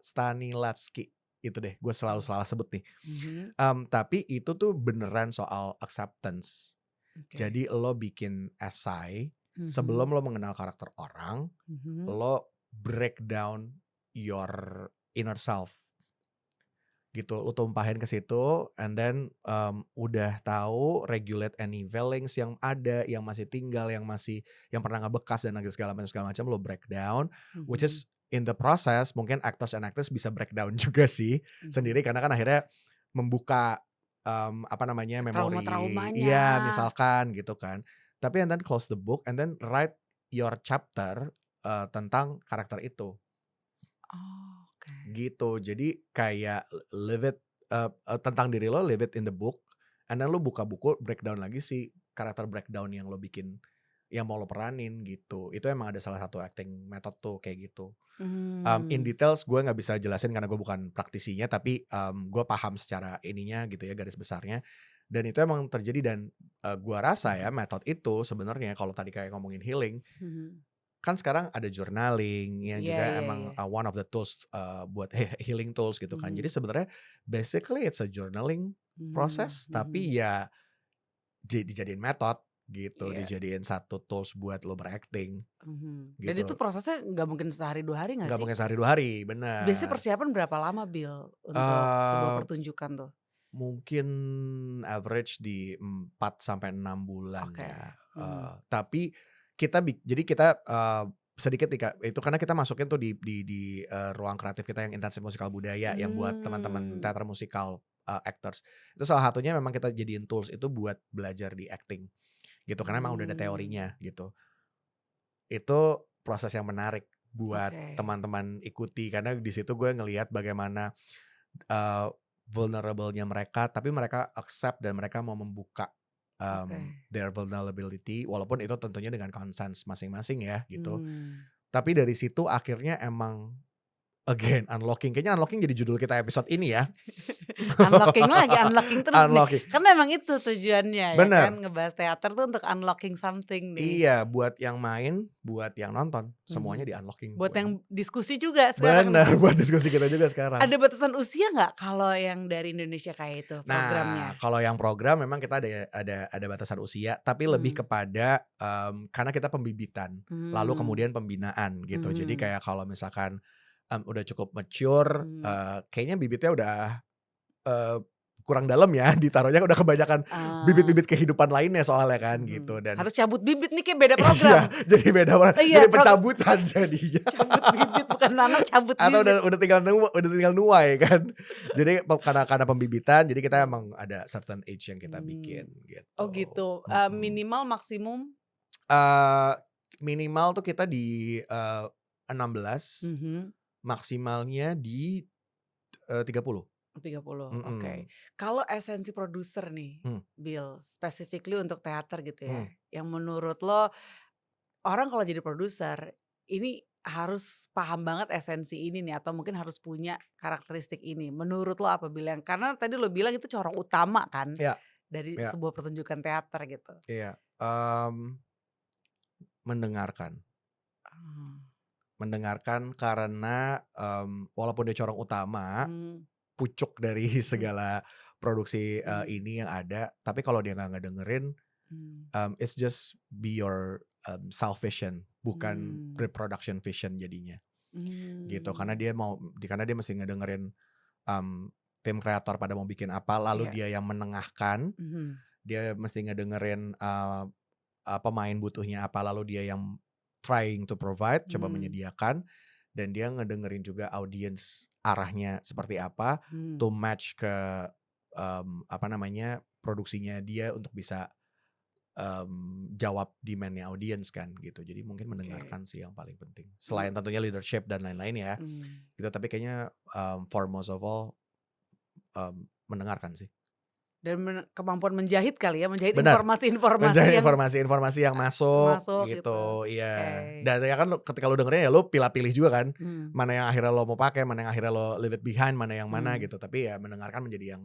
Stanislavski, itu deh gue selalu oh, salah sebut nih. mhm, Tapi itu tuh beneran soal acceptance. oke, Jadi lo bikin esai, Sebelum Mhm. lo mengenal karakter orang, Mhm. lo break down your inner self gitu. Lo tumpahin ke situ and then, udah tahu regulate any feelings yang ada, yang masih tinggal, yang pernah ngebekas dan lagi segala macam lo breakdown, which Mhm. is in the process mungkin actors and actress bisa breakdown juga sih Mhm. sendiri karena kan akhirnya membuka, apa namanya, memori Trauma-traumanya. iya, misalkan gitu kan. Tapi and then close the book and then write your chapter, tentang karakter itu. Oh, oke. Gitu, jadi kayak live it, tentang diri lo, live it in the book, and then lo buka buku breakdown lagi si karakter breakdown yang lo bikin, yang mau lo peranin gitu. Itu emang ada salah satu acting method tuh kayak gitu. In Mmm. details gue nggak bisa jelasin karena gue bukan praktisinya, tapi, gue paham secara ininya gitu ya, garis besarnya. Dan itu emang terjadi dan, gua rasa ya method itu sebenarnya kalau tadi kayak ngomongin healing, Mhm. kan sekarang ada journaling yang Iya juga iya emang, iya. one of the tools, buat healing tools gitu kan. Jadi Mhm. sebenarnya basically it's a journaling Mhm. process, Mhm. tapi ya dijadiin method gitu, Iya. dijadiin satu tools buat lo berakting Mhm. Dan itu gitu. prosesnya nggak mungkin sehari 2 hari nggak Nggak sih? mungkin sehari 2 hari, Biasanya bener. persiapan berapa lama, Bill, untuk sebuah Eee, pertunjukan tuh? Mungkin average di 4 sampai 6 bulan Oke. ya, Mhm. tapi jadi kita, sedikit nih Kak, itu karena kita masukin tuh di ruang kreatif kita yang intensif musikal budaya yang buat teman-teman Mmm. teater musikal, actors. Itu salah satunya memang kita jadiin tools itu buat belajar di acting, gitu, karena emang udah ada Mmm. teorinya gitu. Itu proses yang menarik buat Oke. teman-teman ikuti, karena di situ gue ngelihat bagaimana, eee, vulnerable-nya mereka, tapi mereka accept dan mereka mau membuka, Oke. their vulnerability, walaupun itu tentunya dengan consent masing-masing ya, gitu. Mmm. Tapi dari situ akhirnya emang again unlocking, kayaknya unlocking jadi judul kita episode ini ya. Unlocking lagi, unlocking terus nih. Unlocking, Karena emang itu tujuannya ya kan, bener. ngebahas teater tuh untuk unlocking something nih. Iya, buat yang main, buat yang nonton, semuanya Mhm. di-unlocking Buat yang pokoknya. diskusi juga sekarang nih. Bener, buat diskusi kita juga sekarang. Ada batasan usia nggak kalau yang dari Indonesia kayak itu Nah, programnya? kalau yang program memang kita ada batasan usia, tapi lebih Mmm. kepada, karena kita pembibitan, lalu Mmm. kemudian pembinaan gitu. Jadi Mhm. kayak kalau misalkan, udah cukup mature, Mmm. kayaknya bibitnya udah, eee, kurang dalam ya, ditaruhnya udah kebanyakan Ah. bibit-bibit kehidupan lainnya soalnya kan gitu Mhm. dan Harus cabut bibit nih kayak beda iya, program. jadi beda banget, Oh iya, jadi pencabutan jadinya. cabut bibit bukan nanam, cabut Atau bibit. udah tinggal nuai kan. Jadi karena pembibitan, jadi kita Mmm. emang ada certain age yang kita bikin Mmm. Oh gitu. gitu, Mhm. minimal maksimum? Eee, Minimal tuh kita di, 16, Mhm. maksimalnya di, 30. 30, oke. Mhm. Kalau esensi produser nih, Mmm, Bill, specifically untuk teater gitu ya, mmm. yang menurut lo orang kalau jadi produser ini harus paham banget esensi ini nih atau mungkin harus punya karakteristik ini. Menurut lo apa, Bill? Yang karena tadi lo bilang itu corong utama kan Iya dari iya sebuah pertunjukan teater gitu. iya, mendengarkan. Oh. Mendengarkan karena, walaupun dia corong utama, Mmm. pucuk dari Mhm. segala produksi, Mhm. ini yang ada, tapi kalau dia nggak ngedengerin, Mmm. it's just be your, self vision, bukan Mmm. reproduction vision jadinya, gitu. Mmm. Karena dia mesti ngedengerin, tim kreator pada mau bikin apa, lalu Iya. dia yang menengahkan, Mhm. dia mesti ngedengerin, pemain butuhnya apa, lalu dia yang trying to provide, coba Mmm. menyediakan, dan dia ngedengerin juga audience arahnya seperti apa, Mmm. to match ke, apa namanya, produksinya dia untuk bisa, jawab demand-nya audience kan gitu. Jadi mungkin Oke. mendengarkan sih yang paling penting. Mmm. Selain tentunya leadership dan lain-lain ya, Mmm. gitu. Tapi kayaknya, for most of all, mendengarkan sih. Dan kemampuan menjahit kali ya, menjahit Benar. informasi-informasi Mencari yang informasi-informasi yang masuk masuk gitu. gitu, Oke. iya. Dan ya kan ketika lu dengernya ya lu pilah-pilih juga kan, Mmm. mana yang akhirnya lo mau pakai, mana yang akhirnya lo leave it behind, mana yang mana Mmm. gitu. Tapi ya mendengarkan menjadi yang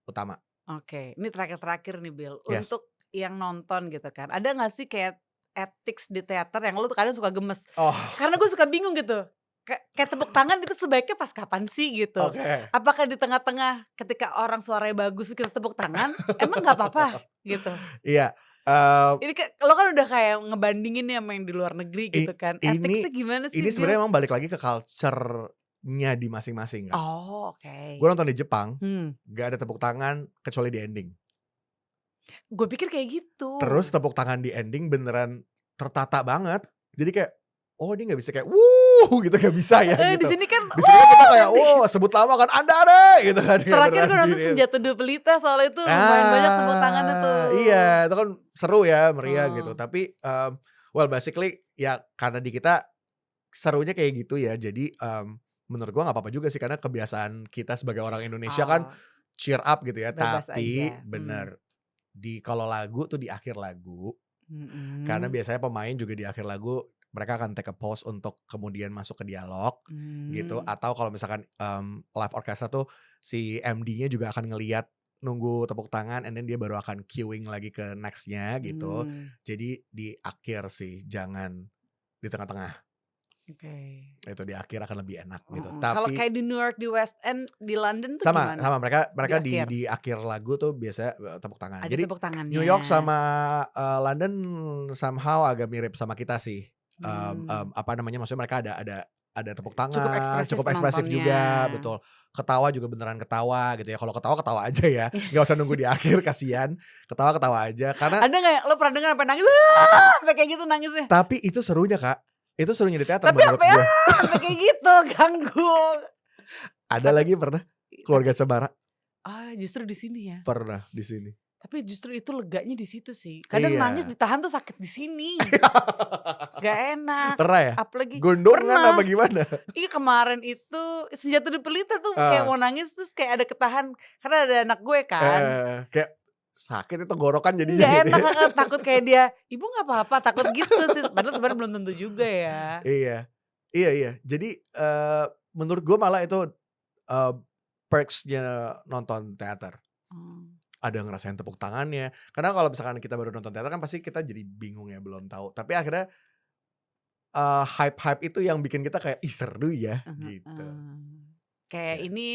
utama. Oke, ini terakhir-terakhir nih, Bill, Yes. untuk yang nonton gitu kan, ada nggak sih kayak ethics di teater yang lu tuh kadang suka gemes? Oh, Karena gue suka bingung gitu, kayak tepuk tangan itu sebaiknya pas kapan sih gitu? oke. Apakah di tengah-tengah ketika orang suaranya bagus kita tepuk tangan, emang nggak apa-apa gitu? Iya, Eee, Ini lo kan udah kayak ngebandingin nih sama yang di luar negeri i gitu kan. ini Ethics-nya gimana sih ini Bil? sebenarnya emang balik lagi ke culture-nya di masing-masing, Kak. Oh, Gue oke. nonton di Jepang, Hmm, nggak ada tepuk tangan kecuali di ending. gue pikir kayak gitu. Terus tepuk tangan di ending beneran tertata banget. Jadi kayak, oh dia nggak bisa kayak, "Wuh!" gitu, nggak bisa ya Di gitu. sini kan, Di sini kan kita kayak, nanti "Oh sebut nama kan, Andare!" gitu kan, kayak terakhir beneran gue nonton giniin. Senjata Dua Pelita soalnya itu lumayan banyak tepuk tangannya Iya tuh. itu kan seru ya, meriah gitu. Oh, Tapi, well basically ya karena di kita serunya kayak gitu ya. Jadi, menurut gua nggak apa-apa juga sih karena kebiasaan kita sebagai orang Indonesia kan oh, cheer up gitu ya. bebas Tapi aja. bener, kalau lagu tuh di akhir lagu, karena Mhm. biasanya pemain juga di akhir lagu mereka akan take a pause untuk kemudian masuk ke dialog gitu. Mmm, Atau kalau misalkan, live orchestra tuh si MD-nya juga akan ngelihat nunggu tepuk tangan and then dia baru akan cueing lagi ke next-nya gitu. mmm, Jadi di akhir sih, jangan di tengah-tengah. oke. Itu di akhir akan lebih enak gitu. Heeh, kalau Tapi kayak di New York, di West End, di London tuh sama gimana? sama mereka Di mereka di akhir? di akhir lagu tuh biasanya, tepuk tangan. Ada Jadi tepuk New tangannya. York sama, London somehow agak mirip sama kita sih. Mmm, Apa namanya, maksudnya mereka ada tepuk cukup tangan, ekspresif cukup ekspresif penontonnya. juga, betul. Ketawa juga beneran ketawa gitu ya. Kalau ketawa, ketawa aja ya, nggak usah nunggu di akhir kasihan. Ketawa, ketawa aja karena Ada nggak lo pernah denger sampai nangis, sampai kayak gitu nangisnya? tapi itu serunya, Kak. Itu serunya di teater Tapi menurut sampai, gue. sampai kayak gitu, ganggu. Ada Tapi lagi pernah, tapi Keluarga Cemara, justru di sini ya? pernah di sini. Tapi justru itu leganya di situ sih. Kadang nangis Iya. ditahan tuh sakit di sini, gak enak. Pernah ya? Apalagi Gondongan apa pernah, gimana? iya kemarin itu Senjata Dua Pelita tuh kayak Heeh, mau nangis terus kayak ada ketahan, karena ada anak gue kan. kayak sakit itu tenggorokan jadinya Nggak gitu enak, ya. heeh, takut kayak dia, "Ibu nggak apa-apa?" Takut gitu sih, padahal sebenarnya belum tentu juga ya. Iya. Iya iya. Jadi, menurut gua malah itu, eee, perks-nya nonton teater. Oh, Ada ngerasain tepuk tangannya, karena kalau misalkan kita baru nonton teater kan pasti kita jadi bingung ya, belum tahu. Tapi akhirnya, hype-hype itu yang bikin kita kayak, "Ih seru ya," gitu. heeh. Kayak Ya. ini,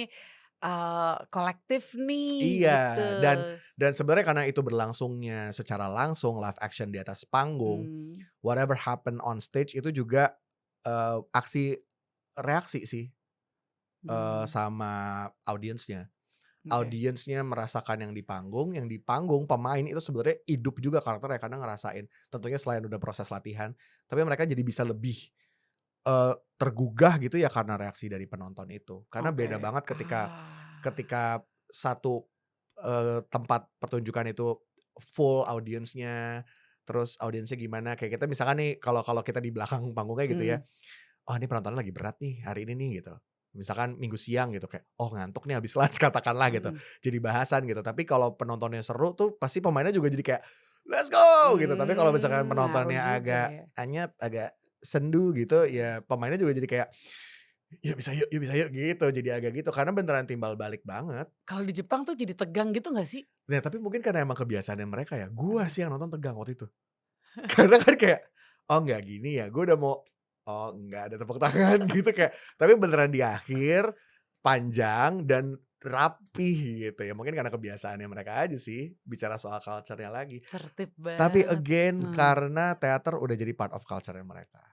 kolektif nih Iya, gitu. dan sebenarnya karena itu berlangsungnya secara langsung live action di atas panggung, Mmm, whatever happen on stage itu juga, aksi reaksi sih, mmm, sama audiensnya. oke. Audiensnya merasakan yang di panggung pemain itu sebenarnya hidup juga karakternya karena ngerasain. Tentunya selain udah proses latihan, tapi mereka jadi bisa lebih, tergugah gitu ya karena reaksi dari penonton itu. Karena beda Oke. banget ketika Ah. ketika satu, tempat pertunjukan itu full audiensnya, terus audiensnya gimana, kayak kita misalkan nih kalau kalau kita di belakang panggungnya gitu ya, Mhm, "Oh ini penontonnya lagi berat nih hari ini nih," gitu. Misalkan Minggu siang gitu kayak, "Oh ngantuk nih habis lunch," katakanlah gitu, mhm. jadi bahasan gitu. Tapi kalau penontonnya seru tuh pasti pemainnya juga jadi kayak, "Let's go!" gitu. Tapi kalau misalkan Ngaruh penontonnya juga agak ya. anyep, agak sendu gitu, ya pemainnya juga jadi kayak, yuk bisa yuk," gitu. Jadi agak gitu, karena beneran timbal balik banget. Kalau di Jepang tuh jadi tegang gitu nggak sih? Nah tapi mungkin karena emang kebiasaannya mereka ya, gua Heeh. sih yang nonton tegang waktu itu. Karena kan kayak, "Oh nggak gini ya?" Gue udah mau, "Oh nggak ada tepuk tangan," gitu kayak tapi beneran di akhir, panjang dan rapih gitu ya. Mungkin karena kebiasaannya mereka aja sih, bicara soal culture-nya lagi. Tertib Tapi banget. again Heeh. karena teater udah jadi part of culture-nya mereka.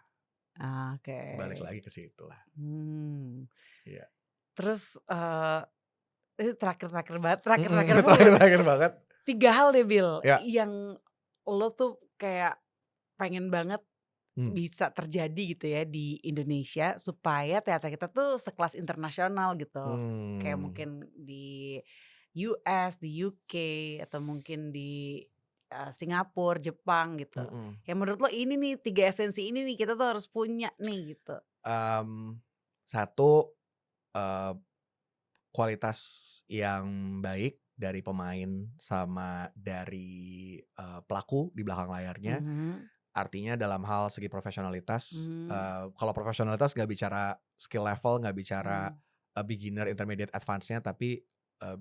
Oke. Balik lagi ke situlah. Mmm. Iya. Terus, ini terakhir-terakhir banget, Mhm, terakhir-terakhir mulu nih. terakhir-terakhir banget. 3 hal deh, Bil, Ya, yang lo tuh kayak pengen banget mmm, bisa terjadi gitu ya di Indonesia supaya teater kita tuh sekelas internasional gitu. Kayak mmm, mungkin di US, di UK, atau mungkin di, Singapura, Jepang gitu. mhm, Yang menurut lo ini nih 3 esensi ini nih kita tuh harus punya nih gitu. mmm, 1, eee kualitas yang baik dari pemain sama dari, pelaku di belakang layarnya. Mhm, Artinya dalam hal segi profesionalitas, mmm, kalau profesionalitas nggak bicara skill level, nggak bicara, mmm, beginner, intermediate, advance-nya, tapi, eee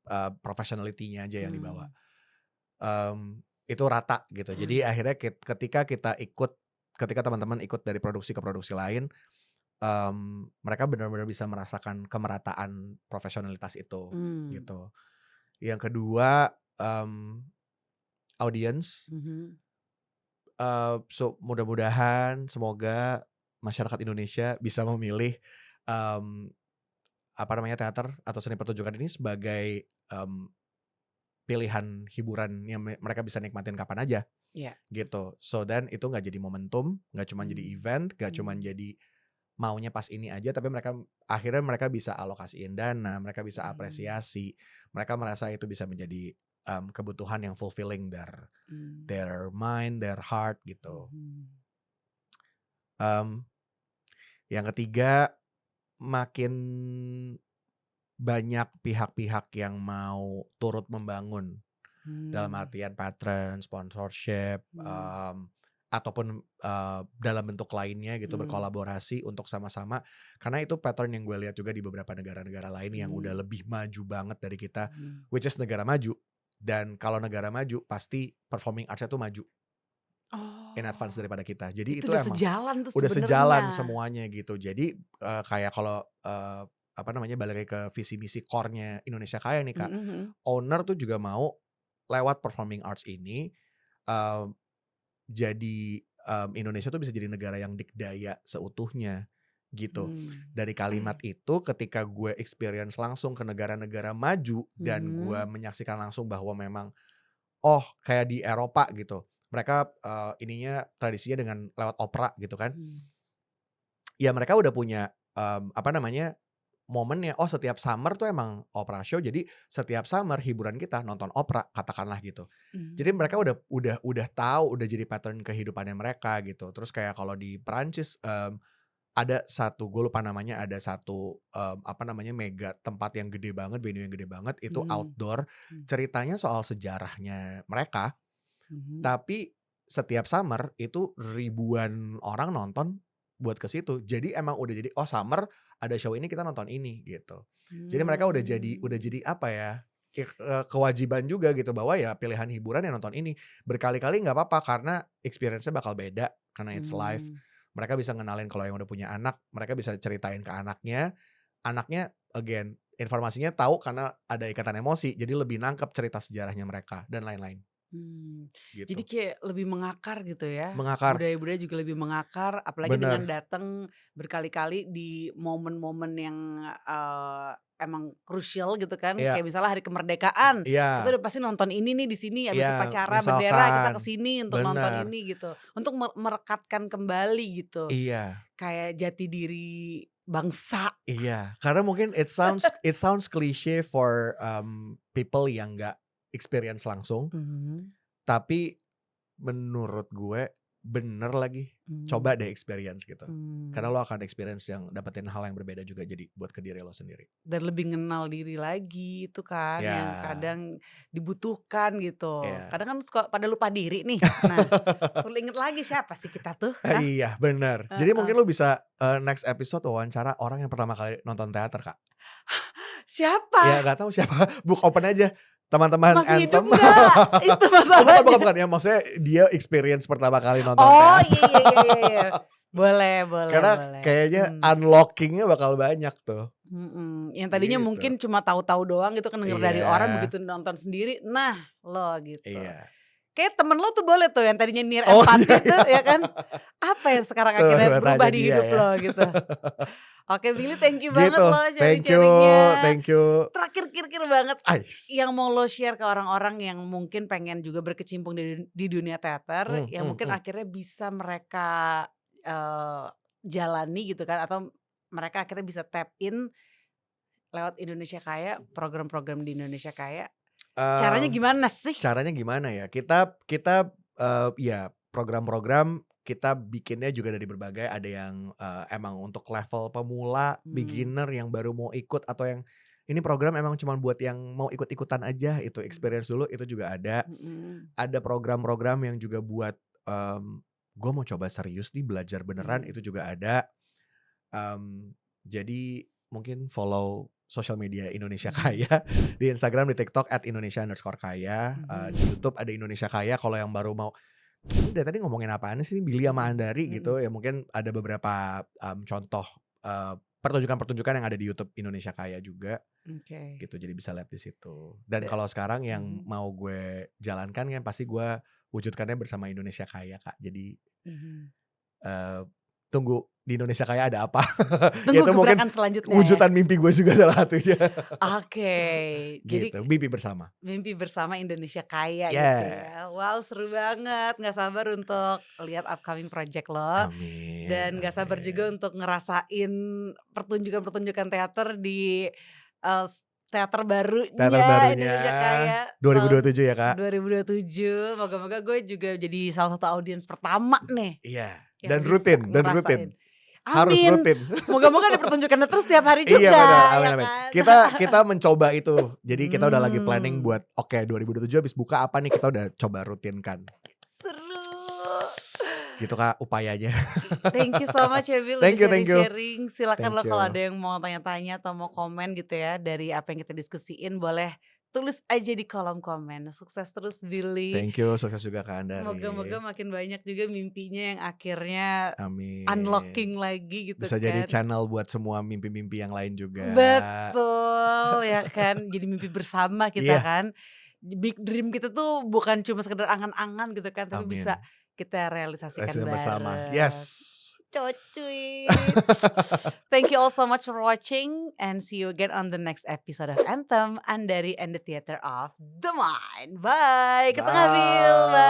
eee, professionality-nya aja yang dibawa. mmm, Itu rata gitu. Jadi mhm, akhirnya ketika teman-teman ikut dari produksi ke produksi lain, mereka benar-benar bisa merasakan kemerataan profesionalitas itu, mmm, gitu. Yang kedua, mmm, audience. Mhm. So mudah-mudahan semoga masyarakat Indonesia bisa memilih, mmm, teater atau seni pertunjukan ini sebagai, pilihan hiburan yang mereka bisa nikmatin kapan aja, Iya. gitu. So then itu nggak jadi momentum, nggak cuman jadi Mmm. event, nggak cuman Mmm. jadi maunya pas ini aja, tapi akhirnya mereka bisa alokasiin dana, mereka bisa Mmm. apresiasi, mereka merasa itu bisa menjadi, kebutuhan yang fulfilling their Mmm. their mind, their heart gitu. Mhm. Mmm, yang ketiga, makin banyak pihak-pihak yang mau turut membangun, dalam Mmm. artian patron, sponsorship, Mmm. ataupun, dalam bentuk lainnya gitu Mmm. berkolaborasi untuk sama-sama, karena itu pattern yang gue lihat juga di beberapa negara-negara lain yang udah Mmm. lebih maju banget dari kita, Mhm. which is negara maju. Dan kalau negara maju pasti performing arts-nya tuh maju in advance Oh, daripada kita. Jadi itu itu udah emang sejalan tuh udah sebenarnya. sejalan semuanya gitu. Jadi, kayak kalau, balik lagi ke visi misi core-nya Indonesia Kaya nih, Kak. Mhm mhm. Owner tuh juga mau lewat performing arts ini, eee, jadi, Indonesia tuh bisa jadi negara yang dikdaya seutuhnya, gitu. Mmm. Dari kalimat itu ketika gue experience langsung ke negara-negara maju dan gue Mhm. menyaksikan langsung bahwa memang, oh kayak di Eropa gitu, mereka, tradisinya dengan lewat opera gitu kan. Mmm. Ya mereka udah punya, momennya, oh setiap summer tuh emang opera show, jadi setiap summer hiburan kita nonton opera, katakanlah gitu. Jadi mereka Mmm. udah tahu, udah jadi pattern kehidupannya mereka gitu. Terus kayak kalau di Perancis, ada satu, gue lupa namanya, ada satu, mega tempat yang gede banget, venue yang gede banget, itu Mmm. outdoor, Mmm. ceritanya soal sejarahnya mereka, Mhm. tapi setiap summer itu ribuan orang nonton buat ke situ. Jadi emang udah jadi, oh summer ada show ini kita nonton ini gitu. Jadi mereka udah jadi apa ya, kewajiban juga gitu bahwa ya pilihan hiburan yang nonton ini. Berkali-kali nggak apa-apa karena experience-nya bakal beda karena it's live. Mmm. Mereka bisa ngenalin kalau yang udah punya anak, mereka bisa ceritain ke anaknya. Anaknya again informasinya tahu karena ada ikatan emosi, jadi lebih nangkep cerita sejarahnya mereka dan lain-lain Mmm, jadi gitu. kayak lebih mengakar gitu ya, Mengakar, budaya-budaya juga lebih mengakar, apalagi dengan bener, datang berkali-kali di momen-momen yang, emang krusial gitu kan, iya kayak misalnya hari kemerdekaan, kita iya udah pasti nonton ini nih di sini, habis iya, upacara bendera kita misalkan, ke sini untuk nonton bener, ini gitu, untuk merekatkan kembali gitu, iya kayak jati diri bangsa. iya, karena mungkin it sounds cliche for, people yang nggak experience langsung, Mhm. tapi menurut gue bener lagi, Mmm. coba deh experience gitu. Karena Mmm. lo akan experience yang dapetin hal yang berbeda juga jadi buat ke diri lo sendiri. Dan lebih ngenal diri lagi, itu kan yang Ya, kadang dibutuhkan gitu. ya. Kadang kan suka pada lupa diri nih. Nah, perlu inget lagi siapa sih kita tuh, ah? Iya bener. Jadi Heeh. mungkin lu bisa, next episode wawancara orang yang pertama kali nonton teater, Kak. Ya Siapa? nggak tahu siapa, book open aja, teman-teman Masih hidup Anthem. nggak? Itu Oh bukan masalahnya. bukan, ya maksudnya dia experience pertama kali nonton Oh, teater. iya iya iya iya iya. Boleh boleh Karena boleh. kayaknya Mmm. unlockingnya bakal banyak tuh, Mhm, yang tadinya gitu. mungkin cuma tahu-tahu doang gitu kan denger dari orang, Iya, begitu nonton sendiri, nah lo gitu. iya. Kayak temen lo tuh boleh tuh yang tadinya near Oh iya empati iya. tuh ya kan, apa yang sekarang akhirnya Coba berubah tanya di dia hidup ya. lo gitu. Oke Billy, thank you banget Gitu, loh thank you sharing-sharing-nya. thank you. Terakhir kir-kir banget Ais. yang mau lo share ke orang-orang yang mungkin pengen juga berkecimpung di dunia teater, Mmm, yang mhm mungkin mhm. akhirnya bisa mereka, eee, jalani gitu kan, atau mereka akhirnya bisa tap in lewat Indonesia Kaya, program-program di Indonesia Kaya, caranya Mmm, gimana sih? caranya gimana ya, kita kita, ya program-program kita bikinnya juga dari berbagai, ada yang, emang untuk level pemula, Mmm. beginner yang baru mau ikut, atau yang ini program emang cuman buat yang mau ikut-ikutan aja, itu Mmm. experience dulu, itu juga ada. Mhm. Ada program-program yang juga buat, gua mau coba serius nih belajar beneran, Mmm. itu juga ada. Jadi mungkin follow sosial media Indonesia Mhm. Kaya, di Instagram, di TikTok @Indonesia_Kaya, di Mhm. YouTube ada Indonesia Kaya kalau yang baru mau, "Ini dari tadi ngomongin apaan sih, Billy sama Mhm. Andari," Mhm. gitu ya, mungkin ada beberapa, contoh, eee, pertunjukan-pertunjukan yang ada di YouTube Indonesia Kaya juga Oke. gitu. Jadi bisa lihat di situ. Dan Da kalau sekarang yang mhm, mau gue jalankan kan pasti gue wujudkannya bersama Indonesia Kaya, Kak. Jadi mhm. Eee, tunggu di Indonesia Kaya ada apa. Ya Tunggu itu mungkin gebrakan selanjutnya ya? wujudan mimpi gue juga salah satunya. Oke, jadi Gitu, mimpi bersama. mimpi bersama Indonesia Kaya gitu ya. Wow, Yes. seru banget, nggak sabar untuk lihat upcoming project lo, Amin dan nggak sabar juga amin. untuk ngerasain pertunjukan-pertunjukan teater di, teater Teater barunya barunya Indonesia Kaya tahun 2027 ya, Kak. 2027. Moga-moga gue juga jadi salah satu audiens pertama nih Iya, yang bisa dan rutin. ngerasain. Harus Amin, rutin. moga-moga ada pertunjukannya terus tiap hari Iya bener, juga, amin ya amin. kan? Kita mencoba itu. Jadi kita udah lagi planning Mmm, buat, oke 2027 habis buka apa nih, kita udah coba rutinkan. seru. Gitu, Kak, upayanya. Thank you so much ya Bil udah Thank you, sharing-sharing. Silakan thank lo kalau you. ada yang mau tanya-tanya atau mau komen gitu ya dari apa yang kita diskusiin, boleh tulis aja di kolom komen. Sukses terus Billy. Thank you, sukses juga Kak Moga-moga Andari. makin banyak juga mimpinya yang akhirnya Amin. unlocking lagi gitu Bisa jadi kan. channel buat semua mimpi-mimpi yang lain juga. Betul, ya kan, jadi mimpi bersama kita Iya, kan. Big dream kita tuh bukan cuma sekedar angan-angan gitu kan, tapi bisa amin. kita realisasikan Realisasikan bersama. bareng. Yes. Cocuy. Thank you all so much for watching and see you again on the next episode of Anthem, Andari and the Theater of the Mind. Bye, ke tengah Bil, bye.